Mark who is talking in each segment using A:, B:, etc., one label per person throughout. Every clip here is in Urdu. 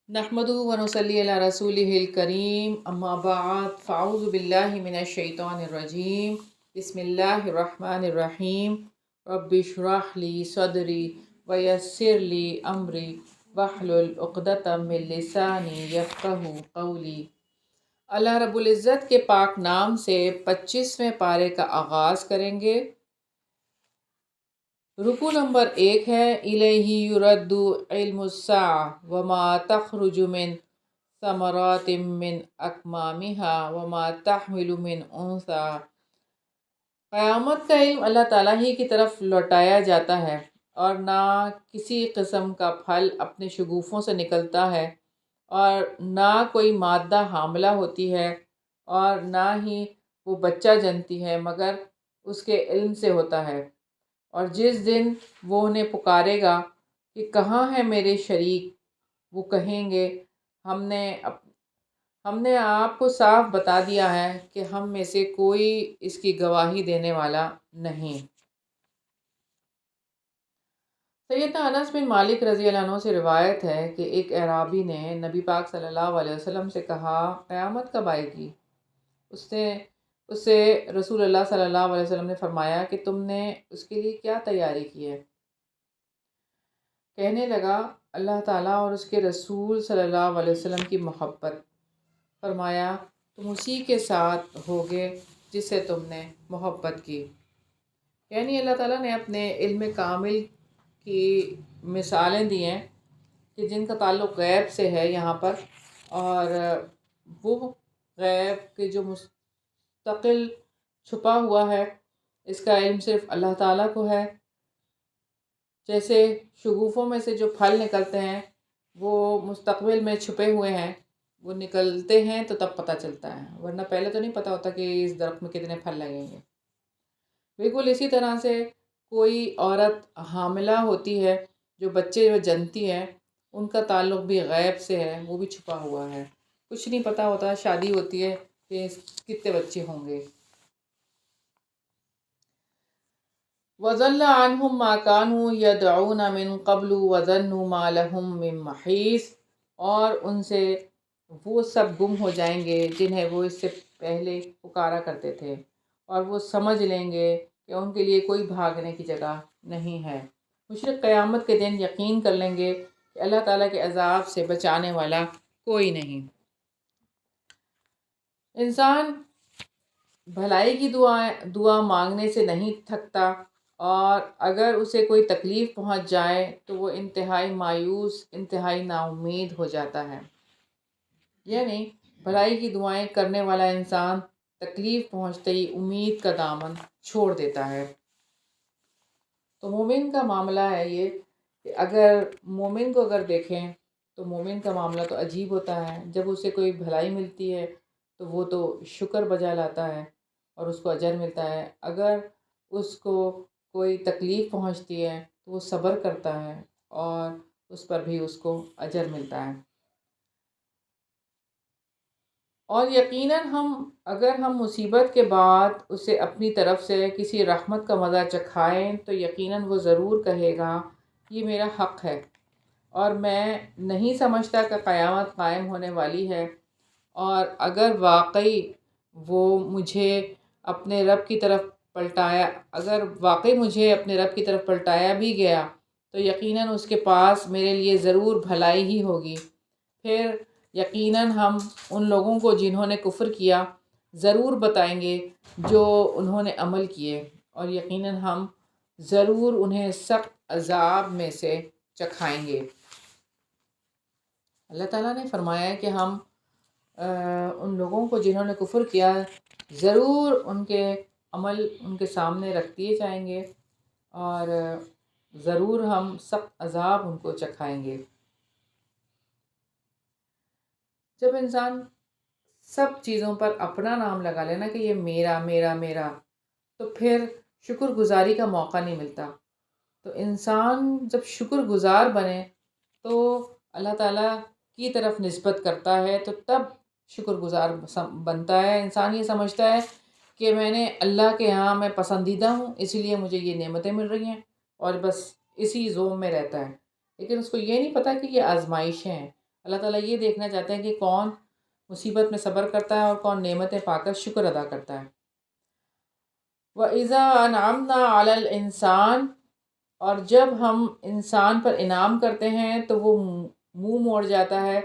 A: نحمدہ و نصلی علی رسولہ الکریم، اما بعد فاعوذ باللہ من الشیطان الرجیم، بسم اللہ الرحمن الرحیم۔ رب اشرح لی صدری ویسر لی امری واحلل عقدۃ من لسانی یفقہوا قولی۔ اللہ رب العزت کے پاک نام سے 25ویں پارے کا آغاز کریں گے۔ رکوع نمبر 1 ہے الیہ یرد علم الساعہ وما تخرج من ثمرات من اکمامها وما تحمل من انثی۔ قیامت کا علم اللہ تعالیٰ ہی کی طرف لوٹایا جاتا ہے، اور نہ کسی قسم کا پھل اپنے شگوفوں سے نکلتا ہے، اور نہ کوئی مادہ حاملہ ہوتی ہے، اور نہ ہی وہ بچہ جنتی ہے مگر اس کے علم سے ہوتا ہے۔ اور جس دن وہ انہیں پکارے گا کہ کہاں ہے میرے شریک، وہ کہیں گے ہم نے آپ کو صاف بتا دیا ہے کہ ہم میں سے کوئی اس کی گواہی دینے والا نہیں۔ سیدنا انس بن مالک رضی اللہ عنہ سے روایت ہے کہ ایک اعرابی نے نبی پاک صلی اللہ علیہ وسلم سے کہا، قیامت کب آئے گی؟ اس سے رسول اللہ صلی اللہ علیہ وسلم نے فرمایا کہ تم نے اس کے لیے کیا تیاری کی ہے؟ کہنے لگا، اللہ تعالیٰ اور اس کے رسول صلی اللہ علیہ وسلم کی محبت۔ فرمایا، تم اسی کے ساتھ ہوگے جس سے تم نے محبت کی۔ یعنی اللہ تعالیٰ نے اپنے علم کامل کی مثالیں دی ہیں کہ جن کا تعلق غیب سے ہے یہاں پر، اور وہ غیب کے جو مستقل چھپا ہوا ہے اس کا علم صرف اللہ تعالیٰ کو ہے۔ جیسے شگوفوں میں سے جو پھل نکلتے ہیں وہ مستقبل میں چھپے ہوئے ہیں، وہ نکلتے ہیں تو تب پتہ چلتا ہے، ورنہ پہلے تو نہیں پتہ ہوتا کہ اس درخت میں کتنے پھل لگیں گے۔ بالکل اسی طرح سے کوئی عورت حاملہ ہوتی ہے، جو بچے وہ جنتی ہے، ان کا تعلق بھی غیب سے ہے، وہ بھی چھپا ہوا ہے، کچھ نہیں پتہ ہوتا۔ شادی ہوتی ہے کہ کتنے بچے ہوں گے۔ وَضَلَّ عَنْهُمْ مَا كَانُوا يَدْعُونَ مِن قَبْلُ وَظَنُّوا مَا لَهُم مِّن مَّحِيصٍ، اور ان سے وہ سب گم ہو جائیں گے جنہیں وہ اس سے پہلے پکارا کرتے تھے، اور وہ سمجھ لیں گے کہ ان کے لیے کوئی بھاگنے کی جگہ نہیں ہے۔ مشرک قیامت کے دن یقین کر لیں گے کہ اللہ تعالیٰ کے عذاب سے بچانے والا کوئی نہیں۔ انسان بھلائی کی دعا مانگنے سے نہیں تھکتا، اور اگر اسے کوئی تکلیف پہنچ جائے تو وہ انتہائی مایوس، انتہائی نا امید ہو جاتا ہے۔ یعنی بھلائی کی دعائیں کرنے والا انسان تکلیف پہنچتے ہی امید کا دامن چھوڑ دیتا ہے۔ تو مومن کا معاملہ ہے یہ کہ اگر مومن کو دیکھیں تو مومن کا معاملہ تو عجیب ہوتا ہے۔ جب اسے کوئی بھلائی ملتی ہے تو وہ تو شکر بجا لاتا ہے اور اس کو اجر ملتا ہے۔ اگر اس کو کوئی تکلیف پہنچتی ہے تو وہ صبر کرتا ہے اور اس پر بھی اس کو اجر ملتا ہے۔ اور یقیناً اگر ہم مصیبت کے بعد اسے اپنی طرف سے کسی رحمت کا مزہ چکھائیں تو یقیناً وہ ضرور کہے گا، یہ میرا حق ہے، اور میں نہیں سمجھتا کہ قیامت قائم ہونے والی ہے۔ اور اگر واقعی وہ مجھے اپنے رب کی طرف پلٹایا بھی گیا تو یقیناً اس کے پاس میرے لیے ضرور بھلائی ہی ہوگی۔ پھر یقیناً ہم ان لوگوں کو جنہوں نے کفر کیا ضرور بتائیں گے جو انہوں نے عمل کیے، اور یقیناً ہم ضرور انہیں سخت عذاب میں سے چکھائیں گے۔ اللہ تعالیٰ نے فرمایا ہے کہ ہم ان لوگوں کو جنہوں نے کفر کیا ضرور ان کے عمل ان کے سامنے رکھ دیے جائیں گے، اور ضرور ہم سخت عذاب ان کو چکھائیں گے۔ جب انسان سب چیزوں پر اپنا نام لگا لینا کہ یہ میرا میرا میرا، تو پھر شکر گزاری کا موقع نہیں ملتا۔ تو انسان جب شکر گزار بنے تو اللہ تعالیٰ کی طرف نسبت کرتا ہے، تو تب شکر گزار بنتا ہے۔ انسان یہ سمجھتا ہے کہ میں نے اللہ کے ہاں میں پسندیدہ ہوں، اسی لیے مجھے یہ نعمتیں مل رہی ہیں، اور بس اسی زوم میں رہتا ہے۔ لیکن اس کو یہ نہیں پتہ کہ یہ آزمائشیں ہیں، اللہ تعالیٰ یہ دیکھنا چاہتے ہیں کہ کون مصیبت میں صبر کرتا ہے اور کون نعمتیں پا کر شکر ادا کرتا ہے۔ وَإِذَا أَنْعَمْنَا عَلَى الْإِنسان، اور جب ہم انسان پر انعام کرتے ہیں تو وہ منہ موڑ جاتا ہے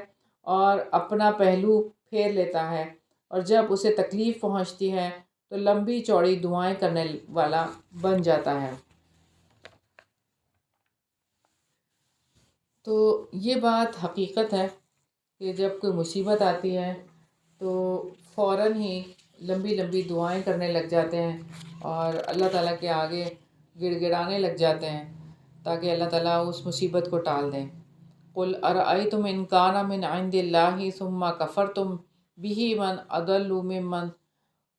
A: اور اپنا پہلو پھیر لیتا ہے، اور جب اسے تکلیف پہنچتی ہے تو لمبی چوڑی دعائیں کرنے والا بن جاتا ہے۔ تو یہ بات حقیقت ہے کہ جب کوئی مصیبت آتی ہے تو فوراً ہی لمبی لمبی دعائیں کرنے لگ جاتے ہیں اور اللہ تعالیٰ کے آگے گڑ گڑانے لگ جاتے ہیں تاکہ اللہ تعالیٰ اس مصیبت کو ٹال دیں۔ قُلْ أَرَأَيْتُمْ إِنْ كَانَ مِنْ عِنْدِ اللَّهِ ثُمَّ كَفَرْتُمْ بِهِ مَنْ أَضَلُّ مِمَّنْ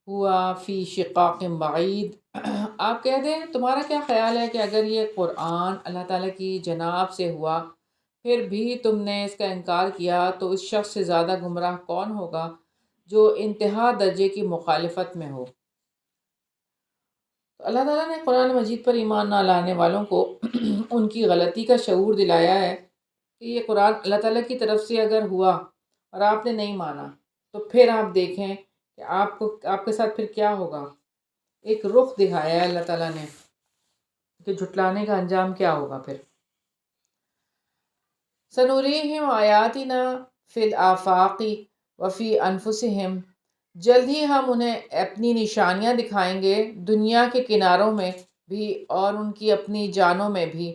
A: ہوا فی شقاق بعید۔ آپ کہہ دیں تمہارا کیا خیال ہے کہ اگر یہ قرآن اللہ تعالیٰ کی جناب سے ہوا پھر بھی تم نے اس کا انکار کیا تو اس شخص سے زیادہ گمراہ کون ہوگا جو انتہا درجے کی مخالفت میں ہو۔ تو اللہ تعالیٰ نے قرآن مجید پر ایمان نہ لانے والوں کو ان کی غلطی کا شعور دلایا ہے کہ یہ قرآن اللہ تعالیٰ کی طرف سے اگر ہوا اور آپ نے نہیں مانا تو پھر آپ دیکھیں کہ آپ کے ساتھ پھر کیا ہوگا۔ ایک رخ دکھایا ہے اللہ تعالیٰ نے کہ جھٹلانے کا انجام کیا ہوگا پھر۔ سنوریہم آیاتنا فی الآفاق وفی انفسہم، جلد ہی ہم انہیں اپنی نشانیاں دکھائیں گے دنیا کے کناروں میں بھی اور ان کی اپنی جانوں میں بھی،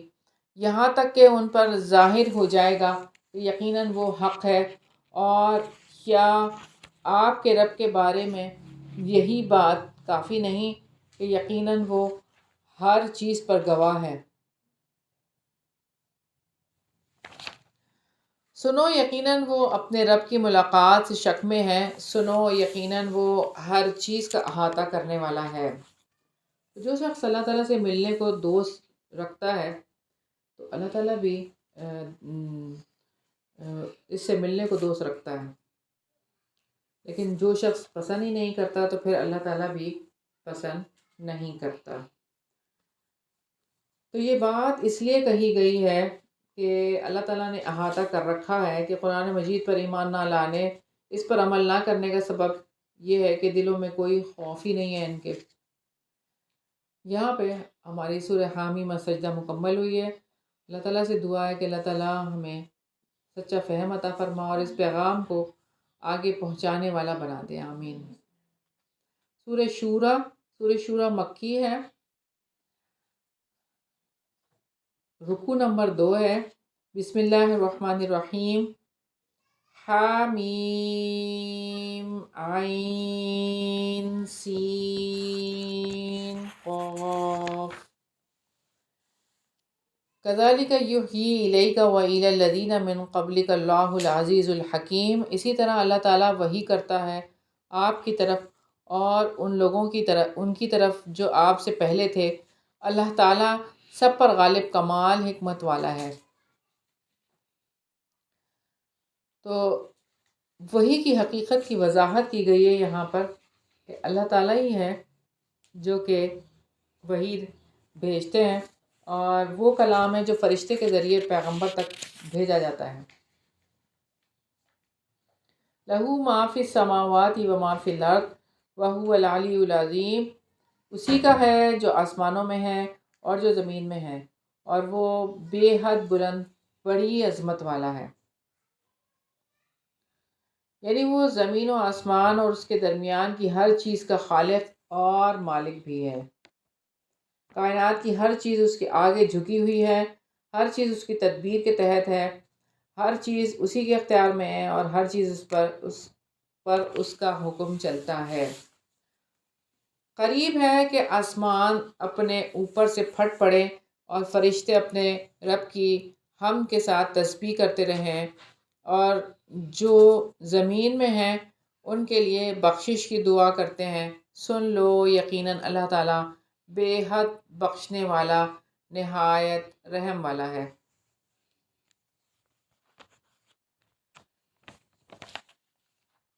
A: یہاں تک کہ ان پر ظاہر ہو جائے گا کہ یقیناً وہ حق ہے۔ اور کیا آپ کے رب کے بارے میں یہی بات کافی نہیں کہ یقیناً وہ ہر چیز پر گواہ ہے۔ سنو یقیناً وہ اپنے رب کی ملاقات سے شک میں ہے، سنو یقیناً وہ ہر چیز کا احاطہ کرنے والا ہے۔ جو شخص اللہ تعالیٰ سے ملنے کو دوست رکھتا ہے تو اللہ تعالیٰ بھی اس سے ملنے کو دوست رکھتا ہے، لیکن جو شخص پسند ہی نہیں کرتا تو پھر اللہ تعالیٰ بھی پسند نہیں کرتا۔ تو یہ بات اس لیے کہی گئی ہے کہ اللہ تعالیٰ نے احاطہ کر رکھا ہے کہ قرآن مجید پر ایمان نہ لانے، اس پر عمل نہ کرنے کا سبب یہ ہے کہ دلوں میں کوئی خوف ہی نہیں ہے ان کے۔ یہاں پہ ہماری سورہ حامیم سجدہ مکمل ہوئی ہے۔ اللہ تعالیٰ سے دعا ہے کہ اللہ تعالیٰ ہمیں سچا فہم عطا فرما اور اس پیغام کو آگے پہنچانے والا بنا دے، آمین۔ سورہ شورہ مکی ہے، رکوع نمبر 2 ہے۔ بسم اللہ الرحمن الرحیم۔ حامیم عین سین قاف۔ کذالک یحیی الیک وإلی الذین من قبلک اللہ العزیز الحکیم۔ اسی طرح اللہ تعالیٰ وحی کرتا ہے آپ کی طرف اور ان لوگوں کی طرف جو آپ سے پہلے تھے، اللہ تعالیٰ سب پر غالب کمال حکمت والا ہے۔ تو وحی کی حقیقت کی وضاحت کی گئی ہے یہاں پر کہ اللہ تعالیٰ ہی ہے جو کہ وحی بھیجتے ہیں اور وہ کلام ہے جو فرشتے کے ذریعے پیغمبر تک بھیجا جاتا ہے۔ لَهُ مَا فِي السَّمَاوَاتِ وَمَا فِي الْأَرْضِ وَهُوَ الْعَلِيُّ الْعَظِيمُ۔ اسی کا ہے جو آسمانوں میں ہے اور جو زمین میں ہے، اور وہ بے حد بلند بڑی عظمت والا ہے۔ یعنی وہ زمین و آسمان اور اس کے درمیان کی ہر چیز کا خالق اور مالک بھی ہے۔ کائنات کی ہر چیز اس کے آگے جھکی ہوئی ہے، ہر چیز اس کی تدبیر کے تحت ہے، ہر چیز اسی کے اختیار میں ہے اور ہر چیز اس کا حکم چلتا ہے۔ قریب ہے کہ آسمان اپنے اوپر سے پھٹ پڑے اور فرشتے اپنے رب کی حمد کے ساتھ تسبیح کرتے رہیں، اور جو زمین میں ہیں ان کے لیے بخشش کی دعا کرتے ہیں۔ سن لو یقیناً اللہ تعالیٰ بے حد بخشنے والا نہایت رحم والا ہے۔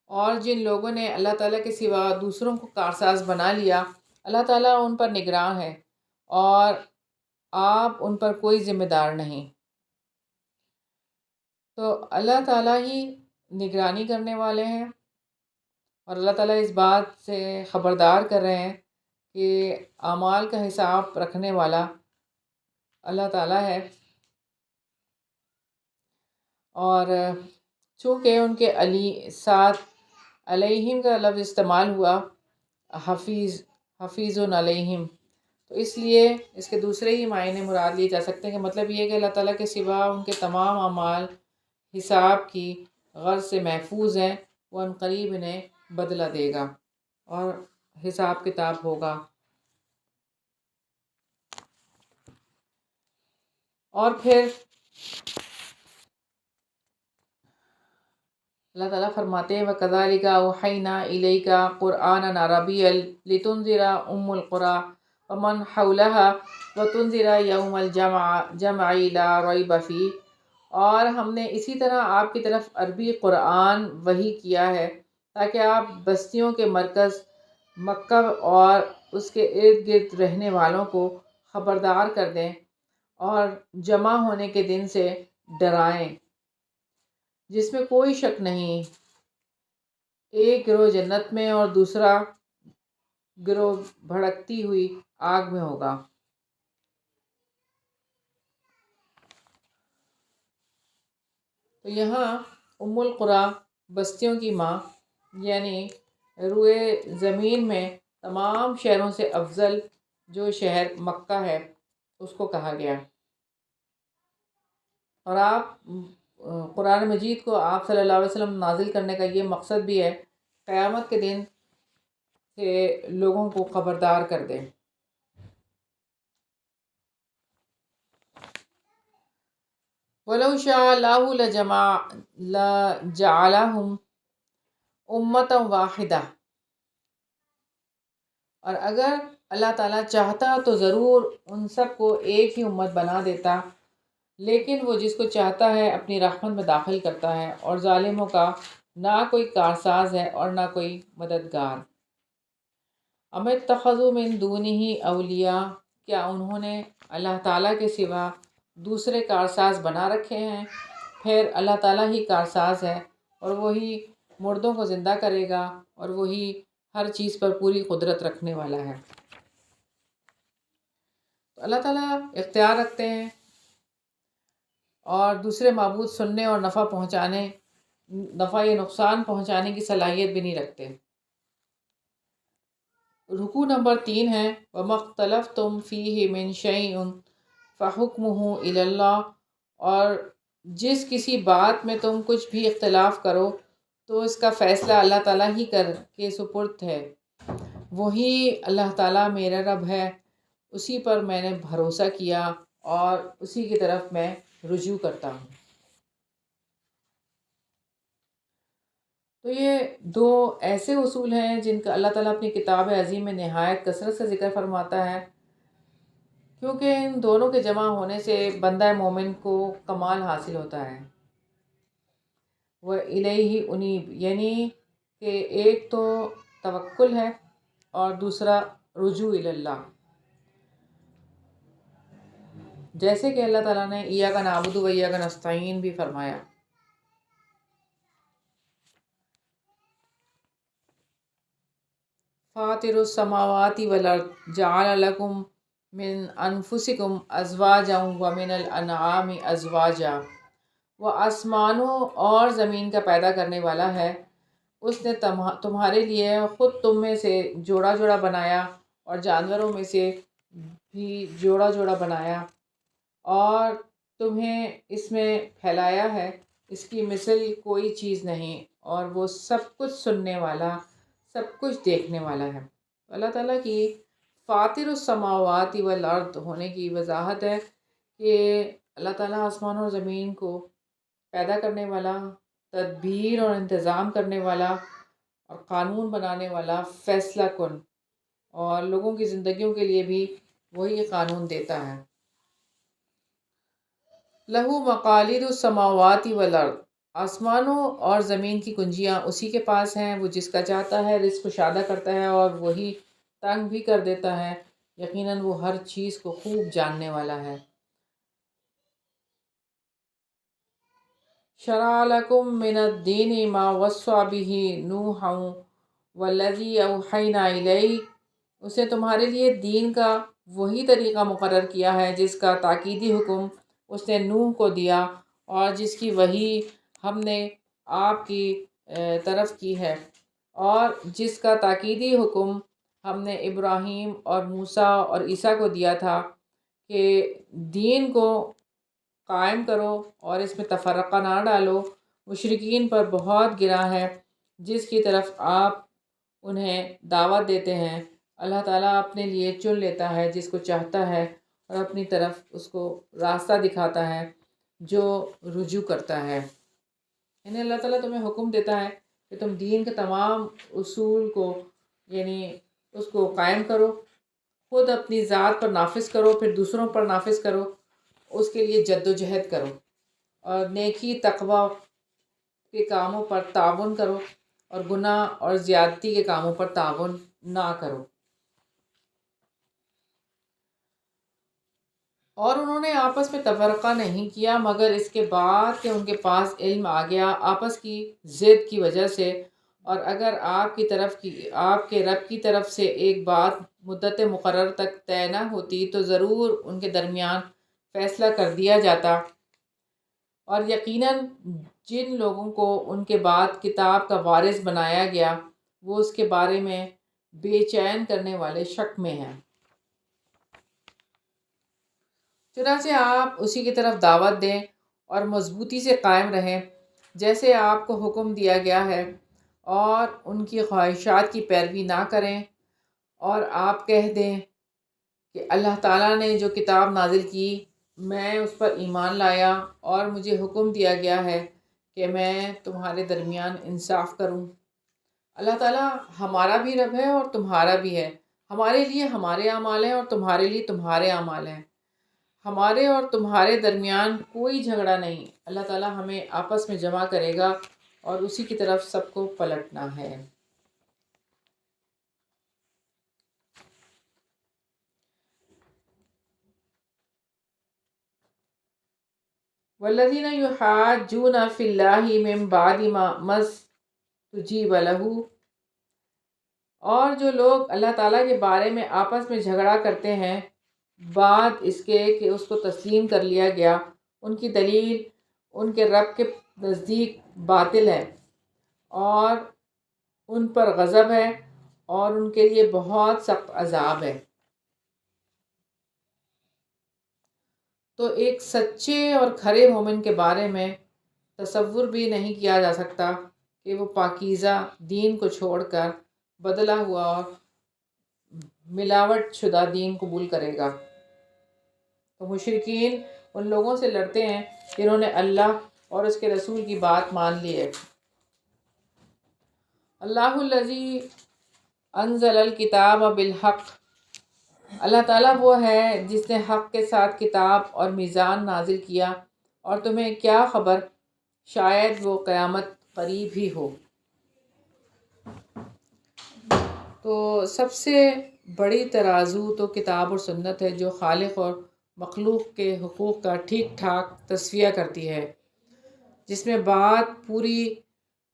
A: اور جن لوگوں نے اللہ تعالیٰ کے سوا دوسروں کو کارساز بنا لیا، اللہ تعالیٰ ان پر نگراں ہے اور آپ ان پر کوئی ذمہ دار نہیں۔ تو اللہ تعالیٰ ہی نگرانی کرنے والے ہیں، اور اللہ تعالیٰ اس بات سے خبردار کر رہے ہیں کہ اعمال کا حساب رکھنے والا اللہ تعالیٰ ہے۔ اور چونکہ ان کے ساتھ علیہم کا لفظ استعمال ہوا، حفیظ علیہم، تو اس لیے اس کے دوسرے ہی معنی مراد لیے جا سکتے ہیں، کہ مطلب یہ ہے کہ اللہ تعالیٰ کے سوا ان کے تمام اعمال حساب کی غرض سے محفوظ ہیں، وہ عنقریب انہیں بدلہ دے گا اور حساب کتاب ہوگا۔ اور پھر اللہ تعالیٰ فرماتے ہیں وَكَذَلِكَ أَوْحَيْنَا إِلَيْكَ قُرْآنًا عَرَبِيًّا لِتُنذِرَ أُمَّ الْقُرَىٰ وَمَنْ حَوْلَهَا وَتُنذِرَ يَوْمَ الْجَمْعِ لَا رَيْبَ فِيهِ۔ اور ہم نے اسی طرح آپ کی طرف عربی قرآن وحی کیا ہے تاکہ آپ بستیوں کے مرکز مکہ اور اس کے ارد گرد رہنے والوں کو خبردار کر دیں اور جمع ہونے کے دن سے ڈرائیں، جس میں کوئی شک نہیں ایک گروہ جنت میں اور دوسرا گروہ بھڑکتی ہوئی آگ میں ہوگا۔ تو یہاں ام القریٰ بستیوں کی ماں، یعنی روئے زمین میں تمام شہروں سے افضل جو شہر مکہ ہے اس کو کہا گیا۔ اور آپ قرآن مجید کو آپ صلی اللہ علیہ وسلم نازل کرنے کا یہ مقصد بھی ہے، قیامت کے دن سے لوگوں کو خبردار کر دیں۔ وَلَوْ شَاءَ اللَّهُ لَجَعَلَهُمْ أُمَّةً وَاحِدَةً، اور اگر اللہ تعالیٰ چاہتا تو ضرور ان سب کو ایک ہی امت بنا دیتا، لیکن وہ جس کو چاہتا ہے اپنی رحمت میں داخل کرتا ہے، اور ظالموں کا نہ کوئی کارساز ہے اور نہ کوئی مددگار۔ ام اتخذوا من دونہ اولیاء، کیا انہوں نے اللہ تعالیٰ کے سوا دوسرے کارساز بنا رکھے ہیں؟ پھر اللہ تعالیٰ ہی کارساز ہے، اور وہی مردوں کو زندہ کرے گا، اور وہی ہر چیز پر پوری قدرت رکھنے والا ہے۔ تو اللہ تعالیٰ اختیار رکھتے ہیں اور دوسرے معبود سننے اور نفع یا نقصان پہنچانے کی صلاحیت بھی نہیں رکھتے۔ رکوع نمبر 3 ہے وَمَا اخْتَلَفْتُمْ فِيهِ مِنْ شَيْءٍ فَحُكْمُهُ إِلَى اللَّهِ، اور جس کسی بات میں تم کچھ بھی اختلاف کرو تو اس کا فیصلہ اللہ تعالیٰ ہی کر کے سپرد ہے۔ وہی اللہ تعالیٰ میرا رب ہے، اسی پر میں نے بھروسہ کیا اور اسی کی طرف میں رجوع کرتا ہوں۔ تو یہ دو ایسے اصول ہیں جن کا اللہ تعالیٰ اپنی کتاب عظیم میں نہایت کثرت سے ذکر فرماتا ہے، کیونکہ ان دونوں کے جمع ہونے سے بندہ مومن کو کمال حاصل ہوتا ہے۔ وَإِلَيْهِ أُنِيبُ، یعنی کہ ایک تو توکل ہے اور دوسرا رجوع اللہ، جیسے کہ اللہ تعالیٰ نے ایاک نعبد و ایاک نستعین بھی فرمایا۔ فاطر السماوات والارض جعل لكم من انفسکم ازواجا ومن الانعام ازواجا، وہ آسمانوں اور زمین کا پیدا کرنے والا ہے، اس نے تمہارے لیے خود تم میں سے جوڑا جوڑا بنایا اور جانوروں میں سے بھی جوڑا جوڑا بنایا، اور تمہیں اس میں پھیلایا ہے، اس کی مثل کوئی چیز نہیں، اور وہ سب کچھ سننے والا، سب کچھ دیکھنے والا ہے۔ اللہ تعالیٰ کی فاطر السماوات والارض ہونے کی وضاحت ہے کہ اللہ تعالیٰ آسمان اور زمین کو پیدا کرنے والا، تدبیر اور انتظام کرنے والا، اور قانون بنانے والا، فیصلہ کن، اور لوگوں کی زندگیوں کے لیے بھی وہی قانون دیتا ہے۔ لہو مقالید السماوات والارض، آسمانوں اور زمین کی کنجیاں اسی کے پاس ہیں، وہ جس کا چاہتا ہے رزق کشادہ کرتا ہے اور وہی تنگ بھی کر دیتا ہے، یقیناً وہ ہر چیز کو خوب جاننے والا ہے۔ شرع لکم من الدین ما وصى به نوحا والذی اوحینا الیک، اس نے تمہارے لیے دین کا وہی طریقہ مقرر کیا ہے جس کا تاکیدی حکم اس نے نوح کو دیا، اور جس کی وحی ہم نے آپ کی طرف کی ہے، اور جس کا تاکیدی حکم ہم نے ابراہیم اور موسیٰ اور عیسیٰ کو دیا تھا کہ دین کو قائم کرو اور اس میں تفرقہ نہ ڈالو۔ مشرکین پر بہت گراں ہے جس کی طرف آپ انہیں دعوت دیتے ہیں۔ اللہ تعالیٰ اپنے لیے چن لیتا ہے جس کو چاہتا ہے اور اپنی طرف اس کو راستہ دکھاتا ہے جو رجوع کرتا ہے۔ یعنی اللہ تعالیٰ تمہیں حکم دیتا ہے کہ تم دین کے تمام اصول کو یعنی اس کو قائم کرو، خود اپنی ذات پر نافذ کرو، پھر دوسروں پر نافذ کرو، اس کے لیے جد و جہد کرو، اور نیکی تقوی کے کاموں پر تعاون کرو، اور گناہ اور زیادتی کے کاموں پر تعاون نہ کرو۔ اور انہوں نے آپس میں تفرقہ نہیں کیا مگر اس کے بعد کہ ان کے پاس علم آ گیا آپس کی ضد کی وجہ سے، اور اگر آپ کے رب کی طرف سے ایک بات مدت مقرر تک طے نہ ہوتی تو ضرور ان کے درمیان فیصلہ کر دیا جاتا، اور یقیناً جن لوگوں کو ان کے بعد کتاب کا وارث بنایا گیا وہ اس کے بارے میں بے چین کرنے والے شک میں ہیں۔ چنانچہ آپ اسی کی طرف دعوت دیں اور مضبوطی سے قائم رہیں جیسے آپ کو حکم دیا گیا ہے، اور ان کی خواہشات کی پیروی نہ کریں، اور آپ کہہ دیں کہ اللہ تعالیٰ نے جو کتاب نازل کی میں اس پر ایمان لایا، اور مجھے حکم دیا گیا ہے کہ میں تمہارے درمیان انصاف کروں۔ اللہ تعالیٰ ہمارا بھی رب ہے اور تمہارا بھی ہے، ہمارے لیے ہمارے اعمال ہیں اور تمہارے لیے تمہارے اعمال ہیں، ہمارے اور تمہارے درمیان کوئی جھگڑا نہیں۔ اللہ تعالیٰ ہمیں آپس میں جمع کرے گا اور اسی کی طرف سب کو پلٹنا ہے۔ والذین یحاجون فی اللہ من بعد ما استجیب لہ، اور جو لوگ اللہ تعالیٰ کے بارے میں آپس میں جھگڑا کرتے ہیں بعد اس کے کہ اس کو تسلیم کر لیا گیا، ان کی دلیل ان کے رب کے نزدیک باطل ہے، اور ان پر غضب ہے، اور ان کے لیے بہت سخت عذاب ہے۔ تو ایک سچے اور کھرے مومن کے بارے میں تصور بھی نہیں کیا جا سکتا کہ وہ پاکیزہ دین کو چھوڑ کر بدلا ہوا اور ملاوٹ شدہ دین قبول کرے گا۔ تو مشرکین ان لوگوں سے لڑتے ہیں جنہوں نے اللہ اور اس کے رسول کی بات مان لی ہے۔ اللہ الذی انزل الکتاب بالحق، اللہ تعالیٰ وہ ہے جس نے حق کے ساتھ کتاب اور میزان نازل کیا، اور تمہیں کیا خبر شاید وہ قیامت قریب ہی ہو۔ تو سب سے بڑی ترازو تو کتاب اور سنت ہے جو خالق اور مخلوق کے حقوق کا ٹھیک ٹھاک تسویہ کرتی ہے، جس میں بات پوری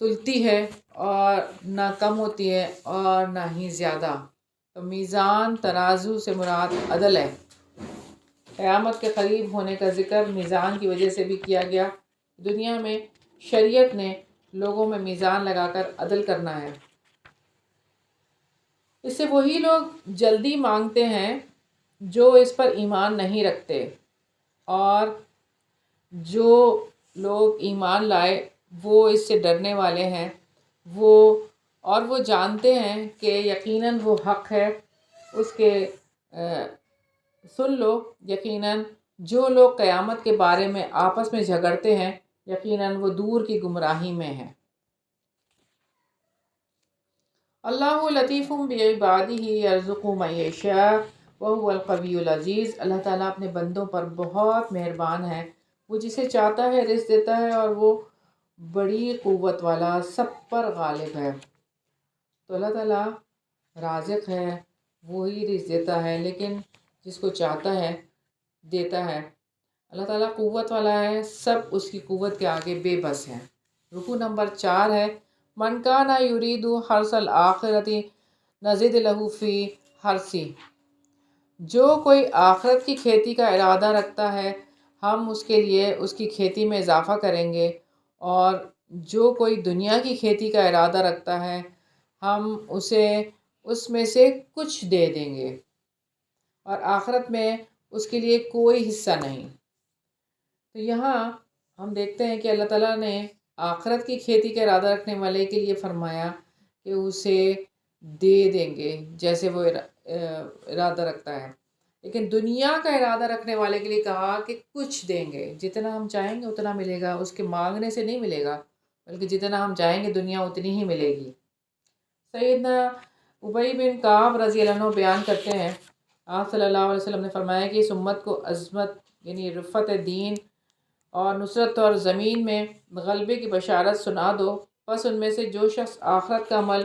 A: تلتی ہے اور نہ کم ہوتی ہے اور نہ ہی زیادہ۔ تو میزان ترازو سے مراد عدل ہے۔ قیامت کے قریب ہونے کا ذکر میزان کی وجہ سے بھی کیا گیا۔ دنیا میں شریعت نے لوگوں میں میزان لگا کر عدل کرنا ہے۔ اس سے وہی لوگ جلدی مانگتے ہیں جو اس پر ایمان نہیں رکھتے، اور جو لوگ ایمان لائے وہ اس سے ڈرنے والے ہیں، اور وہ جانتے ہیں کہ یقیناً وہ حق ہے، اس کے سن لو۔ یقیناً جو لوگ قیامت کے بارے میں آپس میں جھگڑتے ہیں یقیناً وہ دور کی گمراہی میں ہیں۔ اللہ لطیف بعبادہ یرزق من یشاء وہو القوی العزیز، اللہ تعالیٰ اپنے بندوں پر بہت مہربان ہے، وہ جسے چاہتا ہے رزق دیتا ہے، اور وہ بڑی قوت والا سب پر غالب ہے۔ تو اللہ تعالیٰ رازق ہے، وہی رزق دیتا ہے، لیکن جس کو چاہتا ہے دیتا ہے۔ اللہ تعالیٰ قوت والا ہے، سب اس کی قوت کے آگے بے بس ہیں۔ رکوع نمبر 4 ہے، من کان یرید حرث الآخرۃ نزد لہ فی حرثہ، جو کوئی آخرت کی کھیتی کا ارادہ رکھتا ہے ہم اس کے لیے اس کی کھیتی میں اضافہ کریں گے، اور جو کوئی دنیا کی کھیتی کا ارادہ رکھتا ہے ہم اسے اس میں سے کچھ دے دیں گے، اور آخرت میں اس کے لیے کوئی حصہ نہیں۔ تو یہاں ہم دیکھتے ہیں کہ اللہ تعالیٰ نے آخرت کی کھیتی کا ارادہ رکھنے والے کے لیے فرمایا کہ اسے دے دیں گے جیسے وہ ارادہ رکھتا ہے، لیکن دنیا کا ارادہ رکھنے والے کے لیے کہا کہ کچھ دیں گے، جتنا ہم چاہیں گے اتنا ملے گا، اس کے مانگنے سے نہیں ملے گا، بلکہ جتنا ہم چاہیں گے دنیا اتنی ہی ملے گی۔ سیدنا ابی بن کعب رضی اللہ عنہ بیان کرتے ہیں، آپ صلی اللہ علیہ وسلم نے فرمایا کہ اس امت کو عظمت یعنی رفعت دین اور نصرت اور زمین میں غلبے کی بشارت سنا دو، بس ان میں سے جو شخص آخرت کا عمل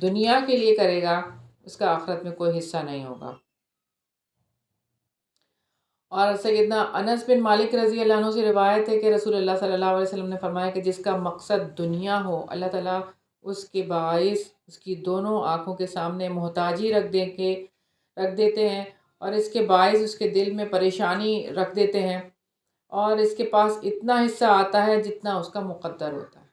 A: دنیا کے لیے کرے گا اس کا آخرت میں کوئی حصہ نہیں ہوگا۔ اور سیدنا انس بن مالک رضی اللہ عنہ سے روایت ہے کہ رسول اللہ صلی اللہ علیہ وسلم نے فرمایا کہ جس کا مقصد دنیا ہو، اللہ تعالیٰ اس کے باعث اس کی دونوں آنکھوں کے سامنے محتاجی رکھ دیتے ہیں، اور اس کے باعث اس کے دل میں پریشانی رکھ دیتے ہیں، اور اس کے پاس اتنا حصہ آتا ہے جتنا اس کا مقدر ہوتا ہے۔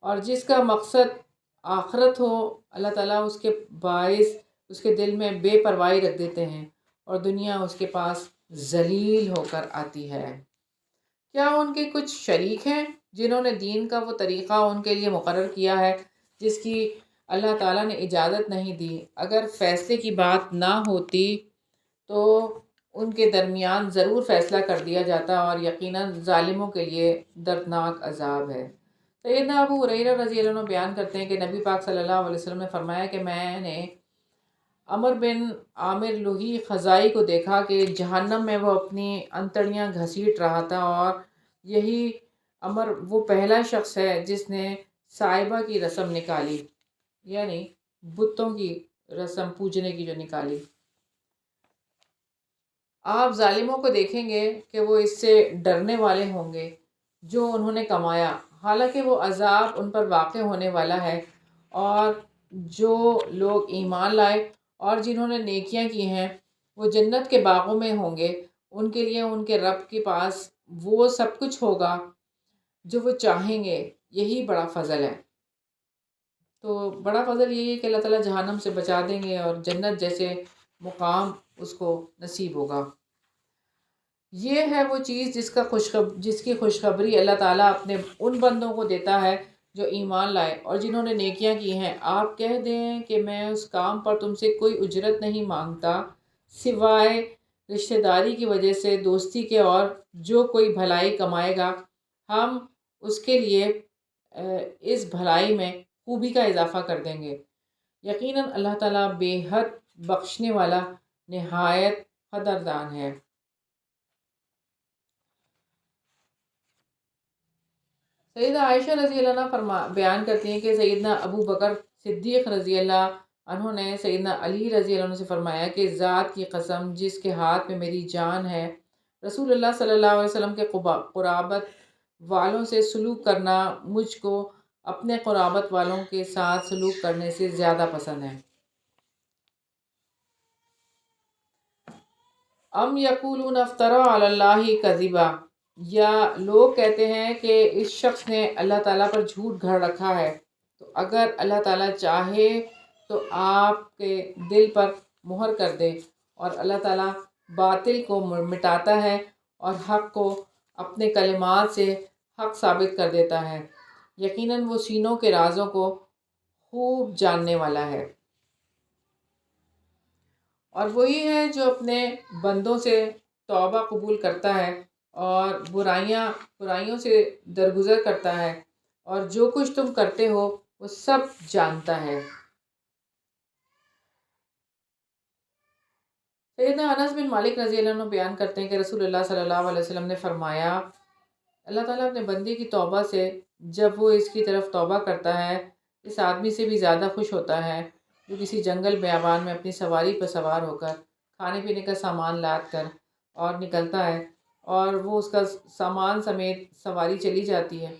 A: اور جس کا مقصد آخرت ہو، اللہ تعالیٰ اس کے باعث اس کے دل میں بے پرواہی رکھ دیتے ہیں، اور دنیا اس کے پاس ذلیل ہو کر آتی ہے۔ کیا ان کے کچھ شریک ہیں جنہوں نے دین کا وہ طریقہ ان کے لیے مقرر کیا ہے جس کی اللہ تعالیٰ نے اجازت نہیں دی؟ اگر فیصلے کی بات نہ ہوتی تو ان کے درمیان ضرور فیصلہ کر دیا جاتا، اور یقیناً ظالموں کے لیے دردناک عذاب ہے۔ سیدنا ابو ہریرہ رضی اللہ عنہ بیان کرتے ہیں کہ نبی پاک صلی اللہ علیہ وسلم نے فرمایا کہ میں نے عمر بن عامر لوہی خزائی کو دیکھا کہ جہنم میں وہ اپنی انتڑیاں گھسیٹ رہا تھا، اور یہی عمر وہ پہلا شخص ہے جس نے صائبہ کی رسم نکالی، یعنی بتوں کی رسم پوجنے کی جو نکالی۔ آپ ظالموں کو دیکھیں گے کہ وہ اس سے ڈرنے والے ہوں گے جو انہوں نے کمایا، حالانکہ وہ عذاب ان پر واقع ہونے والا ہے، اور جو لوگ ایمان لائے اور جنہوں نے نیکیاں کی ہیں وہ جنت کے باغوں میں ہوں گے، ان کے لیے ان کے رب کے پاس وہ سب کچھ ہوگا جو وہ چاہیں گے، یہی بڑا فضل ہے۔ تو بڑا فضل یہی ہے کہ اللہ تعالیٰ جہنم سے بچا دیں گے اور جنت جیسے مقام اس کو نصیب ہوگا۔ یہ ہے وہ چیز جس کی خوشخبری اللہ تعالیٰ اپنے ان بندوں کو دیتا ہے جو ایمان لائے اور جنہوں نے نیکیاں کی ہیں۔ آپ کہہ دیں کہ میں اس کام پر تم سے کوئی اجرت نہیں مانگتا سوائے رشتہ داری کی وجہ سے، دوستی کے، اور جو کوئی بھلائی کمائے گا ہم اس کے لیے اس بھلائی میں خوبی کا اضافہ کر دیں گے۔ یقیناً اللہ تعالیٰ بے حد بخشنے والا نہایت قدردان ہے۔ سیدہ عائشہ رضی اللہ عنہ بیان کرتی ہیں کہ سیدنا ابو بکر صدیق رضی اللہ عنہ نے سیدنا علی رضی اللہ عنہ سے فرمایا کہ ذات کی قسم جس کے ہاتھ میں میری جان ہے، رسول اللہ صلی اللہ علیہ وسلم کے قرابت والوں سے سلوک کرنا مجھ کو اپنے قرابت والوں کے ساتھ سلوک کرنے سے زیادہ پسند ہے۔ ام یقولون افترا علی اللہ کذبا، یا لوگ کہتے ہیں کہ اس شخص نے اللہ تعالیٰ پر جھوٹ گھڑ رکھا ہے، تو اگر اللہ تعالیٰ چاہے تو آپ کے دل پر مہر کر دے، اور اللہ تعالیٰ باطل کو مٹاتا ہے اور حق کو اپنے کلمات سے حق ثابت کر دیتا ہے، یقیناً وہ سینوں کے رازوں کو خوب جاننے والا ہے۔ اور وہی ہے جو اپنے بندوں سے توبہ قبول کرتا ہے اور برائیوں سے درگزر کرتا ہے، اور جو کچھ تم کرتے ہو وہ سب جانتا ہے۔ سیدنا انس بن مالک رضی اللہ عنہ بیان کرتے ہیں کہ رسول اللہ صلی اللہ علیہ وسلم نے فرمایا، اللہ تعالیٰ اپنے بندے کی توبہ سے جب وہ اس کی طرف توبہ کرتا ہے اس آدمی سے بھی زیادہ خوش ہوتا ہے جو کسی جنگل بیابان میں اپنی سواری پر سوار ہو کر کھانے پینے کا سامان لاد کر اور نکلتا ہے، اور وہ اس کا سامان سمیت سواری چلی جاتی ہے،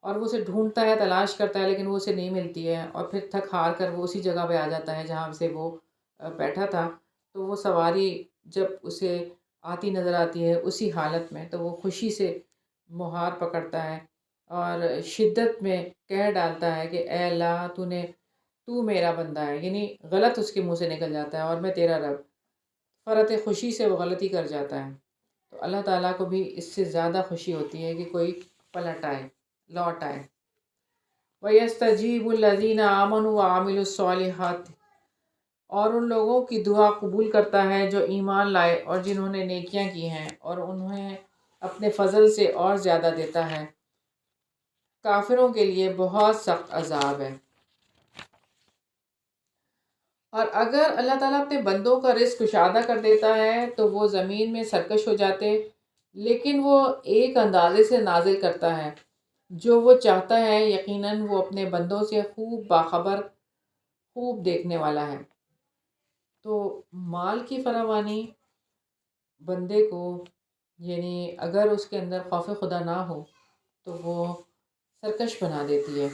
A: اور وہ اسے ڈھونڈتا ہے، تلاش کرتا ہے، لیکن وہ اسے نہیں ملتی ہے، اور پھر تھک ہار کر وہ اسی جگہ پہ آ جاتا ہے جہاں سے وہ بیٹھا تھا۔ تو وہ سواری جب اسے آتی نظر آتی ہے اسی حالت میں، تو وہ خوشی سے مہار پکڑتا ہے اور شدت میں کہہ ڈالتا ہے کہ اے اللہ، تو میرا بندہ ہے، یعنی غلط اس کے منہ سے نکل جاتا ہے، اور میں تیرا رب۔ فرط خوشی سے وہ غلطی کر جاتا ہے، تو اللہ تعالیٰ کو بھی اس سے زیادہ خوشی ہوتی ہے کہ کوئی پلٹ آئے، لوٹ آئے۔ وَيَسْتَجِيبُ الَّذِينَ آمَنُوا وَعَمِلُوا الصَّالِحَاتِ، اور ان لوگوں کی دعا قبول کرتا ہے جو ایمان لائے اور جنہوں نے نیکیاں کی ہیں، اور انہیں اپنے فضل سے اور زیادہ دیتا ہے۔ کافروں کے لیے بہت سخت عذاب ہے۔ اور اگر اللہ تعالیٰ اپنے بندوں کا رزق کشادہ کر دیتا ہے تو وہ زمین میں سرکش ہو جاتے، لیکن وہ ایک اندازے سے نازل کرتا ہے جو وہ چاہتا ہے، یقیناً وہ اپنے بندوں سے خوب باخبر، خوب دیکھنے والا ہے۔ تو مال کی فراوانی بندے کو، یعنی اگر اس کے اندر خوف خدا نہ ہو تو وہ سرکش بنا دیتی ہے۔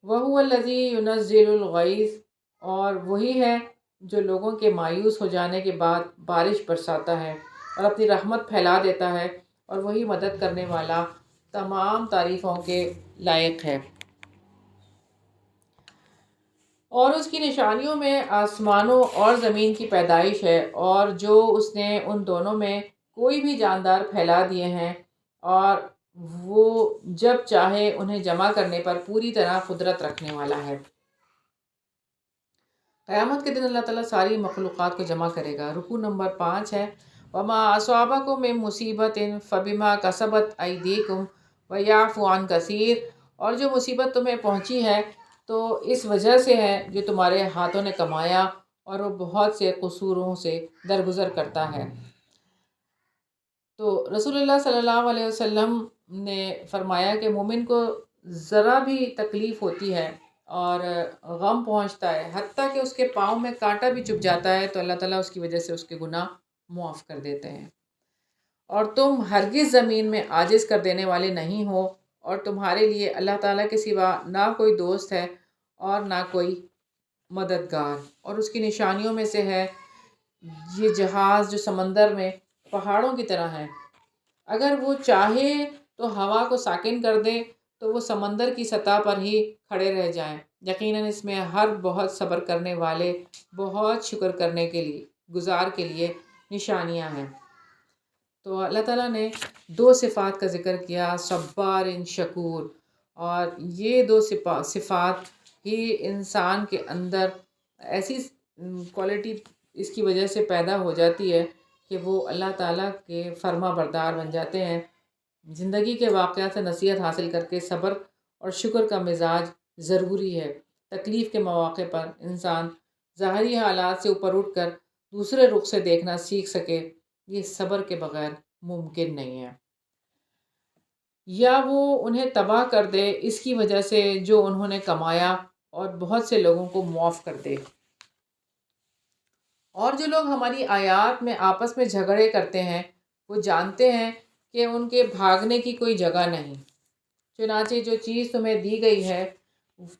A: وَهُوَ الَّذِي يُنَزِّلُ الْغَيْثَ، اور وہی ہے جو لوگوں کے مایوس ہو جانے کے بعد بارش برساتا ہے اور اپنی رحمت پھیلا دیتا ہے، اور وہی مدد کرنے والا تمام تعریفوں کے لائق ہے۔ اور اس کی نشانیوں میں آسمانوں اور زمین کی پیدائش ہے، اور جو اس نے ان دونوں میں کوئی بھی جاندار پھیلا دیے ہیں، اور وہ جب چاہے انہیں جمع کرنے پر پوری طرح قدرت رکھنے والا ہے۔ قیامت کے دن اللہ تعالیٰ ساری مخلوقات کو جمع کرے گا۔ رکوع نمبر 5 ہے، وَمَا أَصَابَكُم مِّن مُّصِیبَةٍ فَبِمَا كَسَبَتْ أَیْدِیکُمْ وَیَعْفُو عَن کَثِیر، اور جو مصیبت تمہیں پہنچی ہے تو اس وجہ سے ہے جو تمہارے ہاتھوں نے کمایا، اور وہ بہت سے قصوروں سے درگزر کرتا ہے۔ تو رسول اللہ صلی اللہ علیہ وسلم نے فرمایا کہ مومن کو ذرا بھی تکلیف ہوتی ہے اور غم پہنچتا ہے، حتیٰ کہ اس کے پاؤں میں کانٹا بھی چبھ جاتا ہے، تو اللہ تعالیٰ اس کی وجہ سے اس کے گناہ معاف کر دیتے ہیں۔ اور تم ہرگز زمین میں عاجز کر دینے والے نہیں ہو، اور تمہارے لیے اللہ تعالیٰ کے سوا نہ کوئی دوست ہے اور نہ کوئی مددگار۔ اور اس کی نشانیوں میں سے ہے یہ جہاز جو سمندر میں پہاڑوں کی طرح ہے، اگر وہ چاہے تو ہوا کو ساکن کر دے تو وہ سمندر کی سطح پر ہی کھڑے رہ جائیں۔ یقیناً اس میں ہر بہت صبر کرنے والے، بہت شکر کرنے کے لیے، گزار کے لیے نشانیاں ہیں۔ تو اللہ تعالیٰ نے 2 صفات کا ذکر کیا، صبار شکور، اور یہ 2 صفات ہی انسان کے اندر ایسی کوالٹی اس کی وجہ سے پیدا ہو جاتی ہے کہ وہ اللہ تعالیٰ کے فرما بردار بن جاتے ہیں۔ زندگی کے واقعات سے نصیحت حاصل کر کے صبر اور شکر کا مزاج ضروری ہے۔ تکلیف کے مواقع پر انسان ظاہری حالات سے اوپر اٹھ کر دوسرے رخ سے دیکھنا سیکھ سکے، یہ صبر کے بغیر ممکن نہیں ہے۔ یا وہ انہیں تباہ کر دے اس کی وجہ سے جو انہوں نے کمایا، اور بہت سے لوگوں کو معاف کر دے۔ اور جو لوگ ہماری آیات میں آپس میں جھگڑے کرتے ہیں، وہ جانتے ہیں کہ ان کے بھاگنے کی کوئی جگہ نہیں۔ چنانچہ جو چیز تمہیں دی گئی ہے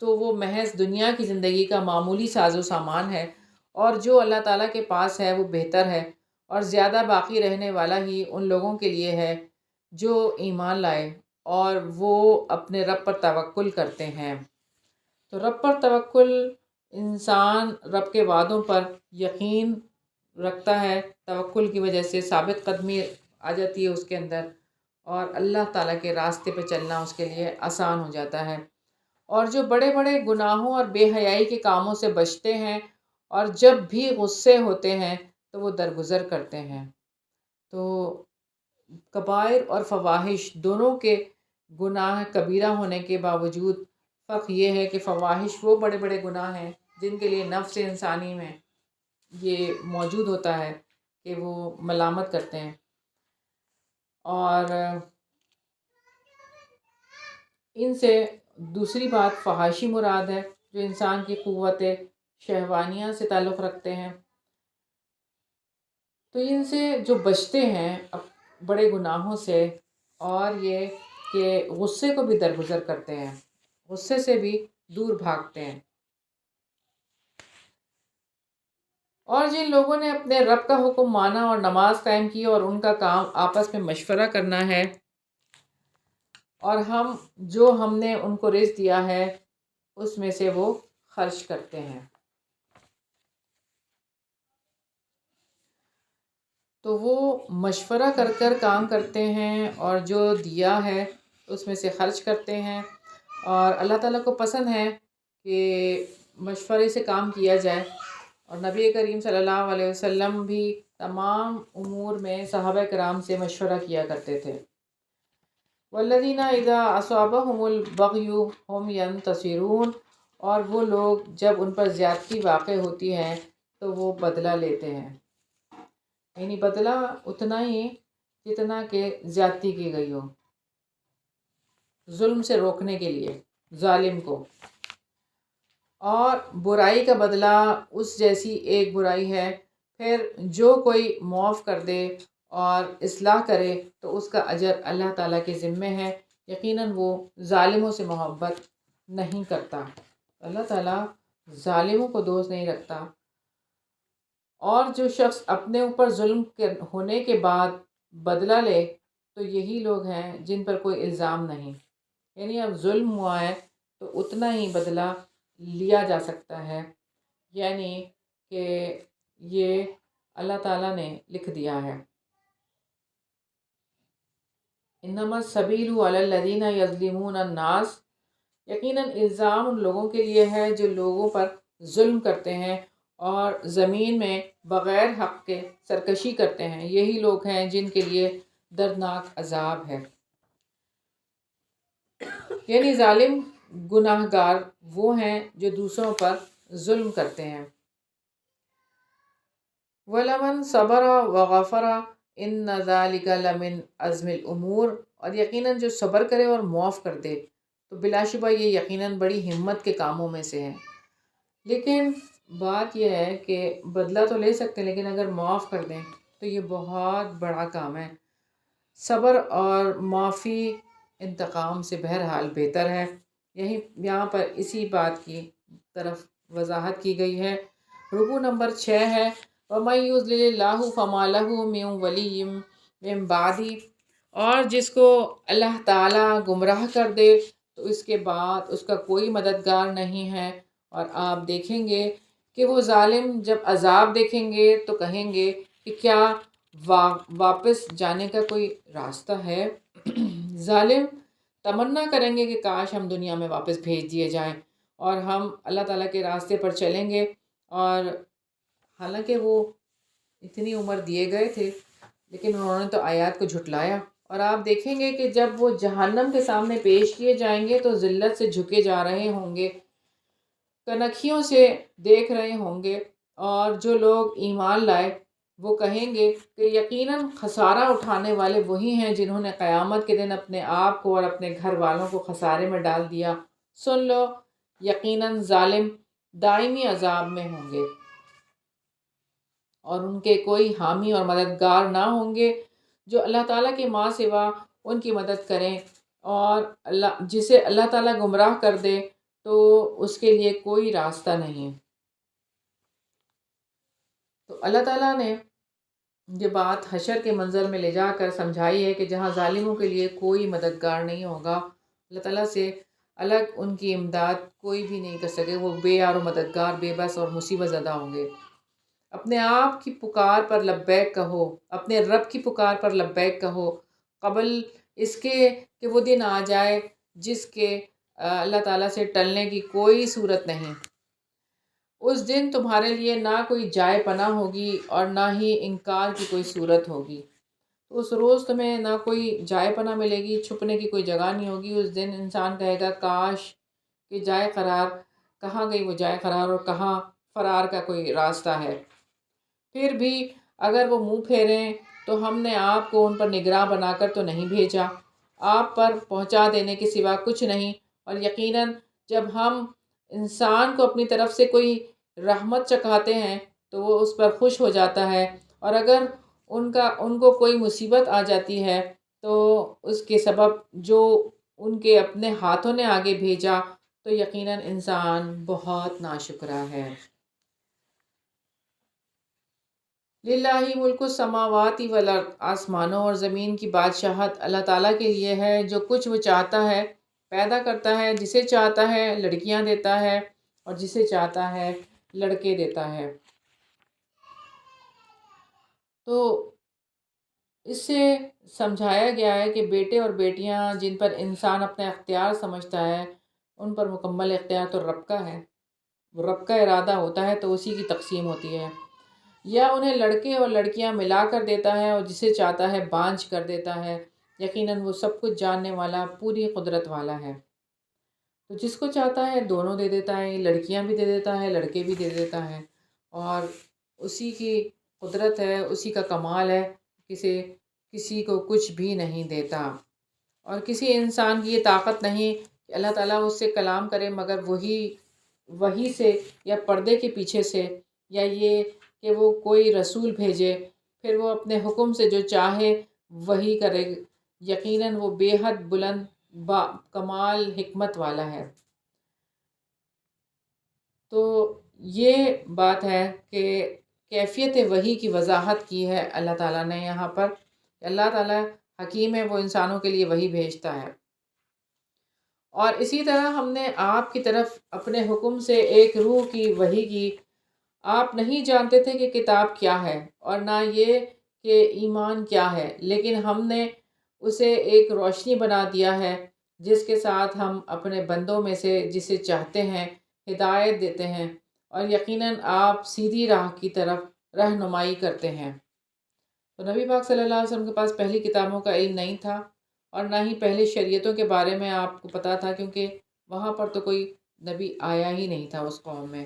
A: تو وہ محض دنیا کی زندگی کا معمولی ساز و سامان ہے، اور جو اللہ تعالیٰ کے پاس ہے وہ بہتر ہے، اور زیادہ باقی رہنے والا ہی ان لوگوں کے لیے ہے جو ایمان لائے اور وہ اپنے رب پر توکل کرتے ہیں۔ تو رب پر توکل، انسان رب کے وعدوں پر یقین رکھتا ہے، توکل کی وجہ سے ثابت قدمی آ جاتی ہے اس کے اندر، اور اللہ تعالیٰ کے راستے پہ چلنا اس کے لیے آسان ہو جاتا ہے۔ اور جو بڑے بڑے گناہوں اور بے حیائی کے کاموں سے بچتے ہیں، اور جب بھی غصے ہوتے ہیں تو وہ درگزر کرتے ہیں۔ تو کبائر اور فواحش دونوں کے گناہ کبیرہ ہونے کے باوجود فرق یہ ہے کہ فواحش وہ بڑے بڑے گناہ ہیں جن کے لیے نفس انسانی میں یہ موجود ہوتا ہے کہ وہ ملامت کرتے ہیں، اور ان سے دوسری بات فحاشی مراد ہے جو انسان کی قوت شہوانیہ سے تعلق رکھتے ہیں۔ تو ان سے جو بچتے ہیں بڑے گناہوں سے، اور یہ کہ غصے کو بھی درگزر کرتے ہیں، غصے سے بھی دور بھاگتے ہیں، اور جن لوگوں نے اپنے رب کا حکم مانا اور نماز قائم کی اور ان کا کام آپس میں مشورہ کرنا ہے، اور ہم نے ان کو رزق دیا ہے اس میں سے وہ خرچ کرتے ہیں، تو وہ مشورہ کر کر کام کرتے ہیں اور جو دیا ہے اس میں سے خرچ کرتے ہیں، اور اللہ تعالیٰ کو پسند ہے کہ مشورے سے کام کیا جائے، اور نبی کریم صلی اللہ علیہ وسلم بھی تمام امور میں صحابہ کرام سے مشورہ کیا کرتے تھے۔ والذین اذا اصابهم البغی هم ینتصرون، اور وہ لوگ جب ان پر زیادتی واقع ہوتی ہے تو وہ بدلہ لیتے ہیں، یعنی بدلہ اتنا ہی جتنا کہ زیادتی کی گئی ہو، ظلم سے روکنے کے لیے ظالم کو، اور برائی کا بدلہ اس جیسی ایک برائی ہے، پھر جو کوئی معاف کر دے اور اصلاح کرے تو اس کا اجر اللہ تعالیٰ کے ذمے ہے، یقیناً وہ ظالموں سے محبت نہیں کرتا، اللہ تعالیٰ ظالموں کو دوست نہیں رکھتا، اور جو شخص اپنے اوپر ظلم ہونے کے بعد بدلہ لے تو یہی لوگ ہیں جن پر کوئی الزام نہیں، یعنی اب ظلم ہوا ہے تو اتنا ہی بدلہ لیا جا سکتا ہے، یعنی کہ یہ اللہ تعالیٰ نے لکھ دیا ہے۔ انما السبیل علی الذین یظلمون الناس، یقیناً الزام ان لوگوں کے لیے ہے جو لوگوں پر ظلم کرتے ہیں اور زمین میں بغیر حق کے سرکشی کرتے ہیں، یہی لوگ ہیں جن کے لیے دردناک عذاب ہے، یعنی ظالم گناہ گار وہ ہیں جو دوسروں پر ظلم کرتے ہیں۔ وَلَمَنْ صَبَرَ وَغَفَرَ إِنَّ ذَلِكَ لَمِنْ عَزْمِ الْأُمُورِ، اور یقیناً جو صبر کرے اور معاف کر دے تو بلا شبہ یہ یقیناً بڑی ہمت کے کاموں میں سے ہے، لیکن بات یہ ہے کہ بدلہ تو لے سکتے ہیں لیکن اگر معاف کر دیں تو یہ بہت بڑا کام ہے، صبر اور معافی انتقام سے بہرحال بہتر ہے، یہاں پر اسی بات کی طرف وضاحت کی گئی ہے۔ رکوع نمبر 6 ہے وَمَن يُضْلِلِ اللَّهُ فَمَا لَهُ مِن وَلِيٍّ مِّن بَعْدِهِ، اور جس کو اللہ تعالیٰ گمراہ کر دے تو اس کے بعد اس کا کوئی مددگار نہیں ہے، اور آپ دیکھیں گے کہ وہ ظالم جب عذاب دیکھیں گے تو کہیں گے کہ کیا واپس جانے کا کوئی راستہ ہے؟ ظالم تمنا کریں گے کہ کاش ہم دنیا میں واپس بھیج دیے جائیں اور ہم اللہ تعالیٰ کے راستے پر چلیں گے، اور حالانکہ وہ اتنی عمر دیے گئے تھے لیکن انہوں نے تو آیات کو جھٹلایا، اور آپ دیکھیں گے کہ جب وہ جہنم کے سامنے پیش کیے جائیں گے تو ذلت سے جھکے جا رہے ہوں گے، کنکھیوں سے دیکھ رہے ہوں گے، اور جو لوگ ایمان لائے وہ کہیں گے کہ یقیناً خسارہ اٹھانے والے وہی ہیں جنہوں نے قیامت کے دن اپنے آپ کو اور اپنے گھر والوں کو خسارے میں ڈال دیا، سن لو یقیناً ظالم دائمی عذاب میں ہوں گے، اور ان کے کوئی حامی اور مددگار نہ ہوں گے جو اللہ تعالیٰ کے ماں سوا ان کی مدد کریں، اور جسے اللہ تعالیٰ گمراہ کر دے تو اس کے لیے کوئی راستہ نہیں۔ تو اللہ تعالیٰ نے یہ بات حشر کے منظر میں لے جا کر سمجھائی ہے کہ جہاں ظالموں کے لیے کوئی مددگار نہیں ہوگا، اللہ تعالیٰ سے الگ ان کی امداد کوئی بھی نہیں کر سکے، وہ بے یار و مددگار، بے بس اور مصیبت زدہ ہوں گے۔ اپنے آپ کی پکار پر لبیک کہو، اپنے رب کی پکار پر لبیک کہو، قبل اس کے کہ وہ دن آ جائے جس کے اللہ تعالیٰ سے ٹلنے کی کوئی صورت نہیں، اس دن تمہارے لیے نہ کوئی جائے پناہ ہوگی اور نہ ہی انکار کی کوئی صورت ہوگی، تو اس روز تمہیں نہ کوئی جائے پناہ ملے گی، چھپنے کی کوئی جگہ نہیں ہوگی، اس دن انسان کہے گا کاش کہ جائے قرار، کہاں گئی وہ جائے قرار اور کہاں فرار کا کوئی راستہ ہے، پھر بھی اگر وہ منہ پھیریں تو ہم نے آپ کو ان پر نگراں بنا کر تو نہیں بھیجا، آپ پر پہنچا دینے کے سوا کچھ نہیں، اور یقیناً جب ہم انسان کو اپنی طرف سے کوئی رحمت چکھاتے ہیں تو وہ اس پر خوش ہو جاتا ہے، اور اگر ان کو کوئی مصیبت آ جاتی ہے تو اس کے سبب جو ان کے اپنے ہاتھوں نے آگے بھیجا تو یقیناً انسان بہت ناشکرا ہے۔ للہ ملک السماوات والارض، آسمانوں اور زمین کی بادشاہت اللہ تعالیٰ کے لیے ہے۔ جو کچھ وہ چاہتا ہے پیدا کرتا ہے، جسے چاہتا ہے لڑکیاں دیتا ہے اور جسے چاہتا ہے لڑکے دیتا ہے۔ تو اس سے سمجھایا گیا ہے کہ بیٹے اور بیٹیاں جن پر انسان اپنا اختیار سمجھتا ہے ان پر مکمل اختیار تو رب کا ہے، وہ رب کا ارادہ ہوتا ہے تو اسی کی تقسیم ہوتی ہے۔ یا انہیں لڑکے اور لڑکیاں ملا کر دیتا ہے اور جسے چاہتا ہے بانجھ کر دیتا ہے، یقیناً وہ سب کچھ جاننے والا پوری قدرت والا ہے۔ تو جس کو چاہتا ہے دونوں دے دیتا ہے، لڑکیاں بھی دے دیتا ہے لڑکے بھی دے دیتا ہے، اور اسی کی قدرت ہے، اسی کا کمال ہے، کسی کو کچھ بھی نہیں دیتا۔ اور کسی انسان کی یہ طاقت نہیں کہ اللہ تعالیٰ اس سے کلام کرے مگر وہی سے یا پردے کے پیچھے سے، یا یہ کہ وہ کوئی رسول بھیجے پھر وہ اپنے حکم سے جو چاہے وہی کرے۔ یقیناً وہ بے حد بلند با کمال حکمت والا ہے۔ تو یہ بات ہے کہ کیفیت وحی کی وضاحت کی ہے اللہ تعالیٰ نے یہاں پر، کہ اللہ تعالیٰ حکیم ہے، وہ انسانوں کے لیے وحی بھیجتا ہے۔ اور اسی طرح ہم نے آپ کی طرف اپنے حکم سے ایک روح کی وحی کی۔ آپ نہیں جانتے تھے کہ کتاب کیا ہے اور نہ یہ کہ ایمان کیا ہے، لیکن ہم نے اسے ایک روشنی بنا دیا ہے جس کے ساتھ ہم اپنے بندوں میں سے جسے چاہتے ہیں ہدایت دیتے ہیں، اور یقیناً آپ سیدھی راہ کی طرف رہنمائی کرتے ہیں۔ تو نبی پاک صلی اللہ علیہ وسلم کے پاس پہلی کتابوں کا علم نہیں تھا اور نہ ہی پہلی شریعتوں کے بارے میں آپ کو پتا تھا، کیونکہ وہاں پر تو کوئی نبی آیا ہی نہیں تھا اس قوم میں۔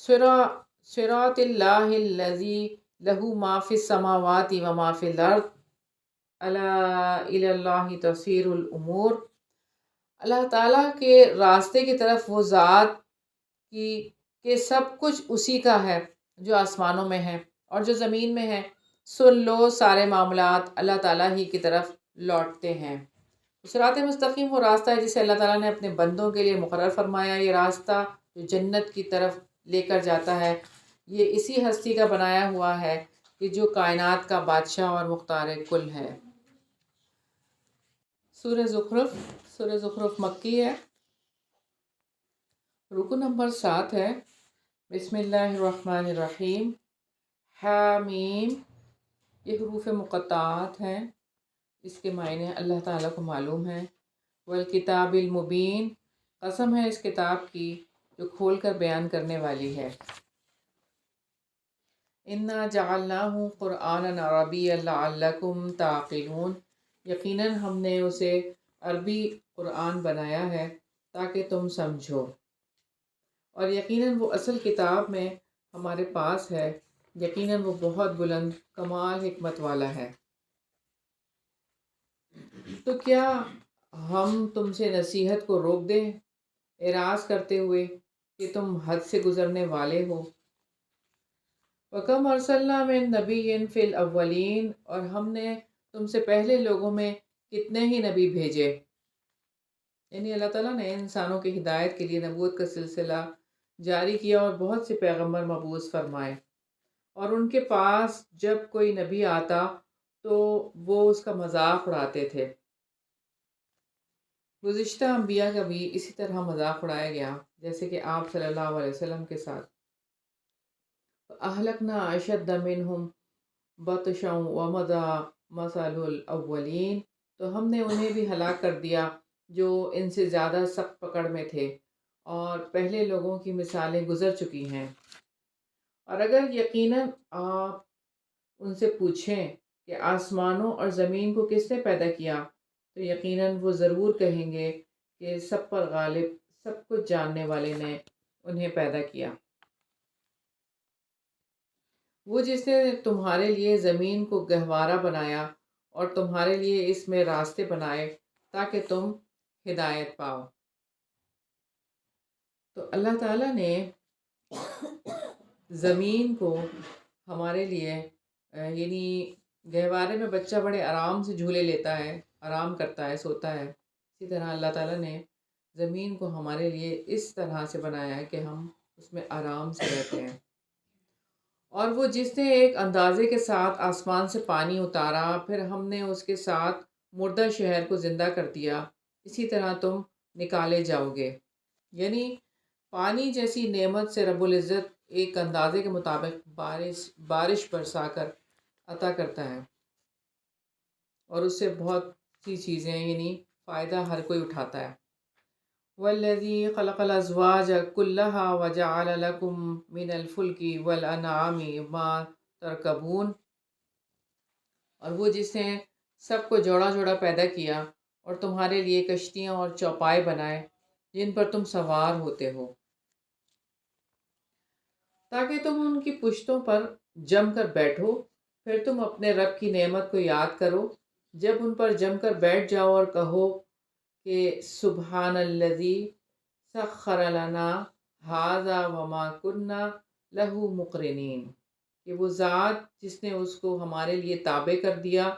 A: صراط اللہ الذی لہ ما فی السماوات و ما فی الارض الا الی اللہ تصیر الامور۔ اللہ تعالیٰ کے راستے کی طرف وہ ذات کی کہ سب کچھ اسی کا ہے، جو آسمانوں میں ہے اور جو زمین میں ہے۔ سن لو، سارے معاملات اللہ تعالیٰ ہی کی طرف لوٹتے ہیں۔ صراط مستقیم وہ راستہ ہے جسے اللہ تعالیٰ نے اپنے بندوں کے لیے مقرر فرمایا۔ یہ راستہ جو جنت کی طرف لے کر جاتا ہے، یہ اسی ہستی کا بنایا ہوا ہے کہ جو کائنات کا بادشاہ اور مختار کل ہے۔ سورہ زخرف مکی ہے، رکو نمبر 7 ہے۔ بسم اللہ الرحمن الرحیم۔ حامیم، یہ حروف مقطعات ہیں، اس کے معنی اللہ تعالیٰ کو معلوم ہے۔ والکتاب المبین، قسم ہے اس کتاب کی جو کھول کر بیان کرنے والی ہے۔ انا جعلناہ قرآنا عربیا لعلکم تعقلون، یقیناً ہم نے اسے عربی قرآن بنایا ہے تاکہ تم سمجھو، اور یقیناً وہ اصل کتاب میں ہمارے پاس ہے، یقیناً وہ بہت بلند کمال حکمت والا ہے۔ تو کیا ہم تم سے نصیحت کو روک دیں اعراض کرتے ہوئے کہ تم حد سے گزرنے والے ہو؟ وَكَمْ أَرْسَلْنَا مِن نَبِيٍّ فِي الْأَوَّلِينَ، اور ہم نے تم سے پہلے لوگوں میں کتنے ہی نبی بھیجے۔ یعنی اللہ تعالیٰ نے انسانوں کی ہدایت کے لیے نبوت کا سلسلہ جاری کیا اور بہت سے پیغمبر مبعوث فرمائے، اور ان کے پاس جب کوئی نبی آتا تو وہ اس کا مذاق اڑاتے تھے۔ گزشتہ انبیاء کا بھی اسی طرح مذاق اڑایا گیا، جیسے کہ آپ صلی اللہ علیہ وسلم کے ساتھ۔ اہلکنا اشد منہم بطشا ومضی مثل الاولین، تو ہم نے انہیں بھی ہلاک کر دیا جو ان سے زیادہ سخت پکڑ میں تھے، اور پہلے لوگوں کی مثالیں گزر چکی ہیں۔ اور اگر یقیناً آپ ان سے پوچھیں کہ آسمانوں اور زمین کو کس نے پیدا کیا، تو یقیناً وہ ضرور کہیں گے کہ سب پر غالب، سب کچھ جاننے والے نے انہیں پیدا کیا۔ وہ جس نے تمہارے لیے زمین کو گہوارہ بنایا اور تمہارے لیے اس میں راستے بنائے تاکہ تم ہدایت پاؤ۔ تو اللہ تعالیٰ نے زمین کو ہمارے لیے یعنی گہوارے میں بچہ بڑے آرام سے جھولے لیتا ہے، آرام کرتا ہے، سوتا ہے، اسی طرح اللہ تعالیٰ نے زمین کو ہمارے لیے اس طرح سے بنایا ہے کہ ہم اس میں آرام سے رہتے ہیں۔ اور وہ جس نے ایک اندازے کے ساتھ آسمان سے پانی اتارا، پھر ہم نے اس کے ساتھ مردہ شہر کو زندہ کر دیا، اسی طرح تم نکالے جاؤ گے۔ یعنی پانی جیسی نعمت سے رب العزت ایک اندازے کے مطابق بارش برسا کر عطا کرتا ہے، اور اس سے بہت سی چیزیں یعنی فائدہ ہر کوئی اٹھاتا ہے۔ والذی خلق الازواج کلها وجعل لکم من الفلک والانعام ما ترکبون، اور وہ جس نے سب کو جوڑا جوڑا پیدا کیا اور تمہارے لیے کشتیاں اور چوپائے بنائے جن پر تم سوار ہوتے ہو، تاکہ تم ان کی پشتوں پر جم کر بیٹھو، پھر تم اپنے رب کی نعمت کو یاد کرو جب ان پر جم کر بیٹھ جاؤ اور کہو کہ سبحان الذی سخر لنا ھذا وما کنا لہ مقرنین، کہ وہ ذات جس نے اس کو ہمارے لیے تابع کر دیا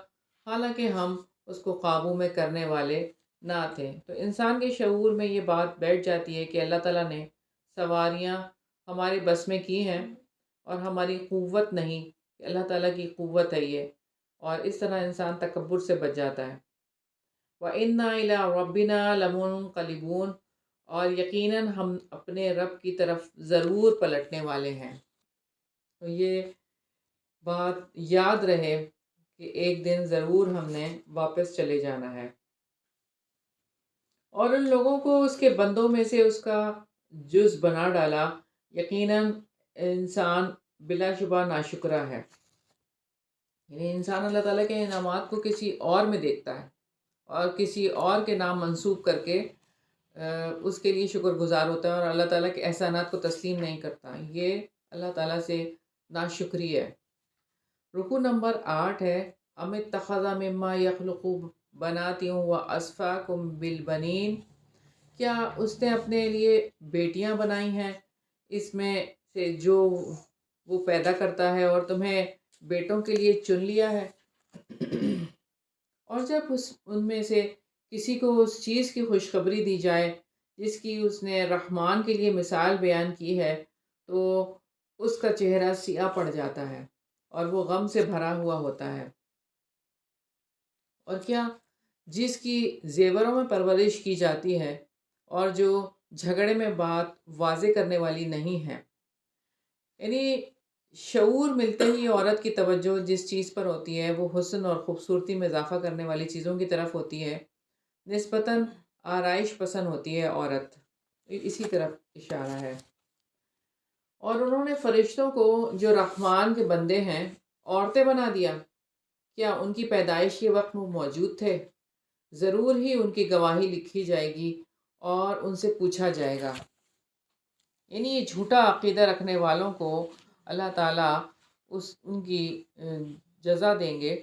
A: حالانکہ ہم اس کو قابو میں کرنے والے نہ تھے۔ تو انسان کے شعور میں یہ بات بیٹھ جاتی ہے کہ اللہ تعالیٰ نے سواریاں ہمارے بس میں کی ہیں اور ہماری قوت نہیں، کہ اللہ تعالیٰ کی قوت ہے یہ، اور اس طرح انسان تکبر سے بچ جاتا ہے۔ وَإِنَّا إِلَىٰ رَبِّنَا لَمُنقَلِبُونَ، اور یقیناً ہم اپنے رب کی طرف ضرور پلٹنے والے ہیں۔ تو یہ بات یاد رہے کہ ایک دن ضرور ہم نے واپس چلے جانا ہے، اور ان لوگوں کو اس کے بندوں میں سے اس کا جز بنا ڈالا۔ یقیناً انسان بلا شبہ ناشکرا ہے، یعنی انسان اللہ تعالیٰ کے انعامات کو کسی اور میں دیکھتا ہے اور کسی اور کے نام منسوب کر کے اس کے لیے شکر گزار ہوتا ہے، اور اللہ تعالیٰ کے احسانات کو تسلیم نہیں کرتا۔ یہ اللہ تعالیٰ سے ناشکری ہے۔ رکوع نمبر 8 ہے، ام اتخذ مما یخلق بنات واسفاکم بالبنین، کیا اس نے اپنے لیے بیٹیاں بنائی ہیں اس میں سے جو وہ پیدا کرتا ہے، اور تمہیں بیٹوں کے لیے چن لیا ہے؟ اور جب ان میں سے کسی کو اس چیز کی خوشخبری دی جائے جس کی اس نے رحمان کے لیے مثال بیان کی ہے، تو اس کا چہرہ سیاہ پڑ جاتا ہے اور وہ غم سے بھرا ہوا ہوتا ہے۔ اور کیا جس کی زیوروں میں پرورش کی جاتی ہے اور جو جھگڑے میں بات واضح کرنے والی نہیں ہے، یعنی شعور ملتے ہی عورت کی توجہ جس چیز پر ہوتی ہے وہ حسن اور خوبصورتی میں اضافہ کرنے والی چیزوں کی طرف ہوتی ہے، نسبتاً آرائش پسند ہوتی ہے عورت، اسی طرف اشارہ ہے۔ اور انہوں نے فرشتوں کو جو رحمان کے بندے ہیں عورتیں بنا دیا، کیا ان کی پیدائش کے وقت وہ موجود تھے؟ ضرور ہی ان کی گواہی لکھی جائے گی اور ان سے پوچھا جائے گا۔ یعنی یہ جھوٹا عقیدہ رکھنے والوں کو اللہ تعالیٰ ان کی جزا دیں گے،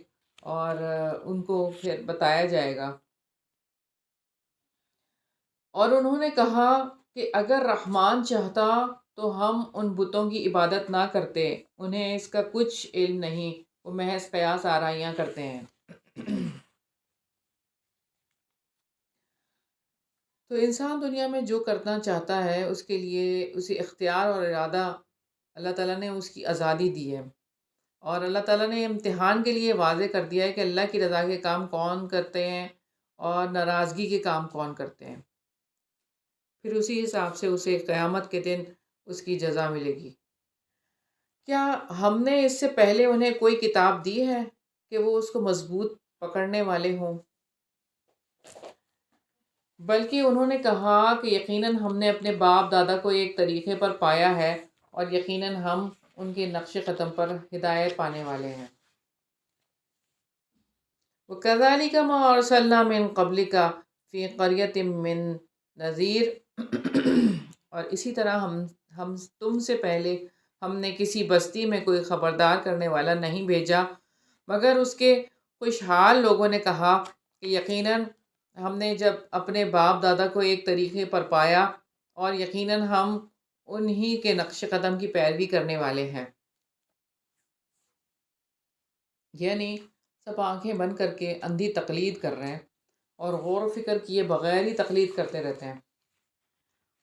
A: اور ان کو پھر بتایا جائے گا۔ اور انہوں نے کہا کہ اگر رحمان چاہتا تو ہم ان بتوں کی عبادت نہ کرتے، انہیں اس کا کچھ علم نہیں، وہ محض قیاس آرائیاں کرتے ہیں۔ تو انسان دنیا میں جو کرنا چاہتا ہے اس کے لیے اسے اختیار اور ارادہ اللہ تعالیٰ نے اس کی آزادی دی ہے، اور اللہ تعالیٰ نے امتحان کے لیے واضح کر دیا ہے کہ اللہ کی رضا کے کام کون کرتے ہیں اور ناراضگی کے کام کون کرتے ہیں، پھر اسی حساب سے اسے قیامت کے دن اس کی جزا ملے گی۔ کیا ہم نے اس سے پہلے انہیں کوئی کتاب دی ہے کہ وہ اس کو مضبوط پکڑنے والے ہوں؟ بلکہ انہوں نے کہا کہ یقیناً ہم نے اپنے باپ دادا کو ایک طریقے پر پایا ہے، اور یقیناً ہم ان کے نقش قدم پر ہدایت پانے والے ہیں۔ وَكَذَلِكَ مَا أَرْسَلْنَا مِن قَبْلِكَ فِي قَرْيَةٍ مِّن نَذِيرٍ، اور اسی طرح ہم تم سے پہلے ہم نے کسی بستی میں کوئی خبردار کرنے والا نہیں بھیجا، مگر اس کے خوشحال لوگوں نے کہا کہ یقیناً ہم نے جب اپنے باپ دادا کو ایک طریقے پر پایا، اور یقیناً ہم انہی کے نقش قدم کی پیروی کرنے والے ہیں۔ یعنی سب آنکھیں بند کر کے اندھی تقلید کر رہے ہیں اور غور و فکر کیے بغیر ہی تقلید کرتے رہتے ہیں۔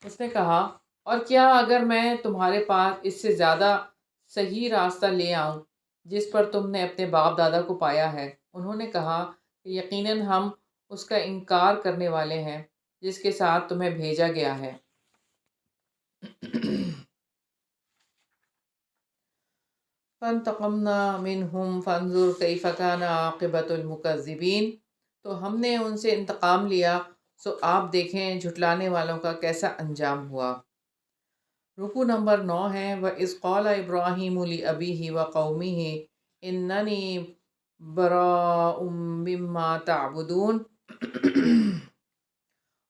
A: اس نے کہا، اور کیا اگر میں تمہارے پاس اس سے زیادہ صحیح راستہ لے آؤں جس پر تم نے اپنے باپ دادا کو پایا ہے؟ انہوں نے کہا کہ یقیناً ہم اس کا انکار کرنے والے ہیں جس کے ساتھ تمہیں بھیجا گیا ہے۔ فَانْتَقَمْنَا مِنْهُمْ فَانْظُرْ كَيْفَ كَانَ عَاقِبَةُ الْمُكَذِّبِينَ، تو ہم نے ان سے انتقام لیا، سو آپ دیکھیں جھٹلانے والوں کا کیسا انجام ہوا۔ رکوع نمبر 9 ہے، وَإِذْ قَالَ إِبْرَاهِيمُ لِأَبِيهِ وَقَوْمِهِ إِنَّنِي بَرَاءٌ مِّمَّا تَعْبُدُونَ۔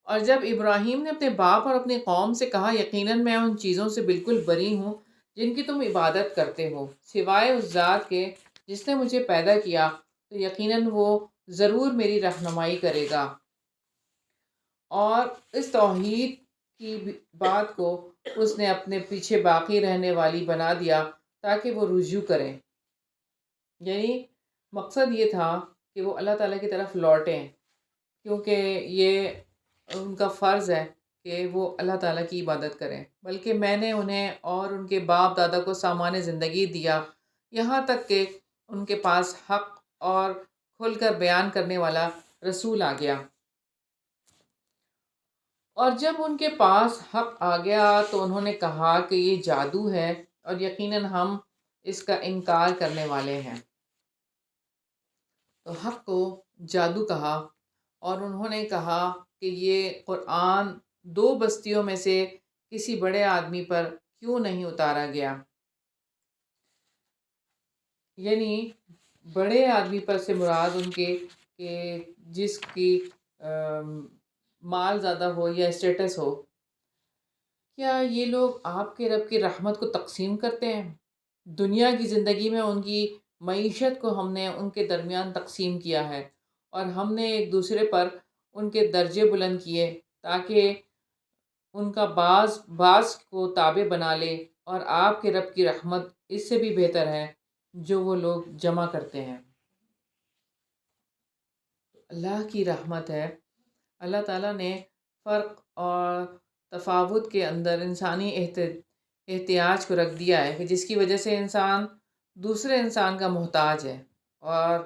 A: اور جب ابراہیم نے اپنے باپ اور اپنی قوم سے کہا، یقیناً میں ان چیزوں سے بالکل بری ہوں جن کی تم عبادت کرتے ہو، سوائے اس ذات کے جس نے مجھے پیدا کیا، تو یقیناً وہ ضرور میری رہنمائی کرے گا۔ اور اس توحید کی بات کو اس نے اپنے پیچھے باقی رہنے والی بنا دیا تاکہ وہ رجوع کریں، یعنی مقصد یہ تھا کہ وہ اللہ تعالیٰ کی طرف لوٹیں، کیونکہ یہ ان کا فرض ہے کہ وہ اللہ تعالیٰ کی عبادت کریں۔ بلکہ میں نے انہیں اور ان کے باپ دادا کو سامان زندگی دیا، یہاں تک کہ ان کے پاس حق اور کھل کر بیان کرنے والا رسول آ گیا۔ اور جب ان کے پاس حق آ گیا تو انہوں نے کہا کہ یہ جادو ہے اور یقیناً ہم اس کا انکار کرنے والے ہیں۔ تو حق کو جادو کہا، اور انہوں نے کہا کہ یہ قرآن 2 بستیوں میں سے کسی بڑے آدمی پر کیوں نہیں اتارا گیا؟ یعنی بڑے آدمی پر سے مراد ان کے کہ جس کی مال زیادہ ہو یا اسٹیٹس ہو۔ کیا یہ لوگ آپ کے رب کی رحمت کو تقسیم کرتے ہیں؟ دنیا کی زندگی میں ان کی معیشت کو ہم نے ان کے درمیان تقسیم کیا ہے، اور ہم نے ایک دوسرے پر ان کے درجے بلند کیے تاکہ ان کا بعض کو تابع بنا لے، اور آپ کے رب کی رحمت اس سے بھی بہتر ہے جو وہ لوگ جمع کرتے ہیں۔ اللہ کی رحمت ہے، اللہ تعالیٰ نے فرق اور تفاوت کے اندر انسانی احتیاج کو رکھ دیا ہے کہ جس کی وجہ سے انسان دوسرے انسان کا محتاج ہے، اور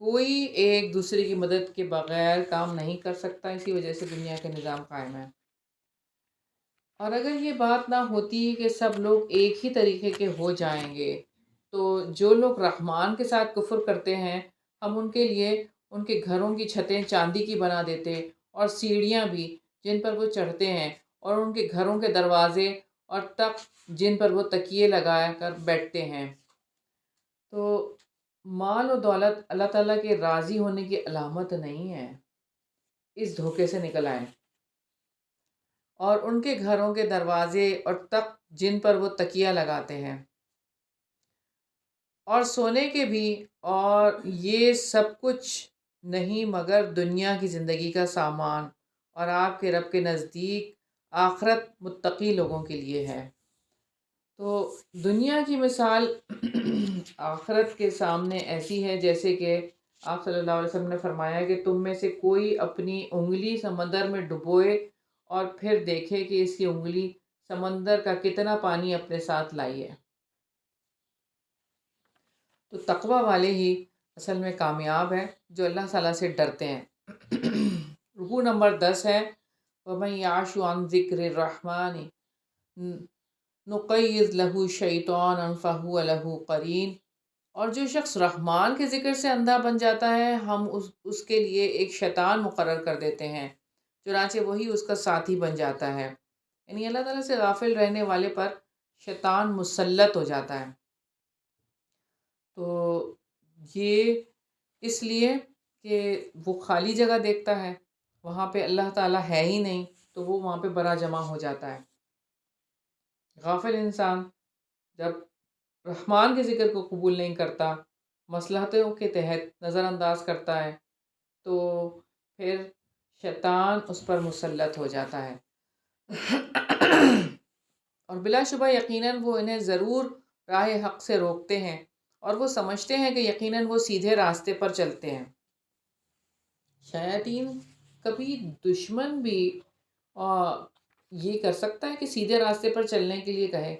A: کوئی ایک دوسرے کی مدد کے بغیر کام نہیں کر سکتا۔ اسی وجہ سے دنیا کا نظام قائم ہے۔ اور اگر یہ بات نہ ہوتی کہ سب لوگ ایک ہی طریقے کے ہو جائیں گے، تو جو لوگ رحمان کے ساتھ کفر کرتے ہیں، ہم ان کے لیے ان کے گھروں کی چھتیں چاندی کی بنا دیتے، اور سیڑھیاں بھی جن پر وہ چڑھتے ہیں، اور ان کے گھروں کے دروازے اور تخت جن پر وہ تکیے لگا کر بیٹھتے ہیں۔ تو مال و دولت اللہ تعالیٰ کے راضی ہونے کی علامت نہیں ہے، اس دھوکے سے نکل آئیں۔ اور ان کے گھروں کے دروازے اور تخت جن پر وہ تکیہ لگاتے ہیں، اور سونے کے بھی، اور یہ سب کچھ نہیں مگر دنیا کی زندگی کا سامان، اور آپ کے رب کے نزدیک آخرت متقی لوگوں کے لیے ہے۔ تو دنیا کی مثال آخرت کے سامنے ایسی ہے جیسے کہ آپ صلی اللہ علیہ وسلم نے فرمایا کہ تم میں سے کوئی اپنی انگلی سمندر میں ڈبوئے اور پھر دیکھے کہ اس کی انگلی سمندر کا کتنا پانی اپنے ساتھ لائی ہے۔ تو تقوی والے ہی اصل میں کامیاب ہیں، جو اللہ تعالیٰ سے ڈرتے ہیں۔ رکوع نمبر 10 ہے، وَمَن يَعْشُ عَن ذِكْرِ الرَّحْمَنِ نُقَيِّضْ لَهُ شَيْطَانًا فَهُوَ لَهُ قَرِينٌ۔ اور جو شخص رحمان کے ذکر سے اندھا بن جاتا ہے، ہم اس کے لیے ایک شیطان مقرر کر دیتے ہیں، چنانچہ وہی اس کا ساتھی بن جاتا ہے۔ یعنی اللہ تعالیٰ سے غافل رہنے والے پر شیطان مسلط ہو جاتا ہے۔ تو یہ اس لیے کہ وہ خالی جگہ دیکھتا ہے، وہاں پہ اللہ تعالیٰ ہے ہی نہیں، تو وہ وہاں پہ برا جمع ہو جاتا ہے۔ غافل انسان جب رحمان کے ذکر کو قبول نہیں کرتا، مصلحتوں کے تحت نظر انداز کرتا ہے، تو پھر شیطان اس پر مسلط ہو جاتا ہے۔ اور بلا شبہ یقیناً وہ انہیں ضرور راہ حق سے روکتے ہیں، اور وہ سمجھتے ہیں کہ یقیناً وہ سیدھے راستے پر چلتے ہیں۔ شیاطین کبھی دشمن بھی یہ کر سکتا ہے کہ سیدھے راستے پر چلنے کے لیے کہے؟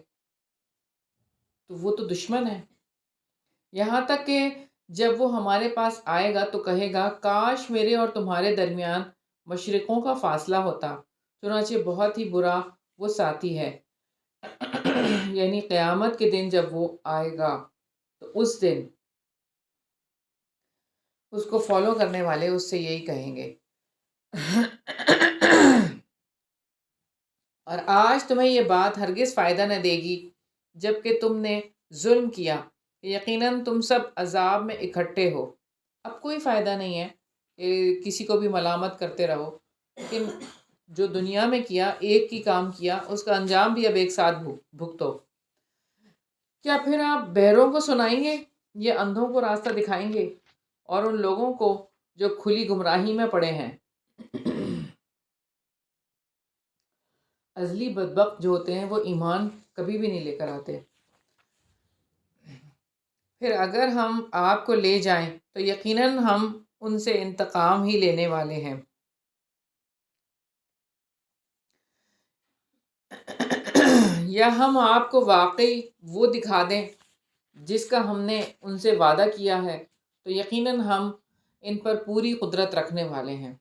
A: تو وہ تو دشمن ہے۔ یہاں تک کہ جب وہ ہمارے پاس آئے گا تو کہے گا کاش میرے اور تمہارے درمیان مشرقوں کا فاصلہ ہوتا، چنانچہ بہت ہی برا وہ ساتھی ہے۔ یعنی قیامت کے دن جب وہ آئے گا تو اس دن اس کو فالو کرنے والے اس سے یہی کہیں گے۔ اور آج تمہیں یہ بات ہرگز فائدہ نہ دے گی جب کہ تم نے ظلم کیا کہ یقیناً تم سب عذاب میں اکٹھے ہو۔ اب کوئی فائدہ نہیں ہے کہ کسی کو بھی ملامت کرتے رہو، لیکن جو دنیا میں کیا، ایک کی کام کیا، اس کا انجام بھی اب ایک ساتھ بھگتو۔ کیا پھر آپ بہروں کو سنائیں گے یا اندھوں کو راستہ دکھائیں گے اور ان لوگوں کو جو کھلی گمراہی میں پڑے ہیں؟ ازلی بدبخت جو ہوتے ہیں وہ ایمان کبھی بھی نہیں لے کر آتے۔ پھر اگر ہم آپ کو لے جائیں تو یقیناً ہم ان سے انتقام ہی لینے والے ہیں۔ یا ہم آپ کو واقعی وہ دکھا دیں جس کا ہم نے ان سے وعدہ کیا ہے تو یقیناً ہم ان پر پوری قدرت رکھنے والے ہیں۔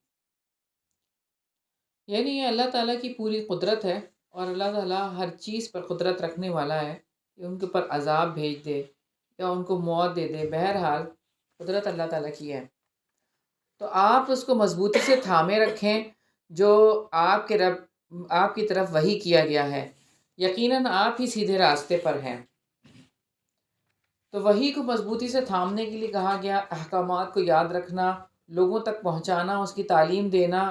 A: یعنی یہ اللہ تعالیٰ کی پوری قدرت ہے، اور اللہ تعالیٰ ہر چیز پر قدرت رکھنے والا ہے کہ ان کے اوپر عذاب بھیج دے یا ان کو موت دے دے۔ بہرحال قدرت اللہ تعالیٰ کی ہے، تو آپ اس کو مضبوطی سے تھامے رکھیں جو آپ کے رب آپ کی طرف وحی کیا گیا ہے۔ یقیناً آپ ہی سیدھے راستے پر ہیں۔ تو وحی کو مضبوطی سے تھامنے کے لیے کہا گیا، احکامات کو یاد رکھنا، لوگوں تک پہنچانا، اس کی تعلیم دینا،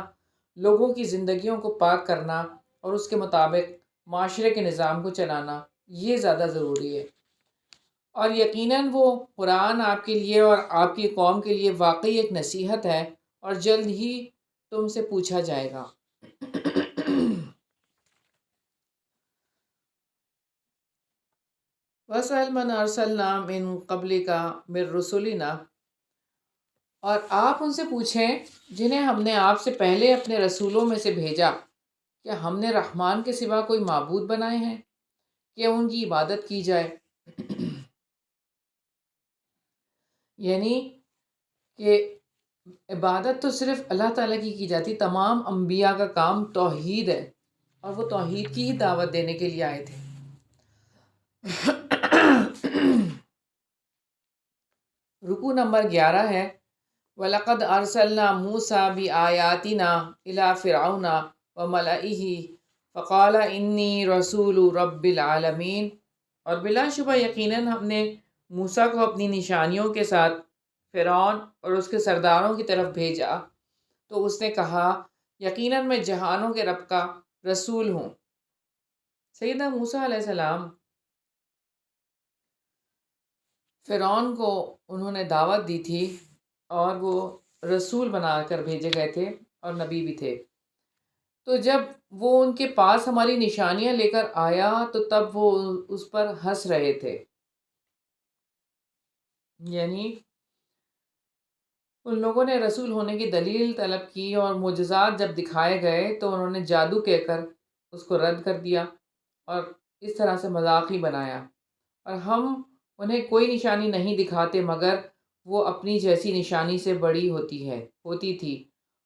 A: لوگوں کی زندگیوں کو پاک کرنا اور اس کے مطابق معاشرے کے نظام کو چلانا، یہ زیادہ ضروری ہے۔ اور یقیناً وہ قرآن آپ کے لیے اور آپ کی قوم کے لیے واقعی ایک نصیحت ہے، اور جلد ہی تم سے پوچھا جائے گا۔ وَاسْأَلْ مَنْ أَرْسَلْنَا مِنْ قَبْلِكَ مِنْ رُسُلِنَا، اور آپ ان سے پوچھیں جنہیں ہم نے آپ سے پہلے اپنے رسولوں میں سے بھیجا، کیا ہم نے رحمان کے سوا کوئی معبود بنائے ہیں کہ ان کی عبادت کی جائے؟ یعنی کہ عبادت تو صرف اللہ تعالیٰ کی جاتی۔ تمام انبیاء کا کام توحید ہے، اور وہ توحید کی ہی دعوت دینے کے لیے آئے تھے۔ رکوع نمبر 11 ہے، وَلَقَدْ أَرْسَلْنَا مُوسَىٰ بِآيَاتِنَا إِلَىٰ فِرْعَوْنَ وَمَلَئِهِ فَقَالَ إِنِّي رَسُولُ رَبِّ الْعَالَمِينَ، اور بلا شبہ یقیناً ہم نے موسیٰ کو اپنی نشانیوں کے ساتھ فرعون اور اس کے سرداروں کی طرف بھیجا، تو اس نے کہا یقیناً میں جہانوں کے رب کا رسول ہوں۔ سیدنا موسیٰ علیہ السلام فرعون کو انہوں نے دعوت دی تھی، اور وہ رسول بنا کر بھیجے گئے تھے اور نبی بھی تھے۔ تو جب وہ ان کے پاس ہماری نشانیاں لے کر آیا تو تب وہ اس پر ہنس رہے تھے۔ یعنی ان لوگوں نے رسول ہونے کی دلیل طلب کی، اور معجزات جب دکھائے گئے تو انہوں نے جادو کہہ کر اس کو رد کر دیا اور اس طرح سے مذاق ہی بنایا۔ اور ہم انہیں کوئی نشانی نہیں دکھاتے مگر وہ اپنی جیسی نشانی سے بڑی ہوتی تھی،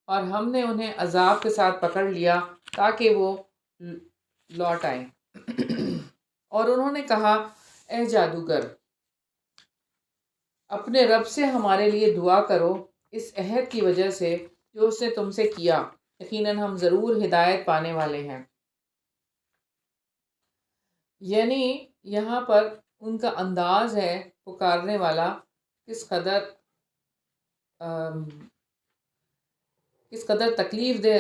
A: اور ہم نے انہیں عذاب کے ساتھ پکڑ لیا تاکہ وہ لوٹ آئیں۔ اور انہوں نے کہا اے جادوگر، اپنے رب سے ہمارے لیے دعا کرو اس عہد کی وجہ سے جو اس نے تم سے کیا، یقیناً ہم ضرور ہدایت پانے والے ہیں۔ یعنی یہاں پر ان کا انداز ہے پکارنے والا، کس قدر تکلیف دہ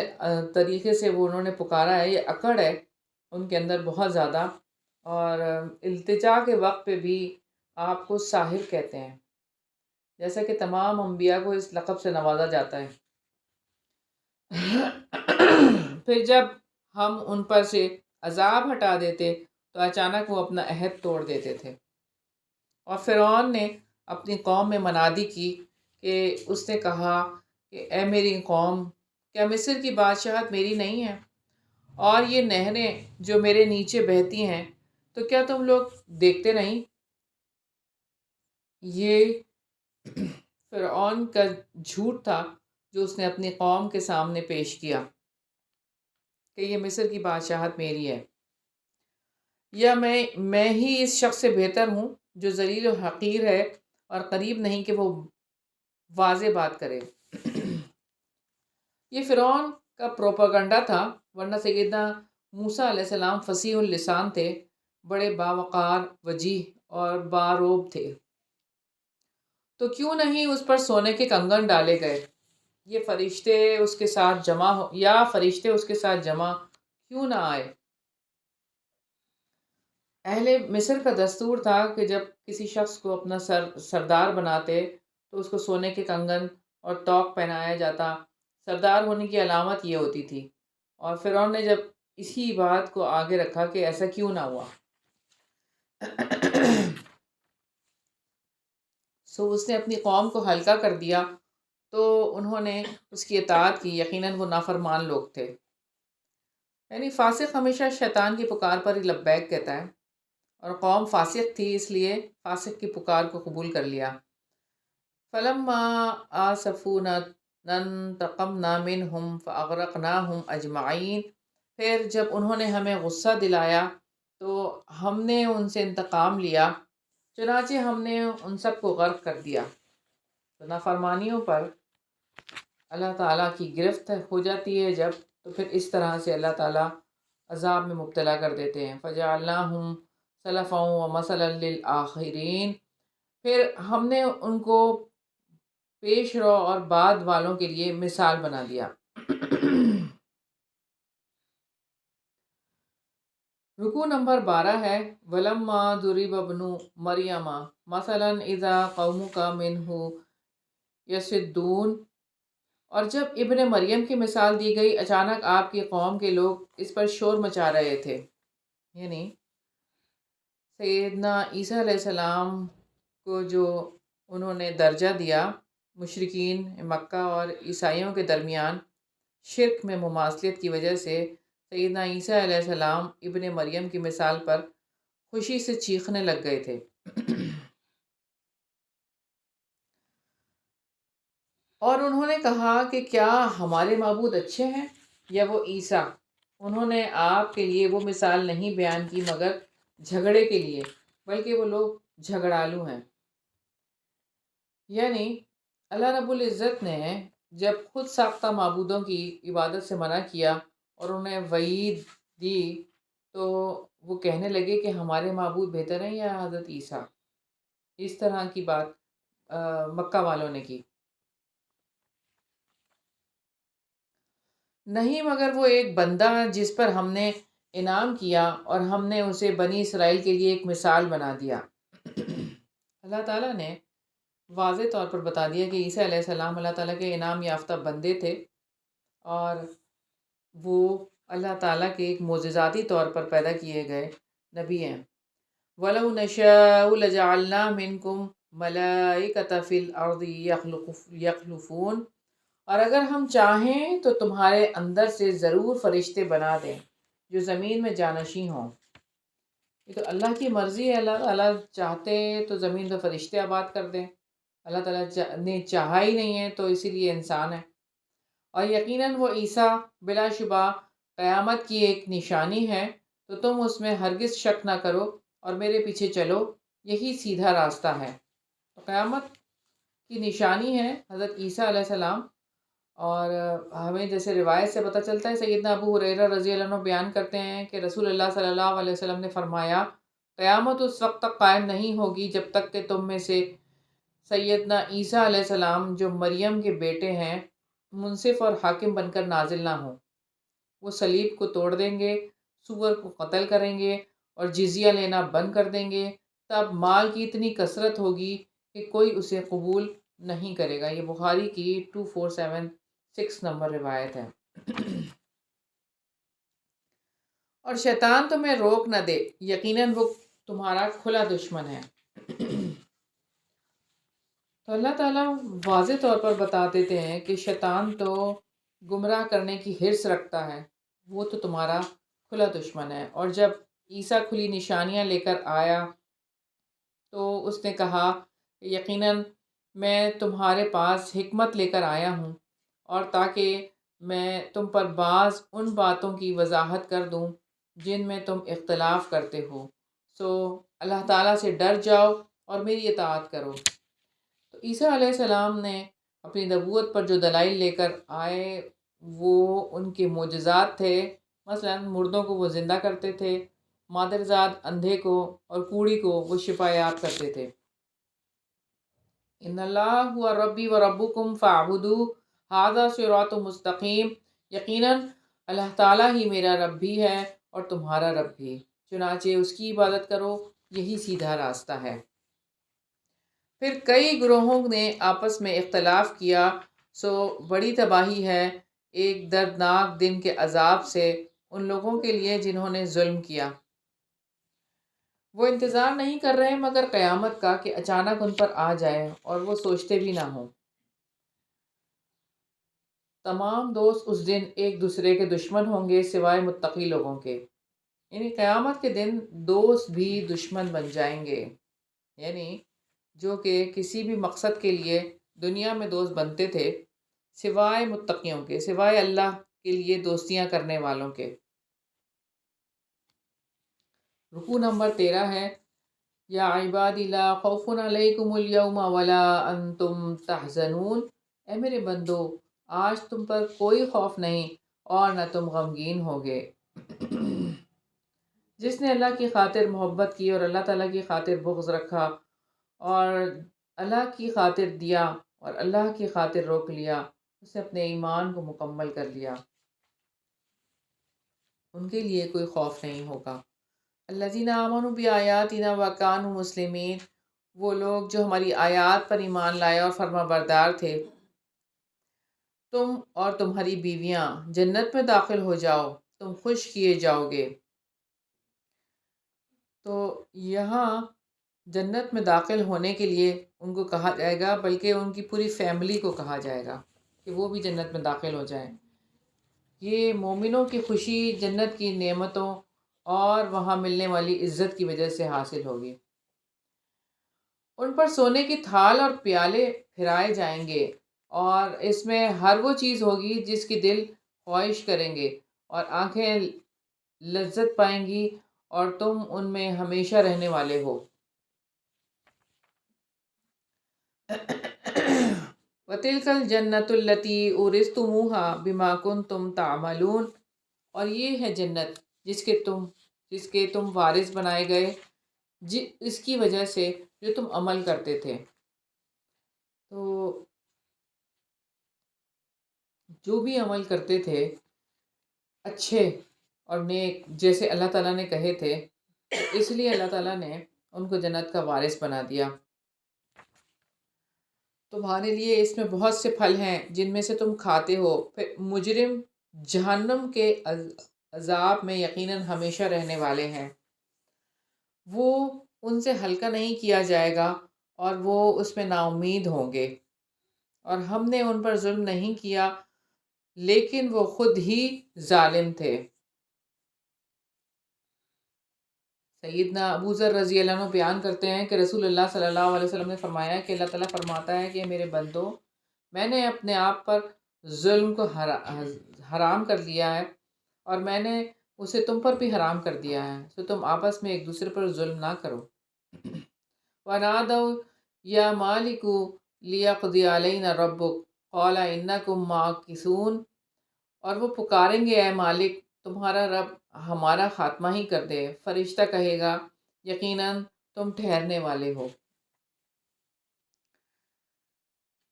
A: طریقے سے وہ انہوں نے پکارا ہے۔ یہ اکڑ ہے ان کے اندر بہت زیادہ، اور التجا کے وقت پہ بھی آپ کو ساحر کہتے ہیں، جیسا کہ تمام انبیاء کو اس لقب سے نوازا جاتا ہے۔ پھر جب ہم ان پر سے عذاب ہٹا دیتے تو اچانک وہ اپنا عہد توڑ دیتے تھے۔ اور فرعون نے اپنی قوم میں منادی کی کہ اس نے کہا کہ اے میری قوم، کیا مصر کی بادشاہت میری نہیں ہے؟ اور یہ نہریں جو میرے نیچے بہتی ہیں، تو کیا تم لوگ دیکھتے نہیں؟ یہ فرعون کا جھوٹ تھا جو اس نے اپنی قوم کے سامنے پیش کیا کہ یہ مصر کی بادشاہت میری ہے، یا میں ہی اس شخص سے بہتر ہوں جو ذلیل و حقیر ہے اور قریب نہیں کہ وہ واضح بات کرے۔ یہ فرعون کا پروپاگنڈا تھا، ورنہ سیدنا موسیٰ علیہ السلام فصیح اللسان تھے، بڑے باوقار، وجیح اور باروب تھے، تو کیوں نہیں اس پر سونے کے کنگن ڈالے گئے؟ یہ فرشتے اس کے ساتھ فرشتے اس کے ساتھ جمع کیوں نہ آئے؟ اہل مصر کا دستور تھا کہ جب کسی شخص کو اپنا سردار بناتے تو اس کو سونے کے کنگن اور توق پہنایا جاتا۔ سردار ہونے کی علامت یہ ہوتی تھی، اور فرعون نے جب اسی بات کو آگے رکھا کہ ایسا کیوں نہ ہوا، اس نے اپنی قوم کو ہلکا کر دیا تو انہوں نے اس کی اطاعت کی۔ یقیناً وہ نافرمان لوگ تھے۔ یعنی فاسق ہمیشہ شیطان کی پکار پر ہی لبیک کہتا ہے، اور قوم فاسق تھی، اس لیے فاسق کی پکار کو قبول کر لیا۔ فلما آسفونا انتقمنا منہم فاغرقناہم اجمعین، پھر جب انہوں نے ہمیں غصہ دلایا تو ہم نے ان سے انتقام لیا، چنانچہ ہم نے ان سب کو غرق کر دیا۔ تو نافرمانیوں پر اللہ تعالیٰ کی گرفت ہو جاتی ہے جب، تو پھر اس طرح سے اللہ تعالیٰ عذاب میں مبتلا کر دیتے ہیں۔ فجعلناہم سلفا ومثلا للآخرین، پھر ہم نے ان کو پیش رو اور بعد والوں کے لیے مثال بنا دیا۔ رکوع نمبر 12 ہے وَلَمَّا ضُرِبَ ابْنُ مَرْيَمَ مَثَلًا إِذَا قَوْمُكَ مِنْهُ يَصِدُّونَ، اور جب ابن مریم کی مثال دی گئی، اچانک آپ کی قوم کے لوگ اس پر شور مچا رہے تھے۔ یعنی سیدنا عیسیٰ علیہ السلام کو جو انہوں نے درجہ دیا، مشرکین مکہ اور عیسائیوں کے درمیان شرک میں مماثلت کی وجہ سے سیدنا عیسیٰ علیہ السلام ابن مریم کی مثال پر خوشی سے چیخنے لگ گئے تھے۔ اور انہوں نے کہا کہ کیا ہمارے معبود اچھے ہیں یا وہ عیسیٰ؟ انہوں نے آپ کے لیے وہ مثال نہیں بیان کی مگر جھگڑے کے لیے، بلکہ وہ لوگ جھگڑالو ہیں۔ یعنی اللہ رب العزت نے جب خود ساختہ معبودوں کی عبادت سے منع کیا اور انہیں وعید دی، تو وہ کہنے لگے کہ ہمارے معبود بہتر ہیں یا حضرت عیسیٰ؟ اس طرح کی بات مکہ والوں نے کی۔ نہیں مگر وہ ایک بندہ جس پر ہم نے انعام کیا اور ہم نے اسے بنی اسرائیل کے لیے ایک مثال بنا دیا۔ اللہ تعالیٰ نے واضح طور پر بتا دیا کہ عیسیٰ علیہ السلام اللہ تعالیٰ کے انعام یافتہ بندے تھے، اور وہ اللہ تعالیٰ کے ایک معجزاتی طور پر پیدا کیے گئے نبی ہیں۔ وَلَوْ نَشَاءُ لَجَعَلْنَا مِنْكُمْ مَلَائِكَةً فِي الْأَرْضِ يَخْلُفُونَ، اور اگر ہم چاہیں تو تمہارے اندر سے ضرور فرشتے بنا دیں جو زمین میں جانشین ہوں۔ یہ تو اللہ کی مرضی ہے، اللہ تعالیٰ چاہتے تو زمین پہ فرشتے آباد کر دیں، اللہ تعالیٰ نے چاہا ہی نہیں ہے، تو اسی لیے انسان ہے۔ اور یقیناً وہ عیسیٰ بلا شبہ قیامت کی ایک نشانی ہے، تو تم اس میں ہرگز شک نہ کرو اور میرے پیچھے چلو، یہی سیدھا راستہ ہے۔ تو قیامت کی نشانی ہے حضرت عیسیٰ علیہ السلام، اور ہمیں جیسے روایت سے پتہ چلتا ہے، سیدنا ابو ہریرہ رضی اللہ عنہ بیان کرتے ہیں کہ رسول اللہ صلی اللہ علیہ وسلم نے فرمایا، قیامت اس وقت تک قائم نہیں ہوگی جب تک کہ تم میں سے سیدنا عیسیٰ علیہ السلام جو مریم کے بیٹے ہیں منصف اور حاکم بن کر نازل نہ ہوں۔ وہ صلیب کو توڑ دیں گے، سور کو قتل کریں گے اور جزیہ لینا بند کر دیں گے، تب مال کی اتنی کثرت ہوگی کہ کوئی اسے قبول نہیں کرے گا۔ یہ بخاری کی 2476 نمبر روایت ہے۔ اور شیطان تمہیں روک نہ دے، یقیناً وہ تمہارا کھلا دشمن ہے۔ تو اللہ تعالیٰ واضح طور پر بتا دیتے ہیں کہ شیطان تو گمراہ کرنے کی حرص رکھتا ہے، وہ تو تمہارا کھلا دشمن ہے۔ اور جب عیسیٰ کھلی نشانیاں لے کر آیا تو اس نے کہا کہ یقیناً میں تمہارے پاس حکمت لے کر آیا ہوں، اور تاکہ میں تم پر بعض ان باتوں کی وضاحت کر دوں جن میں تم اختلاف کرتے ہو، سو اللہ تعالیٰ سے ڈر جاؤ اور میری اطاعت کرو۔ تو عیسیٰ علیہ السلام نے اپنی نبوت پر جو دلائل لے کر آئے وہ ان کے معجزات تھے۔ مثلا مردوں کو وہ زندہ کرتے تھے، مادرزاد اندھے کو اور کوڑی کو وہ شفا یاب کرتے تھے۔ ان اللہ هو ربی و ربکم فاعبدوہ ھذا صراط مستقیم، یقیناً اللہ تعالیٰ ہی میرا رب بھی ہے اور تمہارا رب بھی، چنانچہ اس کی عبادت کرو، یہی سیدھا راستہ ہے۔ پھر کئی گروہوں نے آپس میں اختلاف کیا، سو بڑی تباہی ہے ایک دردناک دن کے عذاب سے ان لوگوں کے لیے جنہوں نے ظلم کیا۔ وہ انتظار نہیں کر رہے مگر قیامت کا کہ اچانک ان پر آ جائے، اور وہ سوچتے بھی نہ ہوں۔ تمام دوست اس دن ایک دوسرے کے دشمن ہوں گے سوائے متقی لوگوں کے، یعنی قیامت کے دن دوست بھی دشمن بن جائیں گے، یعنی جو کہ کسی بھی مقصد کے لیے دنیا میں دوست بنتے تھے سوائے متقیوں کے، سوائے اللہ کے لیے دوستیاں کرنے والوں کے۔ رکوع نمبر 13 ہے، یا عبادی لا خوف علیکم اليوم ولا انتم تحزنون، اے میرے بندو آج تم پر کوئی خوف نہیں اور نہ تم غمگین ہوگے۔ جس نے اللہ کی خاطر محبت کی اور اللہ تعالیٰ کی خاطر بغض رکھا، اور اللہ کی خاطر دیا اور اللہ کی خاطر روک لیا، اسے اپنے ایمان کو مکمل کر لیا، ان کے لیے کوئی خوف نہیں ہوگا۔ الذین آمنوا بآیاتنا وکانوا مسلمین، وہ لوگ جو ہماری آیات پر ایمان لائے اور فرما بردار تھے۔ تم اور تمہاری بیویاں جنت میں داخل ہو جاؤ، تم خوش کیے جاؤ گے۔ تو یہاں جنت میں داخل ہونے کے لیے ان کو کہا جائے گا، بلکہ ان کی پوری فیملی کو کہا جائے گا کہ وہ بھی جنت میں داخل ہو جائیں۔ یہ مومنوں کی خوشی جنت کی نعمتوں اور وہاں ملنے والی عزت کی وجہ سے حاصل ہوگی۔ ان پر سونے کی تھال اور پیالے پھرائے جائیں گے، اور اس میں ہر وہ چیز ہوگی جس کی دل خواہش کریں گے، اور آنکھیں لذت پائیں گی، اور تم ان میں ہمیشہ رہنے والے ہو۔ وَتِلْكَ الْجَنَّةُ الَّتِي أُورِثْتُمُوهَا بِمَا كُنْتُمْ تَعْمَلُونَ، اور یہ ہے جنت جس کے تم وارث بنائے گئے اس کی وجہ سے جو تم عمل کرتے تھے۔ تو جو بھی عمل کرتے تھے اچھے اور نیک، جیسے اللہ تعالیٰ نے کہے تھے، اس لیے اللہ تعالیٰ نے ان کو جنت کا وارث بنا دیا۔ تمہارے لیے اس میں بہت سے پھل ہیں جن میں سے تم کھاتے ہو، پھر مجرم جہنم کے عذاب میں یقیناً ہمیشہ رہنے والے ہیں، وہ ان سے ہلکا نہیں کیا جائے گا اور وہ اس میں نا امید ہوں گے۔ اور ہم نے ان پر ظلم نہیں کیا لیکن وہ خود ہی ظالم تھے۔ سیدنا ابو ذر رضی اللہ عنہ بیان کرتے ہیں کہ رسول اللہ صلی اللہ علیہ وسلم نے فرمایا کہ اللہ تعالیٰ فرماتا ہے کہ میرے بندو، میں نے اپنے آپ پر ظلم کو حرام کر لیا ہے، اور میں نے اسے تم پر بھی حرام کر دیا ہے، تو تم آپس میں ایک دوسرے پر ظلم نہ کرو۔ وَنَادَوْا يَا مَالِكُ لِيَقْضِيَ عَلَيْنَا رَبُّكَ قَالَ إِنَّكُمْ مَاكِثُونَ، اور وہ پکاریں گے اے مالک تمہارا رب ہمارا خاتمہ ہی کر دے، فرشتہ کہے گا یقیناً تم ٹھہرنے والے ہو،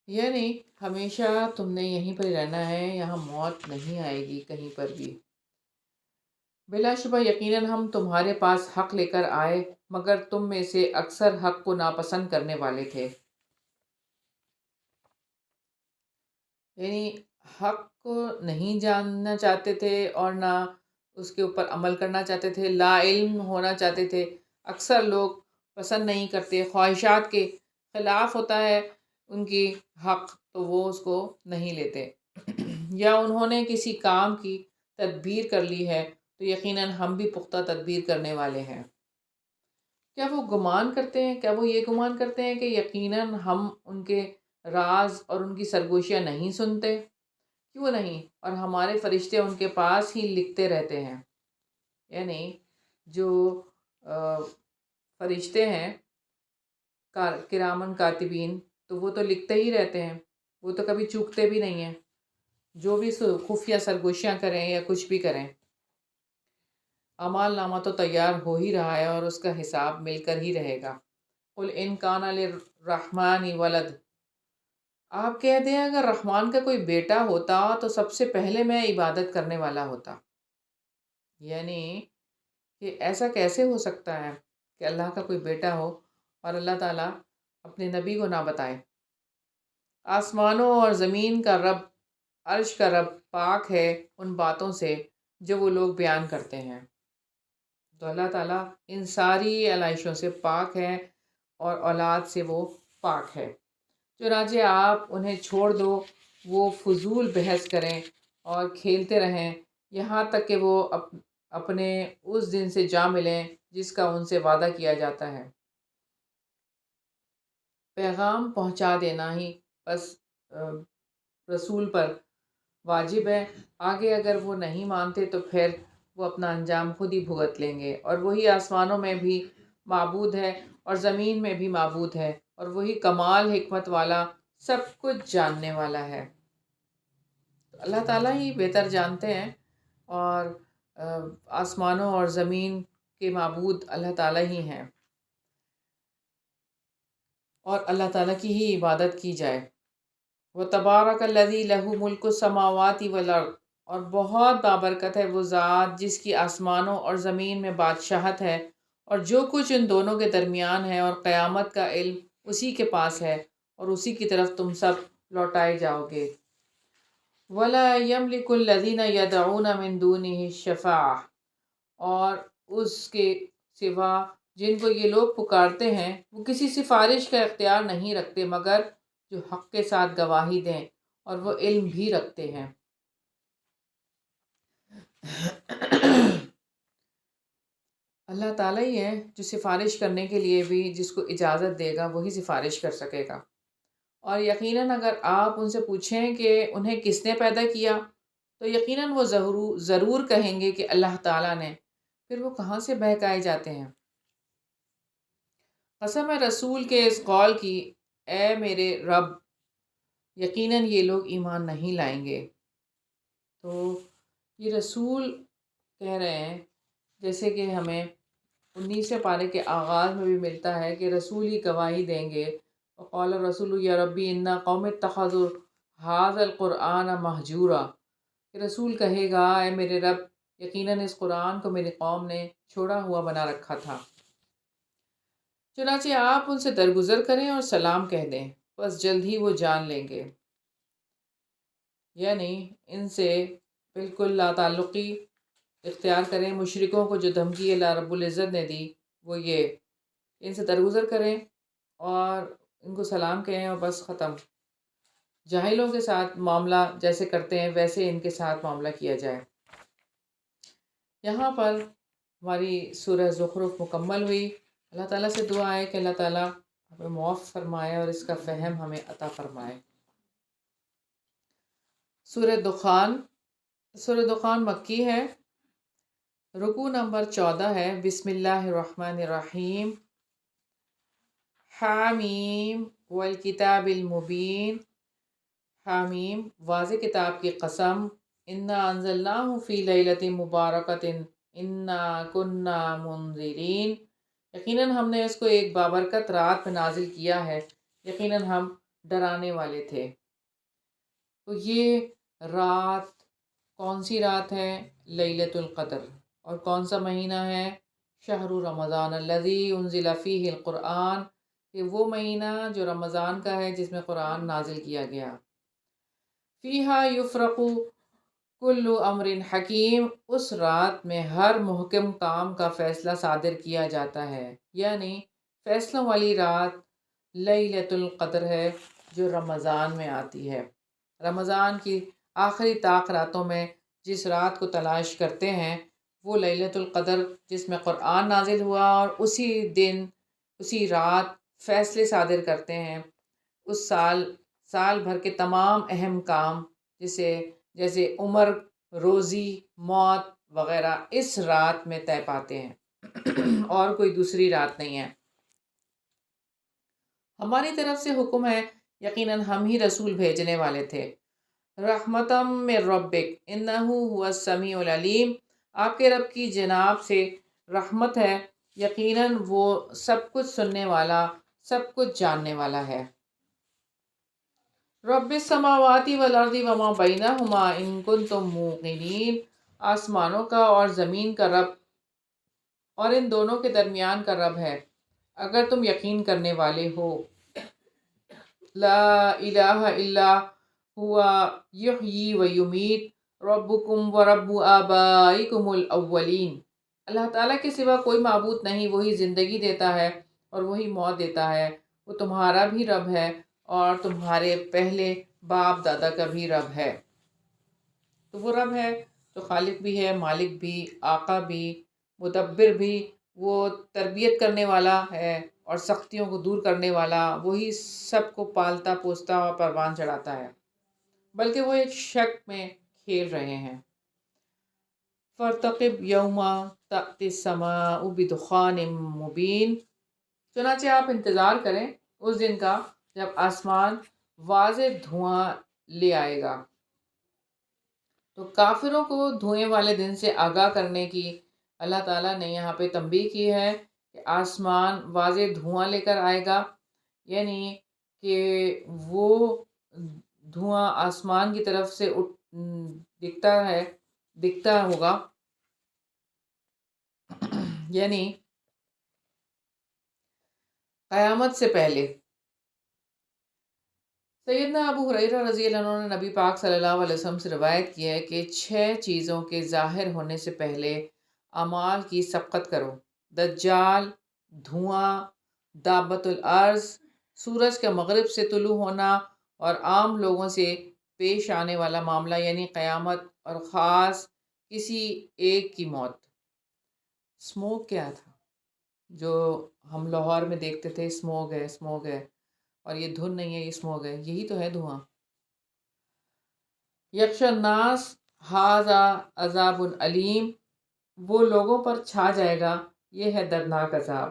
A: یعنی ہمیشہ تم نے یہیں پر رہنا ہے، یہاں موت نہیں آئے گی کہیں پر بھی۔ بلا شبہ یقیناً ہم تمہارے پاس حق لے کر آئے مگر تم میں سے اکثر حق کو ناپسند کرنے والے تھے، یعنی حق کو نہیں جاننا چاہتے تھے اور نہ اس کے اوپر عمل کرنا چاہتے تھے، لا علم ہونا چاہتے تھے۔ اکثر لوگ پسند نہیں کرتے، خواہشات کے خلاف ہوتا ہے ان کی حق تو وہ اس کو نہیں لیتے، یا انہوں نے کسی کام کی تدبیر کر لی ہے تو یقیناً ہم بھی پختہ تدبیر کرنے والے ہیں۔ کیا وہ گمان کرتے ہیں، کیا وہ یہ گمان کرتے ہیں کہ یقیناً ہم ان کے راز اور ان کی سرگوشیاں نہیں سنتے؟ کیوں نہیں، اور ہمارے فرشتے ان کے پاس ہی لکھتے رہتے ہیں۔ یعنی جو فرشتے ہیں کرامن کاتبین، تو وہ تو لکھتے ہی رہتے ہیں، وہ تو کبھی چوکتے بھی نہیں ہیں، جو بھی خفیہ سرگوشیاں کریں یا کچھ بھی کریں۔ اعمال نامہ تو تیار ہو ہی رہا ہے اور اس کا حساب مل کر ہی رہے گا۔ قل ان کان للرحمن ولد، آپ کہہ دیں اگر رحمان کا کوئی بیٹا ہوتا تو سب سے پہلے میں عبادت کرنے والا ہوتا۔ یعنی کہ ایسا کیسے ہو سکتا ہے کہ اللہ کا کوئی بیٹا ہو اور اللہ تعالیٰ اپنے نبی کو نہ بتائے۔ آسمانوں اور زمین کا رب، عرش کا رب پاک ہے ان باتوں سے جو وہ لوگ بیان کرتے ہیں۔ تو اللہ تعالیٰ ان ساری علائشوں سے پاک ہے اور اولاد سے وہ پاک ہے۔ چنانچہ آپ انہیں چھوڑ دو، وہ فضول بحث کریں اور کھیلتے رہیں یہاں تک کہ وہ اپنے اس دن سے جا ملیں جس کا ان سے وعدہ کیا جاتا ہے۔ پیغام پہنچا دینا ہی بس رسول پر واجب ہے، آگے اگر وہ نہیں مانتے تو پھر وہ اپنا انجام خود ہی بھگت لیں گے، اور وہی آسمانوں میں بھی معبود ہے اور زمین میں بھی معبود ہے، اور وہی کمال حکمت والا سب کچھ جاننے والا ہے۔ اللہ تعالیٰ ہی بہتر جانتے ہیں، اور آسمانوں اور زمین کے معبود اللہ تعالیٰ ہی ہیں، اور اللہ تعالیٰ کی ہی عبادت کی جائے۔ وَتَبَارَكَ الَّذِي لَهُ مُلْكُ السَّمَاوَاتِ وَالْأَرْضِ، اور بہت بابرکت ہے وہ ذات جس کی آسمانوں اور زمین میں بادشاہت ہے، اور جو کچھ ان دونوں کے درمیان ہے، اور قیامت کا علم اسی کے پاس ہے، اور اسی کی طرف تم سب لوٹائے جاؤ گے۔ وَلَا يَمْلِكُ الَّذِينَ يَدْعُونَ مِن دُونِهِ الشَّفَاعَةَ، اور اس کے سوا جن کو یہ لوگ پکارتے ہیں وہ کسی سفارش کا اختیار نہیں رکھتے مگر جو حق کے ساتھ گواہی دیں اور وہ علم بھی رکھتے ہیں۔ اللہ تعالیٰ ہی ہے جو سفارش کرنے کے لیے بھی جس کو اجازت دے گا وہی سفارش کر سکے گا، اور یقیناً اگر آپ ان سے پوچھیں کہ انہیں کس نے پیدا کیا تو یقیناً وہ ضرور کہیں گے کہ اللہ تعالیٰ نے، پھر وہ کہاں سے بہکائے جاتے ہیں۔ قسم ہے رسول کے اس قول کی، اے میرے رب، یقیناً یہ لوگ ایمان نہیں لائیں گے۔ تو یہ رسول کہہ رہے ہیں، جیسے کہ ہمیں 19 پارے کے آغاز میں بھی ملتا ہے کہ رسول ہی گواہی دیں گے۔ وقال الرسول یا ربی انا قوم اتخذوا ھذا القرآن مہجورا، کہ رسول کہے گا اے میرے رب، یقیناً اس قرآن کو میری قوم نے چھوڑا ہوا بنا رکھا تھا۔ چنانچہ آپ ان سے درگزر کریں اور سلام کہہ دیں، بس جلد ہی وہ جان لیں گے۔ یعنی ان سے بالکل لا تعلقی اختیار کریں۔ مشرکوں کو جو دھمکی اللہ رب العزت نے دی وہ یہ، ان سے درگزر کریں اور ان کو سلام کہیں اور بس ختم۔ جاہلوں کے ساتھ معاملہ جیسے کرتے ہیں ویسے ان کے ساتھ معاملہ کیا جائے۔ یہاں پر ہماری سورہ زخرف مکمل ہوئی۔ اللہ تعالیٰ سے دعا ہے کہ اللہ تعالیٰ ہمیں معاف فرمائے اور اس کا فہم ہمیں عطا فرمائے۔ سورہ دخان مکی ہے، رکوع نمبر 14 ہے۔ بسم اللہ الرحمن الرحیم، حامیم والکتاب المبین، حامیم واضح کتاب کی قسم، انا انزلناہ فی لیلۃ مبارکۃ انا کنا منذرین، یقیناً ہم نے اس کو ایک بابرکت رات میں نازل کیا ہے، یقیناً ہم ڈرانے والے تھے۔ تو یہ رات کون سی رات ہے؟ لیلۃ القدر۔ اور کون سا مہینہ ہے؟ شہر رمضان الذی انزل فیہ القرآن، یہ وہ مہینہ جو رمضان کا ہے جس میں قرآن نازل کیا گیا۔ فیہا یفرق کل امر حکیم، اس رات میں ہر محکم کام کا فیصلہ صادر کیا جاتا ہے، یعنی فیصلوں والی رات لیلۃ القدر ہے۔ جو رمضان میں آتی ہے۔ رمضان کی آخری طاق راتوں میں جس رات کو تلاش کرتے ہیں وہ لیلۃ القدر، جس میں قرآن نازل ہوا، اور اسی دن اسی رات فیصلے صادر کرتے ہیں اس سال بھر کے تمام اہم کام، جیسے عمر، روزی، موت وغیرہ اس رات میں طے پاتے ہیں اور کوئی دوسری رات نہیں ہے۔ ہماری طرف سے حکم ہے، یقیناً ہم ہی رسول بھیجنے والے تھے۔ رحمتم من ربک انہ هو السمیع العلیم، آپ کے رب کی جناب سے رحمت ہے، یقیناً وہ سب کچھ سننے والا، سب کچھ جاننے والا ہے۔ رب السماوات والارض وما بینہما ان کنتم موقنین، آسمانوں کا اور زمین کا رب اور ان دونوں کے درمیان کا رب ہے اگر تم یقین کرنے والے ہو۔ لا الہ الا ہوا یحیی و یمیت ربکم و رب آبائکم الاولین، اللہ تعالیٰ کے سوا کوئی معبود نہیں، وہی زندگی دیتا ہے اور وہی موت دیتا ہے، وہ تمہارا بھی رب ہے اور تمہارے پہلے باپ دادا کا بھی رب ہے۔ تو وہ رب ہے تو خالق بھی ہے، مالک بھی، آقا بھی، مدبر بھی، وہ تربیت کرنے والا ہے اور سختیوں کو دور کرنے والا، وہی سب کو پالتا پوستا اور پروان چڑھاتا ہے، بلکہ وہ ایک شک میں کھیل رہے ہیں۔ فَارْتَقِبْ يَوْمَ تَأْتِي السَّمَاءُ بِدُخَانٍ مُبِينٍ، چنانچہ آپ انتظار کریں اس دن کا جب آسمان واضح دھواں لے آئے گا۔ تو کافروں کو دھوئیں والے دن سے آگاہ کرنے کی اللہ تعالیٰ نے یہاں پہ تنبیہ کی ہے کہ آسمان واضح دھواں لے کر آئے گا، یعنی کہ وہ دھواں آسمان کی طرف سے دکھتا ہوگا، یعنی قیامت سے پہلے۔ سیدنا ابو ہریرہ رضی اللہ عنہ نے نبی پاک صلی اللہ علیہ وسلم سے روایت کی ہے کہ 6 چیزوں کے ظاہر ہونے سے پہلے اعمال کی سبقت کرو: دجال، دھواں، دابۃ الارض، سورج کا مغرب سے طلوع ہونا اور عام لوگوں سے پیش آنے والا معاملہ یعنی قیامت، اور خاص کسی ایک کی موت۔ اسموک کیا تھا جو ہم لاہور میں دیکھتے تھے؟ اسموگ ہے، اور یہ دھن نہیں ہے، یہ اسموگ ہے، یہی تو ہے دھواں۔ یکش الناس ھذا عذاب علیم، وہ لوگوں پر چھا جائے گا، یہ ہے دردناک عذاب۔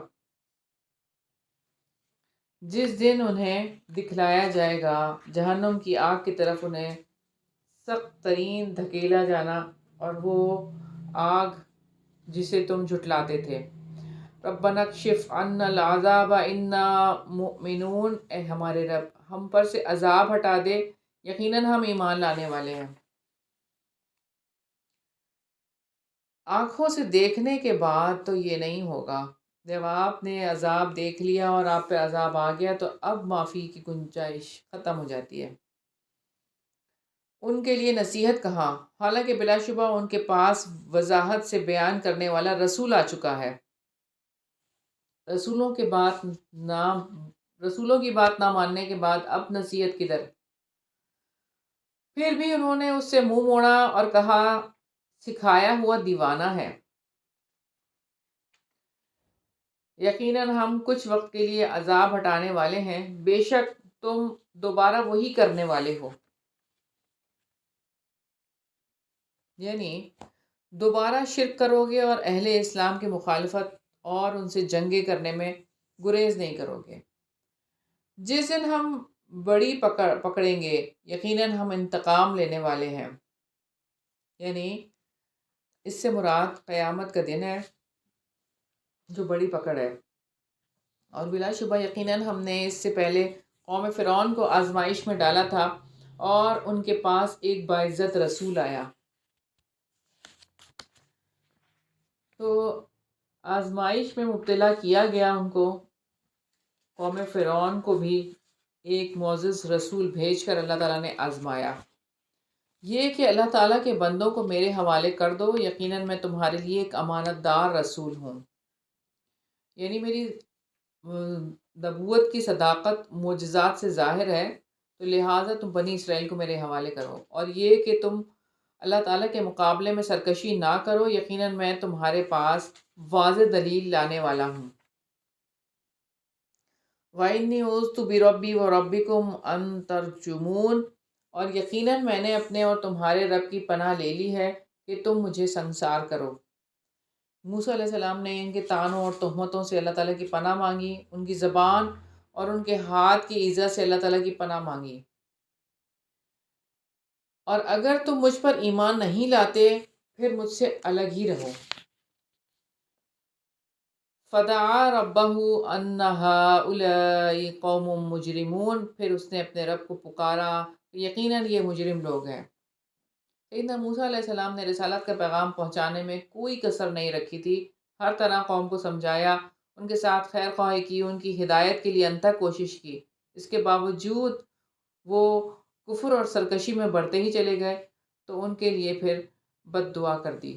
A: جس دن انہیں دکھلایا جائے گا جہنم کی آگ کی طرف، انہیں سخت ترین دھکیلا جانا، اور وہ آگ جسے تم جھٹلاتے تھے۔ ربنا اکشف عنا العذاب انا مؤمنون، اے ہمارے رب ہم پر سے عذاب ہٹا دے، یقیناً ہم ایمان لانے والے ہیں۔ آنکھوں سے دیکھنے کے بعد تو یہ نہیں ہوگا، جب آپ نے عذاب دیکھ لیا اور آپ پہ عذاب آ گیا تو اب معافی کی گنجائش ختم ہو جاتی ہے۔ ان کے لیے نصیحت کہاں، حالانکہ بلا شبہ ان کے پاس وضاحت سے بیان کرنے والا رسول آ چکا ہے۔ رسولوں کی بات نہ ماننے کے بعد اب نصیحت کدھر؟ پھر بھی انہوں نے اس سے منہ موڑا اور کہا سکھایا ہوا دیوانہ ہے، یقیناً ہم کچھ وقت کے لیے عذاب ہٹانے والے ہیں، بے شک تم دوبارہ وہی کرنے والے ہو۔ یعنی دوبارہ شرک کرو گے اور اہل اسلام کی مخالفت اور ان سے جنگیں کرنے میں گریز نہیں کرو گے۔ جس دن ہم بڑی پکڑیں گے، یقیناً ہم انتقام لینے والے ہیں، یعنی اس سے مراد قیامت کا دن ہے جو بڑی پکڑ ہے۔ اور بلا شبہ یقیناً ہم نے اس سے پہلے قوم فرعون کو آزمائش میں ڈالا تھا اور ان کے پاس ایک باعزت رسول آیا، تو آزمائش میں مبتلا کیا گیا ان کو۔ قوم فرعون کو بھی ایک معزز رسول بھیج کر اللہ تعالیٰ نے آزمایا، یہ کہ اللہ تعالیٰ کے بندوں کو میرے حوالے کر دو، یقیناً میں تمہارے لیے ایک امانت دار رسول ہوں۔ یعنی میری نبوت کی صداقت معجزات سے ظاہر ہے، تو لہٰذا تم بنی اسرائیل کو میرے حوالے کرو، اور یہ کہ تم اللہ تعالیٰ کے مقابلے میں سرکشی نہ کرو، یقیناً میں تمہارے پاس واضح دلیل لانے والا ہوں۔ وَإِنِّي عُوذْتُ بِرَبِّي وَرَبِّكُمْ أَن تَرْجُمُونِ، اور یقیناً میں نے اپنے اور تمہارے رب کی پناہ لے لی ہے کہ تم مجھے سنگسار کرو۔ موسیٰ علیہ السلام نے ان کے طعنوں اور تہمتوں سے اللہ تعالیٰ کی پناہ مانگی، ان کی زبان اور ان کے ہاتھ کی ایذا سے اللہ تعالیٰ کی پناہ مانگی، اور اگر تم مجھ پر ایمان نہیں لاتے پھر مجھ سے الگ ہی رہو۔ فَدَعَا رَبَّهُ أَنَّ هَٰؤُلَاءِ قَوْمٌ مُجْرِمُونَ، پھر اس نے اپنے رب کو پکارا کہ یقیناً یہ مجرم لوگ ہیں۔ سیدنا موسیٰ علیہ السلام نے رسالت کا پیغام پہنچانے میں کوئی کسر نہیں رکھی تھی، ہر طرح قوم کو سمجھایا، ان کے ساتھ خیر خواہی کی، ان کی ہدایت کے لیے انتھک کوشش کی۔ اس کے باوجود وہ کفر اور سرکشی میں بڑھتے ہی چلے گئے، تو ان کے لیے پھر بد دعا کر دی۔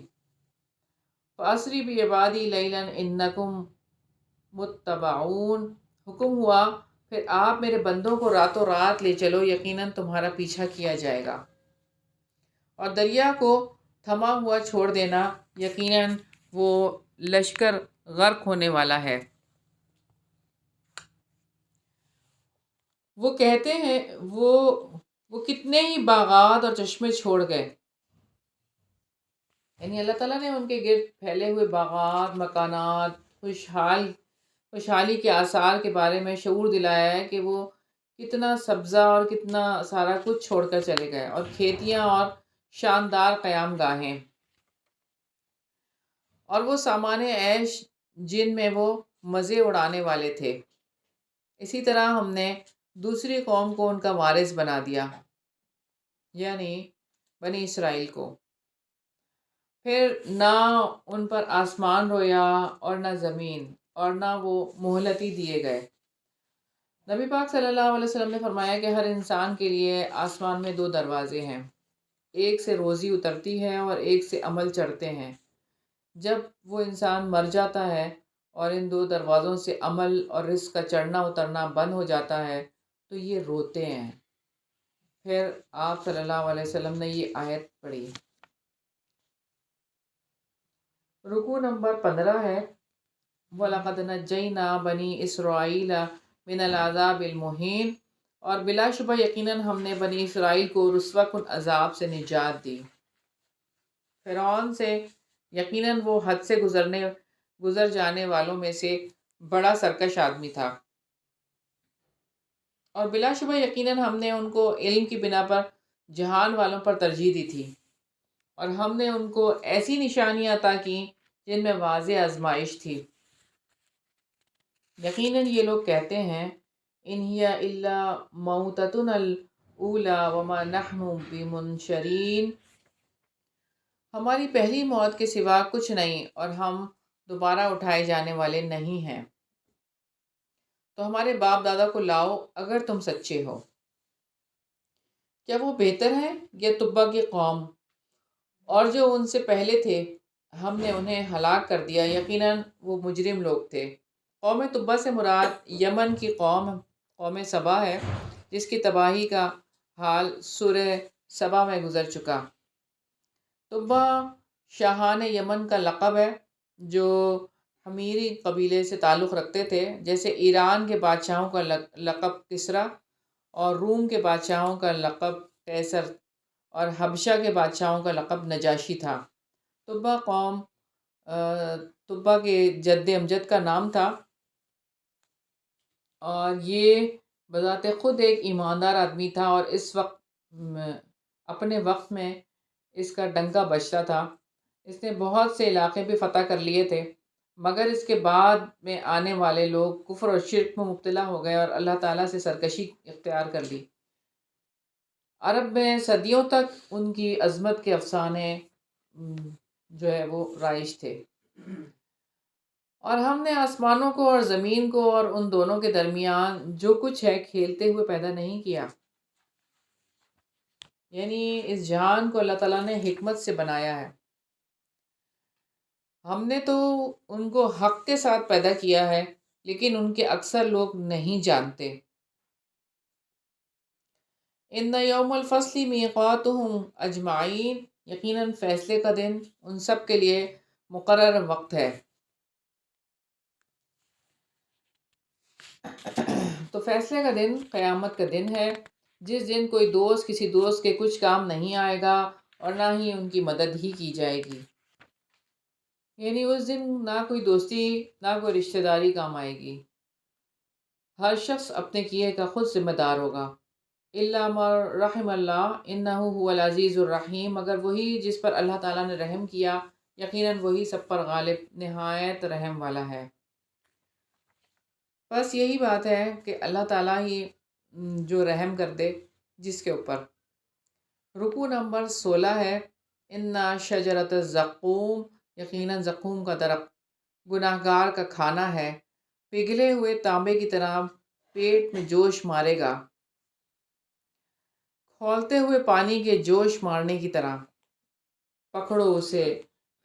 A: فَأَسْرِ بِعِبَادِي لَيْلًا إِنَّكُمْ مُتَّبَعُونَ، حکم ہوا پھر آپ میرے بندوں کو راتوں رات لے چلو، یقیناً تمہارا پیچھا کیا جائے گا، اور دریا کو تھما ہوا چھوڑ دینا، یقیناً وہ لشکر غرق ہونے والا ہے۔ وہ کہتے ہیں وہ کتنے ہی باغات اور چشمے چھوڑ گئے، یعنی اللہ تعالیٰ نے ان کے گرد پھیلے ہوئے باغات، مکانات، خوشحالی کے آثار کے بارے میں شعور دلایا ہے کہ وہ کتنا سبزہ اور کتنا سارا کچھ چھوڑ کر چلے گئے، اور کھیتیاں اور شاندار قیام گاہیں، اور وہ سامان عیش جن میں وہ مزے اڑانے والے تھے۔ اسی طرح ہم نے دوسری قوم کو ان کا وارث بنا دیا، یعنی بنی اسرائیل کو۔ پھر نہ ان پر آسمان رویا اور نہ زمین، اور نہ وہ مہلتی دیے گئے۔ نبی پاک صلی اللہ علیہ وسلم نے فرمایا کہ ہر انسان کے لیے آسمان میں دو دروازے ہیں، ایک سے روزی اترتی ہے اور ایک سے عمل چڑھتے ہیں۔ جب وہ انسان مر جاتا ہے اور ان دو دروازوں سے عمل اور رزق کا چڑھنا اترنا بند ہو جاتا ہے تو یہ روتے ہیں۔ پھر آپ صلی اللہ علیہ وسلم نے یہ آیت پڑھی۔ رکوع نمبر 15 ہے، وَلَقَدْ نَجَّيْنَا بَنِي إِسْرَائِيلَ مِنَ الْعَذَابِ الْمُهِينِ، اور بلا شبہ یقیناً ہم نے بنی اسرائیل کو رسوا کن عذاب سے نجات دی۔ فرعون سے یقیناً وہ حد سے گزر جانے والوں میں سے بڑا سرکش آدمی تھا، اور بلا شبہ یقیناً ہم نے ان کو علم کی بنا پر جہان والوں پر ترجیح دی تھی، اور ہم نے ان کو ایسی نشانیاں عطا کیں جن میں واضح آزمائش تھی۔ یقیناً یہ لوگ کہتے ہیں ان ہی الا موتتنا الاولی وما نحن بمنشرین، ہماری پہلی موت کے سوا کچھ نہیں اور ہم دوبارہ اٹھائے جانے والے نہیں ہیں، تو ہمارے باپ دادا کو لاؤ اگر تم سچے ہو۔ کیا وہ بہتر ہیں یا تبا کی قوم، اور جو ان سے پہلے تھے ہم نے انہیں ہلاک کر دیا، یقیناً وہ مجرم لوگ تھے۔ قوم تبا سے مراد یمن کی قوم سبا ہے، جس کی تباہی کا حال سورہ سبا میں گزر چکا۔ تبا شاہان یمن کا لقب ہے جو حمیری قبیلے سے تعلق رکھتے تھے، جیسے ایران کے بادشاہوں کا لقب کسریٰ، اور روم کے بادشاہوں کا لقب قیصر، اور حبشہ کے بادشاہوں کا لقب نجاشی تھا۔ تبا قوم تبا کے جد امجد کا نام تھا، اور یہ بذات خود ایک ایماندار آدمی تھا، اور اپنے وقت میں اس کا ڈنکا بجتا تھا۔ اس نے بہت سے علاقے بھی فتح کر لیے تھے، مگر اس کے بعد میں آنے والے لوگ کفر اور شرک میں مبتلا ہو گئے اور اللہ تعالیٰ سے سرکشی اختیار کر لی۔ عرب میں صدیوں تک ان کی عظمت کے افسانے جو ہے وہ رائج تھے، اور ہم نے آسمانوں کو اور زمین کو اور ان دونوں کے درمیان جو کچھ ہے کھیلتے ہوئے پیدا نہیں کیا، یعنی اس جہان کو اللہ تعالیٰ نے حکمت سے بنایا ہے۔ ہم نے تو ان کو حق کے ساتھ پیدا کیا ہے، لیکن ان کے اکثر لوگ نہیں جانتے۔ ان یوم الفصل میقاتہم اجمعین، یقیناً فیصلے کا دن ان سب کے لیے مقرر وقت ہے۔ تو فیصلے کا دن قیامت کا دن ہے، جس دن کوئی دوست کسی دوست کے کچھ کام نہیں آئے گا اور نہ ہی ان کی مدد ہی کی جائے گی۔ یعنی اس دن نہ کوئی دوستی نہ کوئی رشتہ داری کام آئے گی، ہر شخص اپنے کیے کا خود ذمہ دار ہوگا۔ الا من رحم اللہ انہ هو العزیز الرحیم، مگر وہی جس پر اللہ تعالیٰ نے رحم کیا، یقیناً وہی سب پر غالب نہایت رحم والا ہے۔ بس یہی بات ہے کہ اللہ تعالیٰ ہی جو رحم کر دے جس کے اوپر۔ رکوع نمبر 16 ہے، ان شجرۃ الزقوم، یقیناً زقوم کا درخت گناہ گار کا کھانا ہے، پگھلے ہوئے تانبے کی طرح پیٹ میں جوش مارے گا، کھولتے ہوئے پانی کے جوش مارنے کی طرح۔ پکڑو اسے،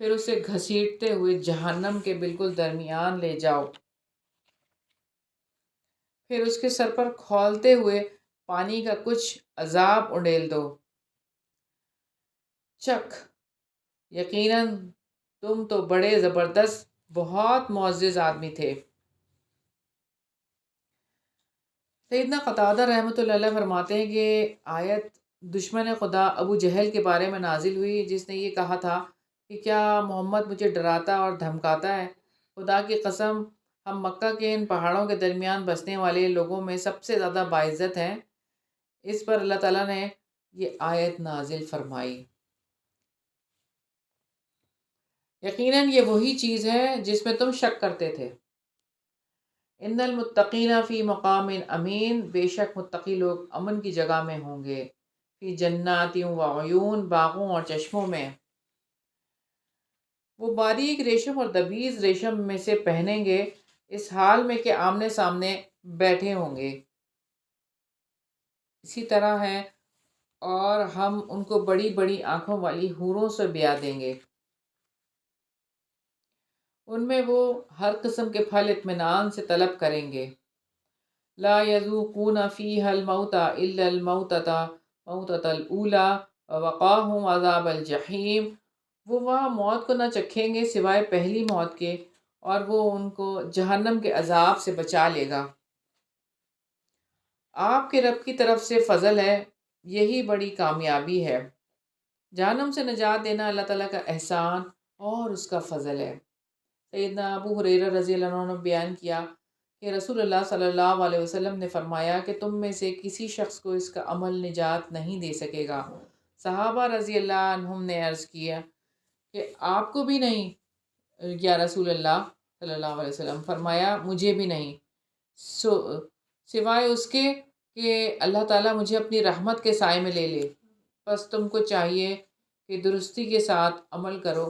A: پھر اسے گھسیٹتے ہوئے جہنم کے بالکل درمیان لے جاؤ، پھر اس کے سر پر کھولتے ہوئے پانی کا کچھ عذاب انڈیل دو۔ چکھ، یقیناً تم تو بڑے زبردست بہت معزز آدمی تھے۔ سیدنا قتادہ رحمۃ اللہ علیہ فرماتے ہیں کہ آیت دشمن خدا ابو جہل کے بارے میں نازل ہوئی، جس نے یہ کہا تھا کہ کیا محمد مجھے ڈراتا اور دھمکاتا ہے؟ خدا کی قسم، ہم مکہ کے ان پہاڑوں کے درمیان بسنے والے لوگوں میں سب سے زیادہ باعزت ہیں۔ اس پر اللہ تعالیٰ نے یہ آیت نازل فرمائی۔ یقیناً یہ وہی چیز ہے جس میں تم شک کرتے تھے۔ ان المتقین فی مقام امین، بے شک متقی لوگ امن کی جگہ میں ہوں گے، فی جنات و عیون، باغوں اور چشموں میں۔ وہ باریک ریشم اور دبیز ریشم میں سے پہنیں گے، اس حال میں کہ آمنے سامنے بیٹھے ہوں گے۔ اسی طرح ہے، اور ہم ان کو بڑی بڑی آنکھوں والی حوروں سے بیاہ دیں گے، ان میں وہ ہر قسم کے پھل اطمینان سے طلب کریں گے۔ لا یذوقون فیہا الموت الا الموتۃ الاولی ووقاہم عذاب الجحیم، وہ وہاں موت کو نہ چکھیں گے سوائے پہلی موت کے، اور وہ ان کو جہنم کے عذاب سے بچا لے گا۔ آپ کے رب کی طرف سے فضل ہے، یہی بڑی کامیابی ہے۔ جہنم سے نجات دینا اللہ تعالیٰ کا احسان اور اس کا فضل ہے۔ سیدنا ابو ہریرہ رضی اللہ عنہ نے بیان کیا کہ رسول اللہ صلی اللہ علیہ وسلم نے فرمایا کہ تم میں سے کسی شخص کو اس کا عمل نجات نہیں دے سکے گا۔ صحابہ رضی اللہ عنہم نے عرض کیا کہ آپ کو بھی نہیں یا رسول اللہ صلی اللہ علیہ وسلم؟ فرمایا مجھے بھی نہیں، سوائے اس کے کہ اللہ تعالیٰ مجھے اپنی رحمت کے سائے میں لے لے۔ بس تم کو چاہیے کہ درستی کے ساتھ عمل کرو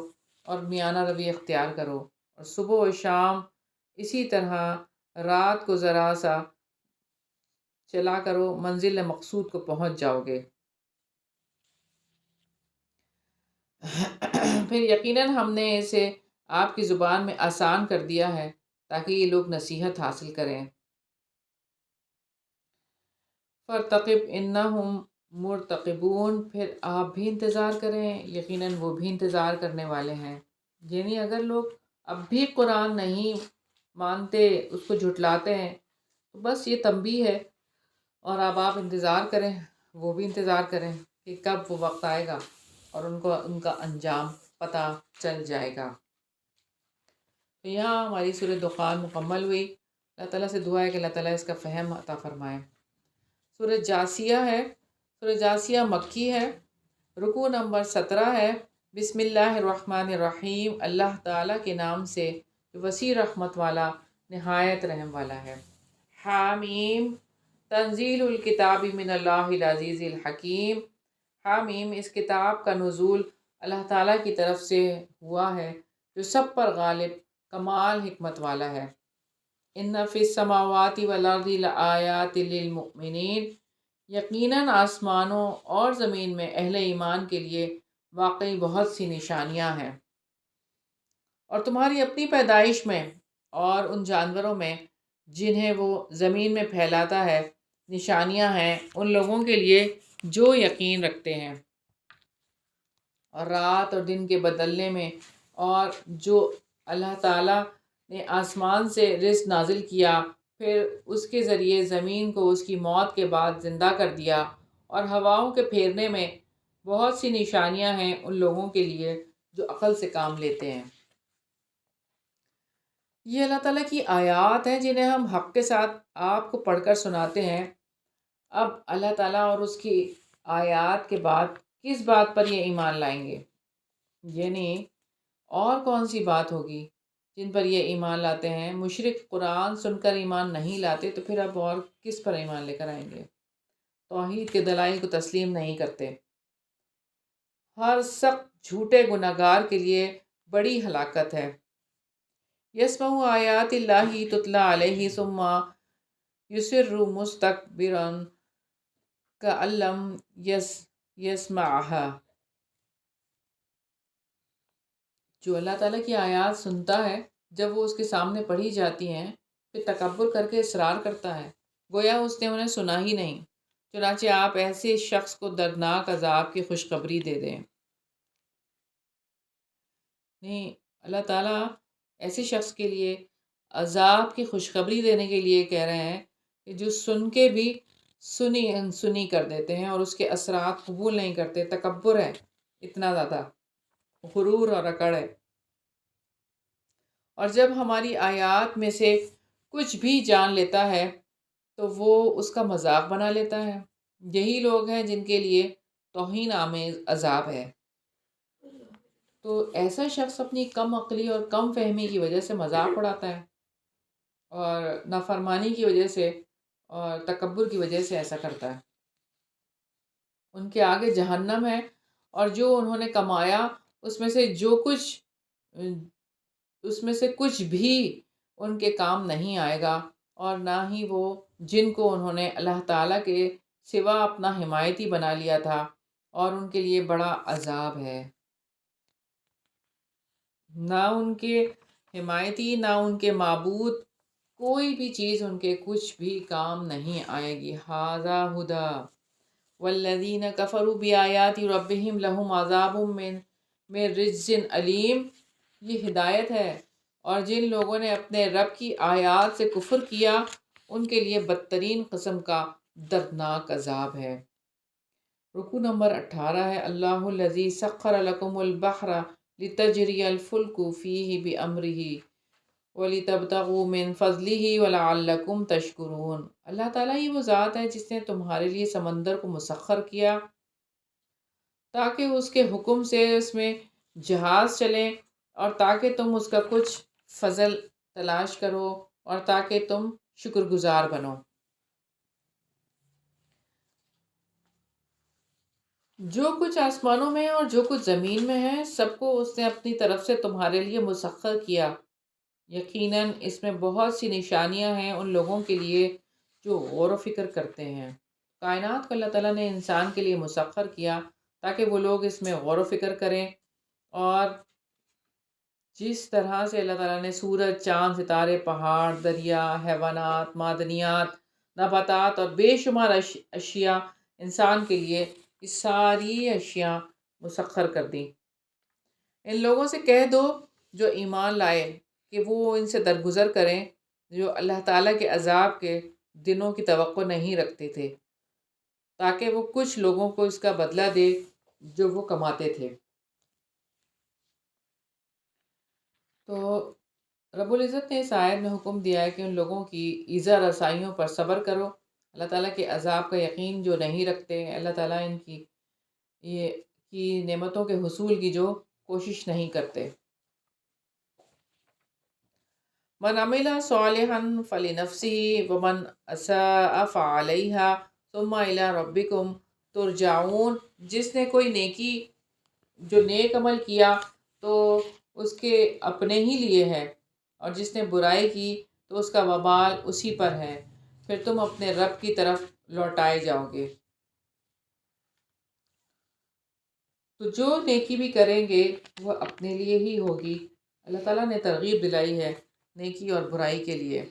A: اور میانہ روی اختیار کرو، اور صبح و شام اسی طرح رات کو ذرا سا چلا کرو، منزل مقصود کو پہنچ جاؤ گے۔ پھر یقیناً ہم نے اسے آپ کی زبان میں آسان کر دیا ہے تاکہ یہ لوگ نصیحت حاصل کریں۔ فارتقب انہم مرتقبون، پھر آپ بھی انتظار کریں، یقیناً وہ بھی انتظار کرنے والے ہیں۔ یعنی اگر لوگ اب بھی قرآن نہیں مانتے، اس کو جھٹلاتے ہیں، تو بس یہ تنبیہ ہے، اور اب آپ انتظار کریں، وہ بھی انتظار کریں کہ کب وہ وقت آئے گا اور ان کو ان کا انجام پتہ چل جائے گا۔ تو یہاں ہماری سورہ دخان مکمل ہوئی۔ اللہ تعالیٰ سے دعا ہے کہ اللہ تعالیٰ اس کا فہم عطا فرمائے۔ سورہ جاسیہ ہے، سورہ جاسیہ مکی ہے، رکوع نمبر 17 ہے۔ بسم اللہ الرحمن الرحیم، اللہ تعالیٰ کے نام سے جو وسیع رحمت والا نہایت رحم والا ہے۔ حامیم، تنزیل الکتاب من اللہ العزیز الحکیم۔ حامیم، اس کتاب کا نزول اللہ تعالیٰ کی طرف سے ہوا ہے جو سب پر غالب کمال حکمت والا ہے۔ ان فی السماوات والارض لآیات للمؤمنین، یقیناً آسمانوں اور زمین میں اہل ایمان کے لیے واقعی بہت سی نشانیاں ہیں۔ اور تمہاری اپنی پیدائش میں اور ان جانوروں میں جنہیں وہ زمین میں پھیلاتا ہے، نشانیاں ہیں ان لوگوں کے لیے جو یقین رکھتے ہیں، اور رات اور دن کے بدلنے میں، اور جو اللہ تعالیٰ نے آسمان سے رزق نازل کیا، پھر اس کے ذریعے زمین کو اس کی موت کے بعد زندہ کر دیا، اور ہواؤں کے پھیرنے میں بہت سی نشانیاں ہیں ان لوگوں کے لیے جو عقل سے کام لیتے ہیں۔ یہ اللہ تعالیٰ کی آیات ہیں جنہیں ہم حق کے ساتھ آپ کو پڑھ کر سناتے ہیں۔ اب اللہ تعالیٰ اور اس کی آیات کے بعد کس بات پر یہ ایمان لائیں گے؟ یعنی اور کون سی بات ہوگی جن پر یہ ایمان لاتے ہیں؟ مشرک قرآن سن کر ایمان نہیں لاتے تو پھر اب اور کس پر ایمان لے کر آئیں گے؟ توحید کے دلائل کو تسلیم نہیں کرتے۔ ہر سخت جھوٹے گناہگار کے لیے بڑی ہلاکت ہے۔ یسمع آیات اللہ تتلا علیہ ثم یسر مستکبرا کأن لم یسمعها۔ جو اللہ تعالیٰ کی آیات سنتا ہے، جب وہ اس کے سامنے پڑھی جاتی ہیں پھر تکبر کر کے اصرار کرتا ہے گویا اس نے انہیں سنا ہی نہیں۔ چنانچہ آپ ایسے شخص کو دردناک عذاب کی خوشخبری دے دیں۔ نہیں، اللہ تعالیٰ ایسے شخص کے لیے عذاب کی خوشخبری دینے کے لیے کہہ رہے ہیں کہ جو سن کے بھی سنی کر دیتے ہیں اور اس کے اثرات قبول نہیں کرتے۔ تکبر ہے اتنا زیادہ، غرور اور اکڑ ہے۔ اور جب ہماری آیات میں سے کچھ بھی جان لیتا ہے تو وہ اس کا مذاق بنا لیتا ہے۔ یہی لوگ ہیں جن کے لیے توہین آمیز عذاب ہے۔ تو ایسا شخص اپنی کم عقلی اور کم فہمی کی وجہ سے مذاق اڑاتا ہے، اور نافرمانی کی وجہ سے اور تکبر کی وجہ سے ایسا کرتا ہے۔ ان کے آگے جہنم ہے، اور جو انہوں نے کمایا اس میں سے کچھ بھی ان کے کام نہیں آئے گا، اور نہ ہی وہ جن کو انہوں نے اللہ تعالیٰ کے سوا اپنا حمایتی بنا لیا تھا، اور ان کے لیے بڑا عذاب ہے۔ نہ ان کے حمایتی، نہ ان کے معبود، کوئی بھی چیز ان کے کچھ بھی کام نہیں آئے گی۔ ھذا ھدی والذین کفروا بآیات ربہم لہم عذاب من رجز علیم۔ یہ ہدایت ہے، اور جن لوگوں نے اپنے رب کی آیات سے کفر کیا ان کے لیے بدترین قسم کا دردناک عذاب ہے۔ رکوع نمبر 18 ہے۔ اللہ الذی سخر لکم البحر لتجری الفلک فیہ بامرہ وَلِتَبْتَغُوا مِن فَضْلِهِ وَلَعَلَّكُمْ تَشْكُرُونَ۔ اللہ تعالیٰ ہی وہ ذات ہے جس نے تمہارے لیے سمندر کو مسخر کیا تاکہ اس کے حکم سے اس میں جہاز چلیں، اور تاکہ تم اس کا کچھ فضل تلاش کرو، اور تاکہ تم شکر گزار بنو۔ جو کچھ آسمانوں میں ہے اور جو کچھ زمین میں ہے، سب کو اس نے اپنی طرف سے تمہارے لیے مسخر کیا۔ یقیناً اس میں بہت سی نشانیاں ہیں ان لوگوں کے لیے جو غور و فکر کرتے ہیں۔ کائنات کو اللہ تعالیٰ نے انسان کے لیے مسخر کیا تاکہ وہ لوگ اس میں غور و فکر کریں، اور جس طرح سے اللہ تعالیٰ نے سورج، چاند، ستارے، پہاڑ، دریا، حیوانات، معدنیات، نباتات اور بے شمار اشیاء انسان کے لیے یہ ساری اشیاء مسخر کر دیں۔ ان لوگوں سے کہہ دو جو ایمان لائے کہ وہ ان سے درگزر کریں جو اللہ تعالیٰ کے عذاب کے دنوں کی توقع نہیں رکھتے تھے، تاکہ وہ کچھ لوگوں کو اس کا بدلہ دے جو وہ کماتے تھے۔ تو رب العزت نے اس آیت میں حکم دیا ہے کہ ان لوگوں کی ایذا رسائیوں پر صبر کرو، اللہ تعالیٰ کے عذاب کا یقین جو نہیں رکھتے، اللہ تعالیٰ ان کی نعمتوں کے حصول کی جو کوشش نہیں کرتے۔ من عمل صالحا فلنفسه ومن اساء فعلیہا ثم الی ربکم ترجعون۔ جس نے کوئی نیک عمل کیا تو اس کے اپنے ہی لیے ہے، اور جس نے برائی کی تو اس کا وبال اسی پر ہے، پھر تم اپنے رب کی طرف لوٹائے جاؤ گے۔ تو جو نیکی بھی کریں گے وہ اپنے لیے ہی ہوگی۔ اللہ تعالیٰ نے ترغیب دلائی ہے نیکی اور برائی کے لیے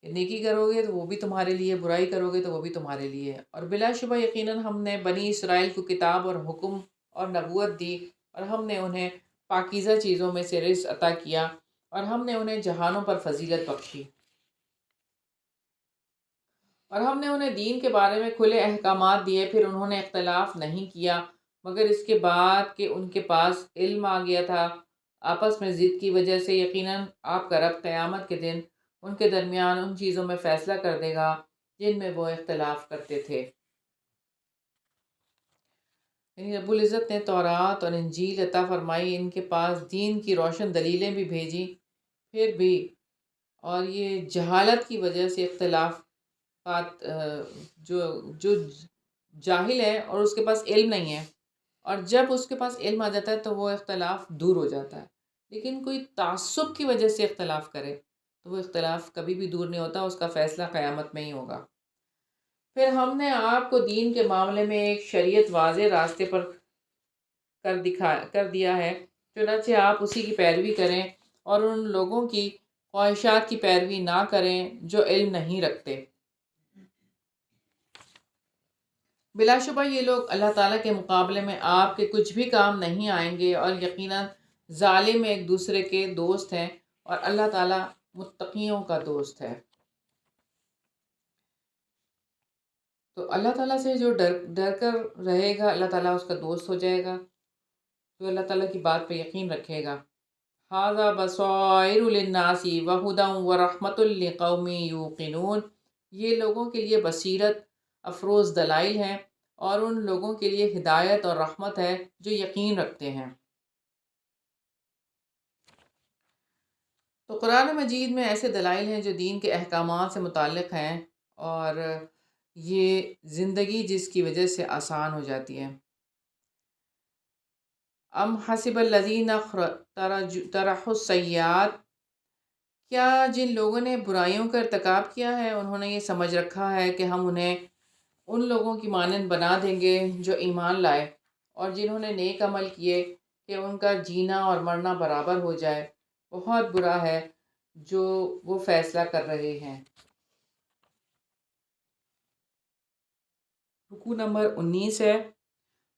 A: کہ نیکی کرو گے تو وہ بھی تمہارے لیے، برائی کرو گے تو وہ بھی تمہارے لیے۔ اور بلا شبہ یقیناً ہم نے بنی اسرائیل کو کتاب اور حکم اور نبوت دی، اور ہم نے انہیں پاکیزہ چیزوں میں سے رزق عطا کیا، اور ہم نے انہیں جہانوں پر فضیلت بخشی، اور ہم نے انہیں دین کے بارے میں کھلے احکامات دیے، پھر انہوں نے اختلاف نہیں کیا مگر اس کے بعد کہ ان کے پاس علم آ گیا تھا آپس میں ضد کی وجہ سے۔ یقیناً آپ کا رب قیامت کے دن ان کے درمیان ان چیزوں میں فیصلہ کر دے گا جن میں وہ اختلاف کرتے تھے۔ یعنی رب العزت نے تورات اور انجیل عطا فرمائی، ان کے پاس دین کی روشن دلیلیں بھی بھیجی، پھر بھی اور یہ جہالت کی وجہ سے اختلافات جو جو جاہل ہے اور اس کے پاس علم نہیں ہے، اور جب اس کے پاس علم آ جاتا ہے تو وہ اختلاف دور ہو جاتا ہے، لیکن کوئی تعصب کی وجہ سے اختلاف کرے تو وہ اختلاف کبھی بھی دور نہیں ہوتا، اس کا فیصلہ قیامت میں ہی ہوگا۔ پھر ہم نے آپ کو دین کے معاملے میں ایک شریعت واضح راستے پر کر دیا ہے، چنانچہ آپ اسی کی پیروی کریں اور ان لوگوں کی خواہشات کی پیروی نہ کریں جو علم نہیں رکھتے۔ بلا شبہ یہ لوگ اللہ تعالیٰ کے مقابلے میں آپ کے کچھ بھی کام نہیں آئیں گے، اور یقیناً ظالم ایک دوسرے کے دوست ہیں اور اللہ تعالیٰ متقیوں کا دوست ہے۔ تو اللہ تعالیٰ سے جو ڈر کر رہے گا اللہ تعالیٰ اس کا دوست ہو جائے گا، جو اللہ تعالیٰ کی بات پہ یقین رکھے گا۔ ھذا بصائر للناس وہدی ورحمۃ لقوم یوقنون، یہ لوگوں کے لیے بصیرت افروز دلائل ہیں اور ان لوگوں کے لیے ہدایت اور رحمت ہے جو یقین رکھتے ہیں۔ تو قرآن مجید میں ایسے دلائل ہیں جو دین کے احکامات سے متعلق ہیں، اور یہ زندگی جس کی وجہ سے آسان ہو جاتی ہے۔ ام حسب الذین طرحوا السیئات، کیا جن لوگوں نے برائیوں کا ارتکاب کیا ہے انہوں نے یہ سمجھ رکھا ہے کہ ہم انہیں ان لوگوں کی مانند بنا دیں گے جو ایمان لائے اور جنہوں نے نیک عمل کیے کہ ان کا جینا اور مرنا برابر ہو جائے، بہت برا ہے جو وہ فیصلہ کر رہے ہیں۔ رکوع نمبر 19 ہے۔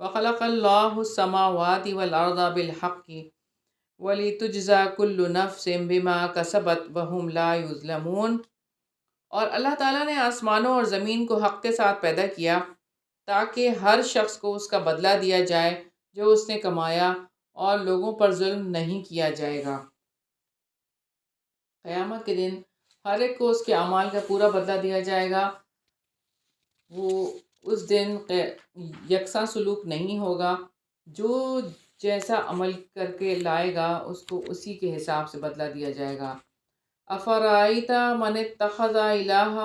A: وَخَلَقَ اللَّهُ السَّمَاوَاتِ وَالْأَرْضَ بِالْحَقِّ وَلِتُجْزَى كُلُّ نَفْسٍ بِمَا كَسَبَتْ وَهُمْ لَا يُظْلَمُونَ، اور اللہ تعالیٰ نے آسمانوں اور زمین کو حق کے ساتھ پیدا کیا تاکہ ہر شخص کو اس کا بدلہ دیا جائے جو اس نے کمایا، اور لوگوں پر ظلم نہیں کیا جائے گا۔ قیامت کے دن ہر ایک کو اس کے اعمال کا پورا بدلہ دیا جائے گا، وہ اس دن یکساں سلوک نہیں ہوگا، جو جیسا عمل کر کے لائے گا اس کو اسی کے حساب سے بدلہ دیا جائے گا۔ افرائیت من اتخذ الہہ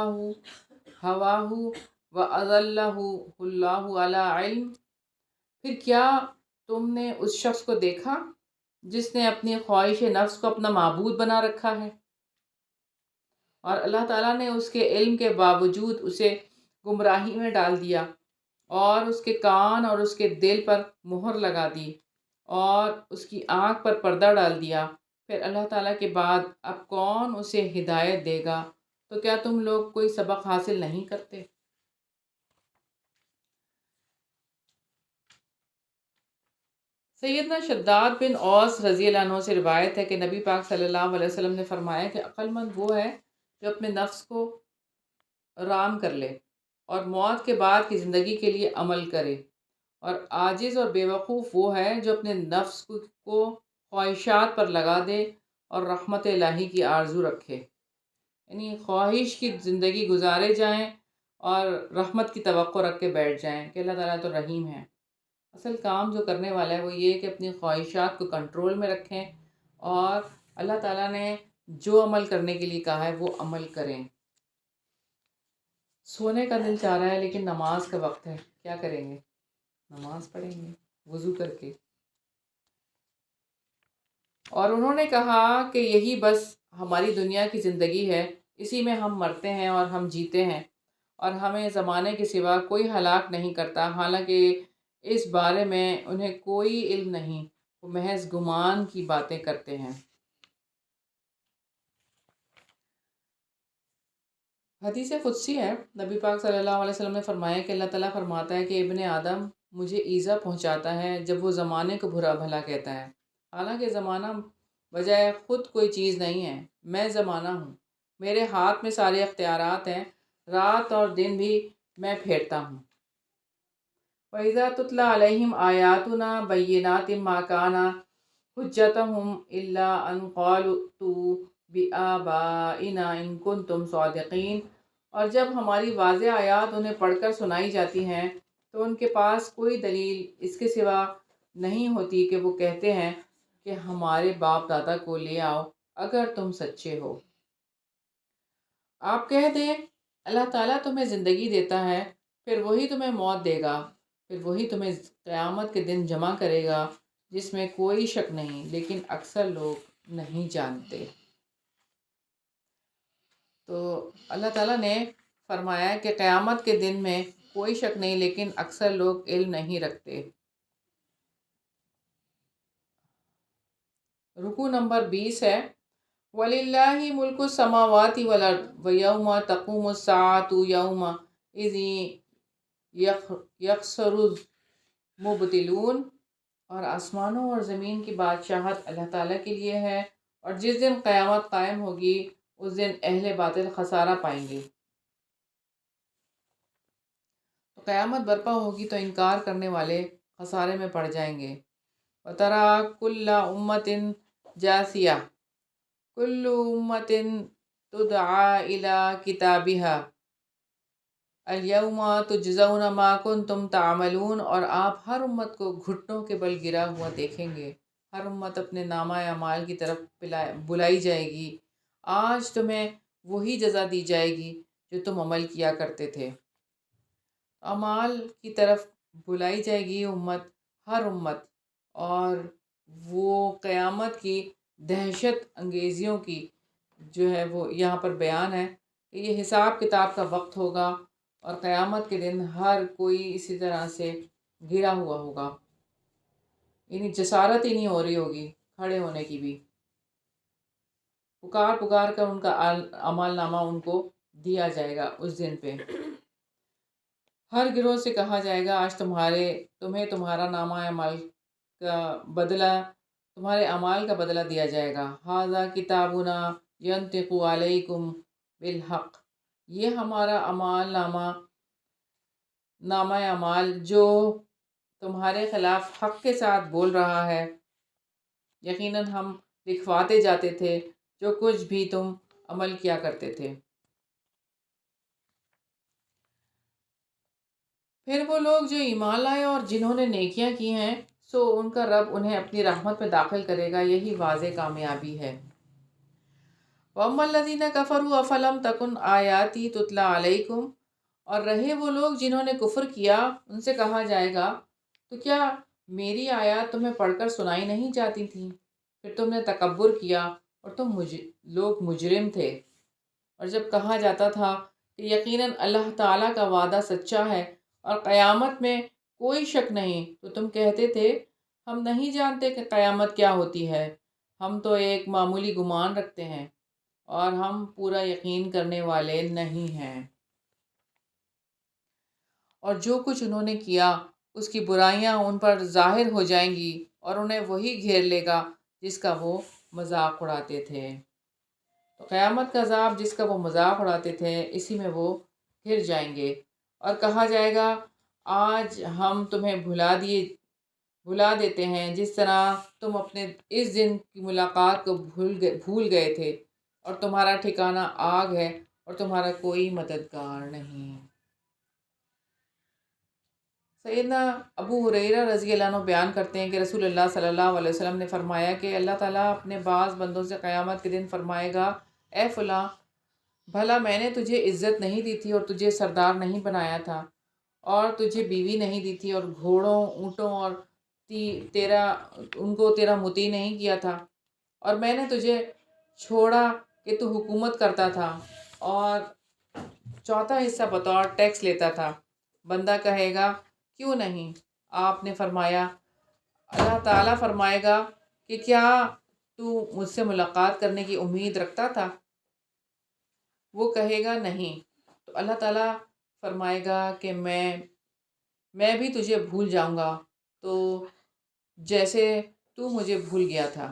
A: ہواہ واضلہ اللہ علی علم، پھر کیا تم نے اس شخص کو دیکھا جس نے اپنی خواہش نفس کو اپنا معبود بنا رکھا ہے، اور اللہ تعالیٰ نے اس کے علم کے باوجود اسے گمراہی میں ڈال دیا، اور اس کے کان اور اس کے دل پر مہر لگا دی، اور اس کی آنکھ پر پردہ ڈال دیا، پھر اللہ تعالیٰ کے بعد اب کون اسے ہدایت دے گا؟ تو کیا تم لوگ کوئی سبق حاصل نہیں کرتے؟ سیدنا شداد بن اوس رضی اللہ عنہ سے روایت ہے کہ نبی پاک صلی اللہ علیہ وسلم نے فرمایا کہ عقل مند وہ ہے جو اپنے نفس کو رام کر لے اور موت کے بعد کی زندگی کے لیے عمل کرے، اور عاجز اور بیوقوف وہ ہے جو اپنے نفس کو خواہشات پر لگا دے اور رحمت الہی کی آرزو رکھے، یعنی خواہش کی زندگی گزارے جائیں اور رحمت کی توقع رکھ کے بیٹھ جائیں کہ اللہ تعالیٰ تو رحیم ہے۔ اصل کام جو کرنے والا ہے وہ یہ کہ اپنی خواہشات کو کنٹرول میں رکھیں اور اللہ تعالیٰ نے جو عمل کرنے کے لیے کہا ہے وہ عمل کریں۔ سونے کا دل چاہ رہا ہے لیکن نماز کا وقت ہے، کیا کریں گے؟ نماز پڑھیں گے وضو کر کے۔ اور انہوں نے کہا کہ یہی بس ہماری دنیا کی زندگی ہے، اسی میں ہم مرتے ہیں اور ہم جیتے ہیں، اور ہمیں زمانے کے سوا کوئی ہلاک نہیں کرتا، حالانکہ اس بارے میں انہیں کوئی علم نہیں، وہ محض گمان کی باتیں کرتے ہیں۔ حدیث قدسی ہے، نبی پاک صلی اللہ علیہ وسلم نے فرمایا کہ اللہ تعالیٰ فرماتا ہے کہ ابن آدم مجھے ایذا پہنچاتا ہے جب وہ زمانے کو برا بھلا کہتا ہے، حالانکہ زمانہ بجائے خود کوئی چیز نہیں ہے، میں زمانہ ہوں، میرے ہاتھ میں سارے اختیارات ہیں، رات اور دن بھی میں پھیرتا ہوں۔ وَإِذَا تُتْلَى عَلَيْهِمْ آيَاتُنَا بَيِّنَاتٍ مَا كَانَ حُجَّتُهُمْ إِلَّا أَن قَالُوا ائْتُوا بِآبَائِنَا إِن كُنتُمْ صَادِقِينَ، اور جب ہماری واضح آیات انہیں پڑھ کر سنائی جاتی ہیں تو ان کے پاس کوئی دلیل اس کے سوا نہیں ہوتی کہ وہ کہتے ہیں کہ ہمارے باپ دادا کو لے آؤ اگر تم سچے ہو۔ آپ کہہ دیں اللہ تعالیٰ تمہیں زندگی دیتا ہے، پھر وہی تمہیں موت دے گا، پھر وہی تمہیں قیامت کے دن جمع کرے گا جس میں کوئی شک نہیں، لیکن اکثر لوگ نہیں جانتے۔ تو اللہ تعالیٰ نے فرمایا کہ قیامت کے دن میں کوئی شک نہیں، لیکن اکثر لوگ علم نہیں رکھتے۔ رکوع نمبر 20 ہے، وَلِلَّهِ مُلْكُ السَّمَاوَاتِ وَالْأَرْضِ وَيَوْمَ تَقُومُ السَّاعَةُ يَوْمَئِذٍ يَخْسَرُ الْمُبْطِلُونَ، اور آسمانوں اور زمین کی بادشاہت اللہ تعالیٰ کے لیے ہے، اور جس دن قیامت قائم ہوگی اس دن اہل باطل خسارہ پائیں گے۔ تو قیامت برپا ہوگی تو انکار کرنے والے خسارے میں پڑ جائیں گے۔ وَتَرَى كُلَّ أُمَّةٍ جَاثِيَةً كُلُّ أُمَّةٍ تُدْعَى إِلَى كِتَابِهَا الْيَوْمَ تُجْزَوْنَ مَا كُنْتُمْ تَعْمَلُونَ، اور آپ ہر امت کو گھٹنوں کے بل گرا ہوا دیکھیں گے، ہر امت اپنے نامہ اعمال کی طرف بلائی جائے گی، آج تمہیں وہی جزا دی جائے گی جو تم عمل کیا کرتے تھے۔ اعمال کی طرف بلائی جائے گی امت، ہر امت، اور وہ قیامت کی دہشت انگیزیوں کی جو ہے وہ یہاں پر بیان ہے کہ یہ حساب کتاب کا وقت ہوگا، اور قیامت کے دن ہر کوئی اسی طرح سے گرا ہوا ہوگا، یعنی جسارت ہی نہیں ہو رہی ہوگی کھڑے ہونے کی بھی، پکار پکار کر ان کا عمل نامہ ان کو دیا جائے گا اس دن پہ۔ ہر گروہ سے کہا جائے گا آج تمہیں تمہارا نامہ اعمال کا بدلہ، تمہارے اعمال کا بدلہ دیا جائے گا۔ ھذا کتابنا ینطق علیکم بالحق، یہ ہمارا نامہ اعمال جو تمہارے خلاف حق کے ساتھ بول رہا ہے، یقیناً ہم لکھواتے جاتے تھے جو کچھ بھی تم عمل کیا کرتے تھے۔ پھر وہ لوگ جو ایمان لائے اور جنہوں نے نیکیاں کی ہیں سو ان کا رب انہیں اپنی رحمت میں داخل کرے گا، یہی واضح کامیابی ہے۔ وَأَمَّا الَّذِينَ كَفَرُوا أَفَلَمْ تَكُنْ آيَاتِي تُتْلَى عَلَيْكُمْ، اور رہے وہ لوگ جنہوں نے کفر کیا، ان سے کہا جائے گا تو کیا میری آیات تمہیں پڑھ کر سنائی نہیں جاتی تھیں؟ پھر تم نے تکبر کیا اور تم لوگ مجرم تھے۔ اور جب کہا جاتا تھا کہ یقیناً اللہ تعالیٰ کا وعدہ سچا ہے اور قیامت میں کوئی شک نہیں، تو تم کہتے تھے ہم نہیں جانتے کہ قیامت کیا ہوتی ہے، ہم تو ایک معمولی گمان رکھتے ہیں اور ہم پورا یقین کرنے والے نہیں ہیں۔ اور جو کچھ انہوں نے کیا اس کی برائیاں ان پر ظاہر ہو جائیں گی اور انہیں وہی گھیر لے گا جس کا وہ مذاق اڑاتے تھے۔ تو قیامت کا عذاب جس کا وہ مذاق اڑاتے تھے اسی میں وہ گھر جائیں گے، اور کہا جائے گا آج ہم تمہیں بھلا دیتے ہیں جس طرح تم اپنے اس دن کی ملاقات کو بھول گئے تھے، اور تمہارا ٹھکانہ آگ ہے اور تمہارا کوئی مددگار نہیں۔ سیدنا ابو ہریرہ رضی اللہ عنہ بیان کرتے ہیں کہ رسول اللہ صلی اللہ علیہ وسلم نے فرمایا کہ اللہ تعالیٰ اپنے بعض بندوں سے قیامت کے دن فرمائے گا، اے فلاں، بھلا میں نے تجھے عزت نہیں دی تھی اور تجھے سردار نہیں بنایا تھا، اور تجھے بیوی نہیں دی تھی اور گھوڑوں اونٹوں اور ان کو تیرا مطیع نہیں کیا تھا، اور میں نے تجھے چھوڑا کہ تو حکومت کرتا تھا اور چوتھا حصہ بطور ٹیکس لیتا تھا۔ بندہ کہے گا کیوں نہیں؟ آپ نے فرمایا، اللہ تعالیٰ فرمائے گا کہ کیا تو مجھ سے ملاقات کرنے کی امید رکھتا تھا؟ وہ کہے گا نہیں، تو اللہ تعالیٰ فرمائے گا کہ میں بھی تجھے بھول جاؤں گا، تو جیسے تو مجھے بھول گیا تھا۔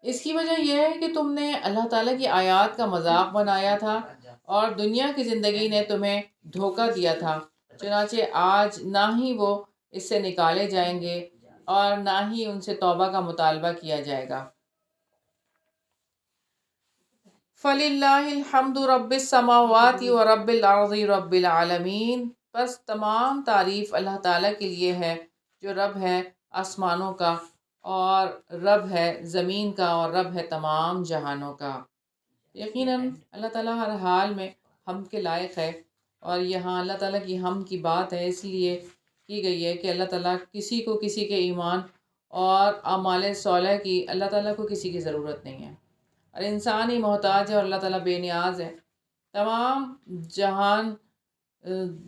A: اس کی وجہ یہ ہے کہ تم نے اللہ تعالیٰ کی آیات کا مذاق بنایا تھا اور دنیا کی زندگی نے تمہیں دھوکہ دیا تھا، چنانچہ آج نہ ہی وہ اس سے نکالے جائیں گے اور نہ ہی ان سے توبہ کا مطالبہ کیا جائے گا۔ فَلِلَّهِ الْحَمْدُ رَبِّ السَّمَاوَاتِ وَرَبِّ الْأَرْضِ رَبِّ الْعَالَمِينَ، بس تمام تعریف اللہ تعالیٰ کے لیے ہے جو رب ہے آسمانوں کا اور رب ہے زمین کا اور رب ہے تمام جہانوں کا۔ یقیناً اللہ تعالیٰ ہر حال میں حمد کے لائق ہے، اور یہاں اللہ تعالیٰ کی حمد کی بات ہے اس لیے کی گئی ہے کہ اللہ تعالیٰ کسی کے ایمان اور اعمال صالح کی اللہ تعالیٰ کو کسی کی ضرورت نہیں ہے، اور انسان ہی محتاج ہے اور اللہ تعالیٰ بے نیاز ہے۔ تمام جہان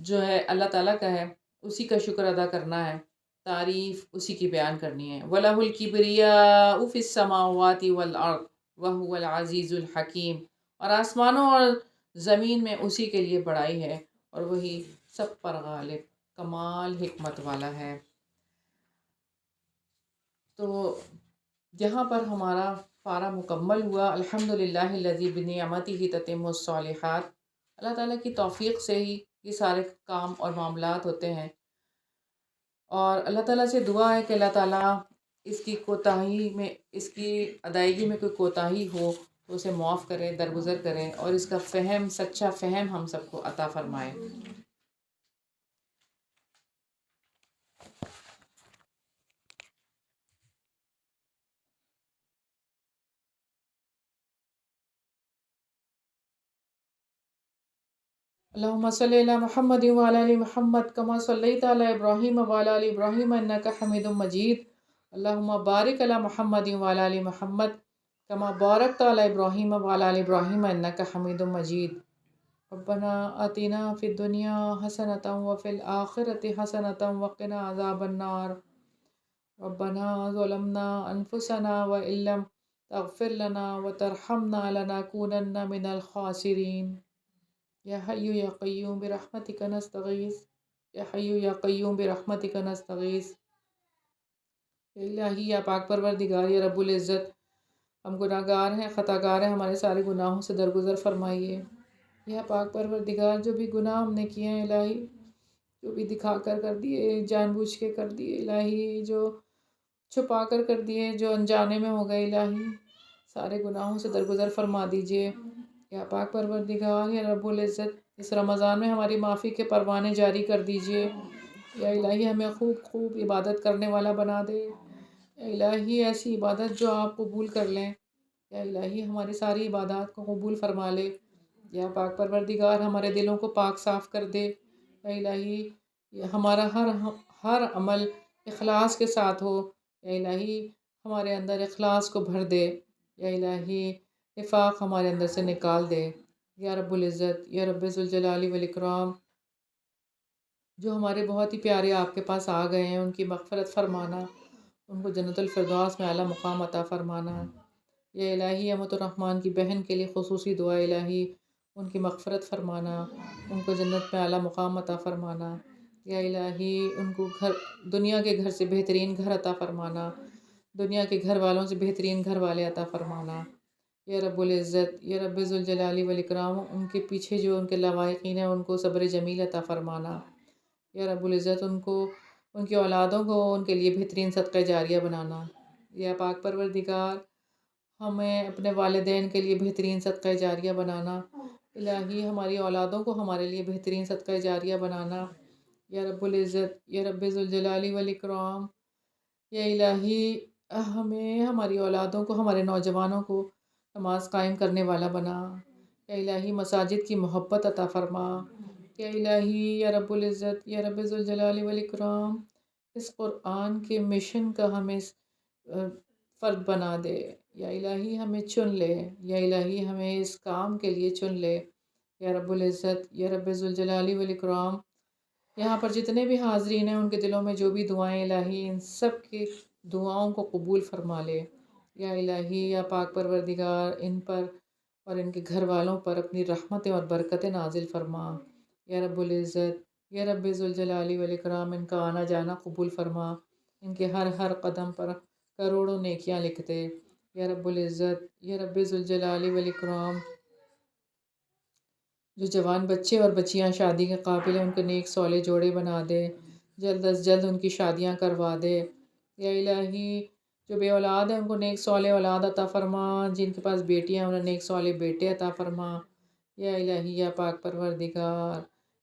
A: جو ہے اللہ تعالیٰ کا ہے، اسی کا شکر ادا کرنا ہے، تعریف اسی کی بیان کرنی ہے۔ وَلَهُ الْكِبْرِيَاءُ فِي السَّمَاوَاتِ وَالْأَرْضِ وَهُوَ الْعَزِيزُ الْحَكِيمُ، اور آسمانوں اور زمین میں اسی کے لیے بڑائی ہے اور وہی سب پر غالب کمال حکمت والا ہے۔ تو یہاں پر ہمارا پارہ مکمل ہوا۔ الحمدللہ الذی بنعمتہ تتم الصالحات، اللہ تعالیٰ کی توفیق سے ہی یہ سارے کام اور معاملات ہوتے ہیں، اور اللہ تعالیٰ سے دعا ہے کہ اللہ تعالیٰ اس کی کوتاہی میں، اس کی ادائیگی میں کوئی کوتاہی ہو تو اسے معاف کرے، درگزر کرے، اور اس کا فہم، سچا فہم ہم سب کو عطا فرمائے۔ اللہم صلی علی محمد وعلی آل محمد کما صلیت علی ابراہیم وعلی آل ابراہیم انک حمید مجید۔ اللہم بارک علی محمد وعلی آل محمد کما بارکت علی ابراہیم وعلی آل ابراہیم انک حمید مجید۔ ربنا آتنا فی الدنیا حسنۃ وفی الآخرۃ حسنۃ وقنا عذاب النار۔ ربنا ظلمنا انفسنا وإن لم تغفر لنا وترحمنا لنکونن من الخاسرین۔ یا حی یا قیوم برحمتک نستغیث، یا حی یا قیوم برحمتک نستغیث۔ الہی یا پاک پروردگار، یا رب العزت، ہم گناہ گار ہیں، خطا کار ہیں، ہمارے سارے گناہوں سے درگزر فرمائیے۔ یا پاک پروردگار، جو بھی گناہ ہم نے کیے ہیں الہی، جو بھی دکھا کر دیے، جان بوجھ کے کر دیے الہی، جو چھپا کر دیے، جو انجانے میں ہو گئے الہی، سارے گناہوں سے درگزر فرما دیجئے۔ یا پاک پروردگار، یا رب العزت، اس رمضان میں ہماری معافی کے پروانے جاری کر دیجئے۔ یا الہی ہمیں خوب عبادت کرنے والا بنا دے۔ یا الہی ایسی عبادت جو آپ قبول کر لیں۔ یا الہی ہماری ساری عبادات کو قبول فرما لے۔ یا پاک پروردگار، ہمارے دلوں کو پاک صاف کر دے۔ یا الہی ہمارا ہر عمل اخلاص کے ساتھ ہو۔ یا الہی ہمارے اندر اخلاص کو بھر دے۔ یا الہی نفاق ہمارے اندر سے نکال دے۔ یا رب العزت، یا رب ذوالجلال والاکرام، جو ہمارے بہت ہی پیارے آپ کے پاس آ گئے ہیں، ان کی مغفرت فرمانا، ان کو جنت الفردوس میں اعلیٰ مقام عطا فرمانا۔ یا الہی امت الرحمن کی بہن کے لیے خصوصی دعا، الہی ان کی مغفرت فرمانا، ان کو جنت میں اعلیٰ مقام عطا فرمانا۔ یا الہی ان کو دنیا کے گھر سے بہترین گھر عطا فرمانا، دنیا کے گھر والوں سے بہترین گھر والے عطا فرمانا۔ یا رب العزت، یا رب ذوالجلال والاکرام، ان کے پیچھے جو ان کے لواحقین ہیں ان کو صبر جمیل عطا فرمانا۔ یا رب العزت، ان کی اولادوں کو ان کے لیے بہترین صدقہ جاریہ بنانا۔ یا پاک پروردگار، ہمیں اپنے والدین کے لیے بہترین صدقہ جاریہ بنانا۔ الہی ہماری اولادوں کو ہمارے لیے بہترین صدقہ جاریہ بنانا۔ یا رب العزت، یا رب ذوالجلال والاکرام، یا الہی ہمیں، ہماری اولادوں کو، ہمارے نوجوانوں کو نماز قائم کرنے والا بنا۔ یا الہی مساجد کی محبت عطا فرما۔ یا الہی، یا رب العزت، یا رب ذوالجلال والاکرام، اس قرآن کے مشن کا ہمیں فرد بنا دے۔ یا الہی ہمیں چن لے۔ یا الہی ہمیں اس کام کے لیے چن لے۔ یا رب العزت، یا رب ذوالجلال والاکرام، یہاں پر جتنے بھی حاضرین ہیں ان کے دلوں میں جو بھی دعائیں الہی ان سب کی دعاؤں کو قبول فرما لے۔ یا الہی، یا پاک پروردگار، ان پر اور ان کے گھر والوں پر اپنی رحمتیں اور برکتیں نازل فرما۔ یا رب العزت، یا رب ذوالجلال والاکرام، ان کا آنا جانا قبول فرما، ان کے ہر ہر قدم پر کروڑوں نیکیاں لکھتے۔ یا رب العزت، یا رب ذوالجلال والاکرام، جو جوان بچے اور بچیاں شادی کے قابل ہیں ان کے نیک صالح جوڑے بنا دے، جلد از جلد ان کی شادیاں کروا دے۔ یا الہی، جو بے اولاد ہیں ان کو نیک صالح اولاد عطا فرما، جن کے پاس بیٹیاں ہیں انہیں نیک صالح بیٹے عطا فرما۔ یا الہی، یا پاک پروردگار،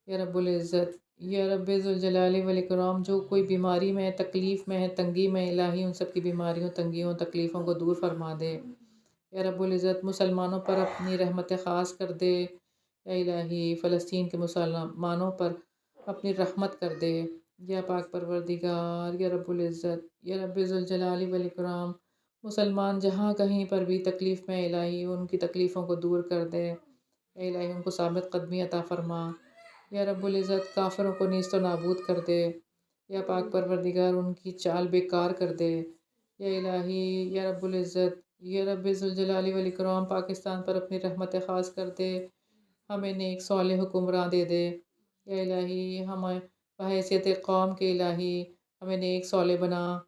A: یا رب العزت، یا رب ذوالجلال والاکرام، جو کوئی بیماری میں ہے، تکلیف میں ہے، تنگی میں ہے، الہی ان سب کی بیماریوں، تنگیوں، تکلیفوں کو دور فرما دے۔ یا رب العزت، مسلمانوں پر اپنی رحمت خاص کر دے۔ یا الہی، فلسطین کے مسلمانوں پر اپنی رحمت کر دے۔ یا پاک پروردگار، یا رب العزت، یا رب ذوالجلال والاکرام، مسلمان جہاں کہیں پر بھی تکلیف میں الہی ان کی تکلیفوں کو دور کر دے۔ اے الہی، ان کو ثابت قدمی عطا فرما۔ یا رب العزت، کافروں کو نیست و نابود کر دے۔ یا پاک پروردگار، ان کی چال بیکار کر دے۔ یا الہی، یا رب العزت، یا رب ذوالجلال والاکرام، پاکستان پر اپنی رحمت خاص کر دے، ہمیں نیک صالح حکمراں دے دے۔ یا الہی، ہمیں بحیثیت قوم کے الہی ہمیں نیک صالح بنا۔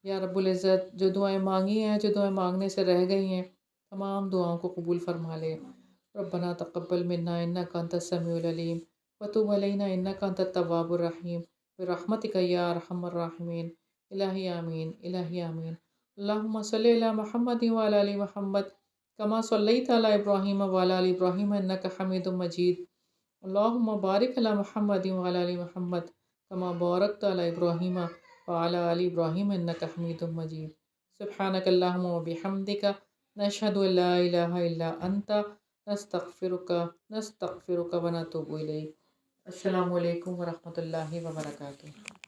A: یا رب العزت، جو دعائیں مانگی ہیں، جو دعائیں مانگنے سے رہ گئی ہیں، تمام دعاؤں کو قبول فرما لے۔ ربنا تقبل منا انک انت السمیع العلیم وتب علینا انک انت التواب الرحیم برحمتک یا ارحم الراحمین۔ الہی آمین، الہی آمین۔ اللہم صلی علی محمد وعلی آل محمد کما صلیت علی ابراہیم وعلی آل ابراہیم انک حمید مجید۔ اللہم بارک علی محمد وعلی آل محمد کما بارکت علی ابراہیم وعلی آل ابراہیم انک حمید مجید۔ سبحانک اللہم وبحمدک، نشہد ان لا الہ الا انت، نستغفرک ونتوب الیک۔ السلام علیکم ورحمۃ اللہ وبرکاتہ۔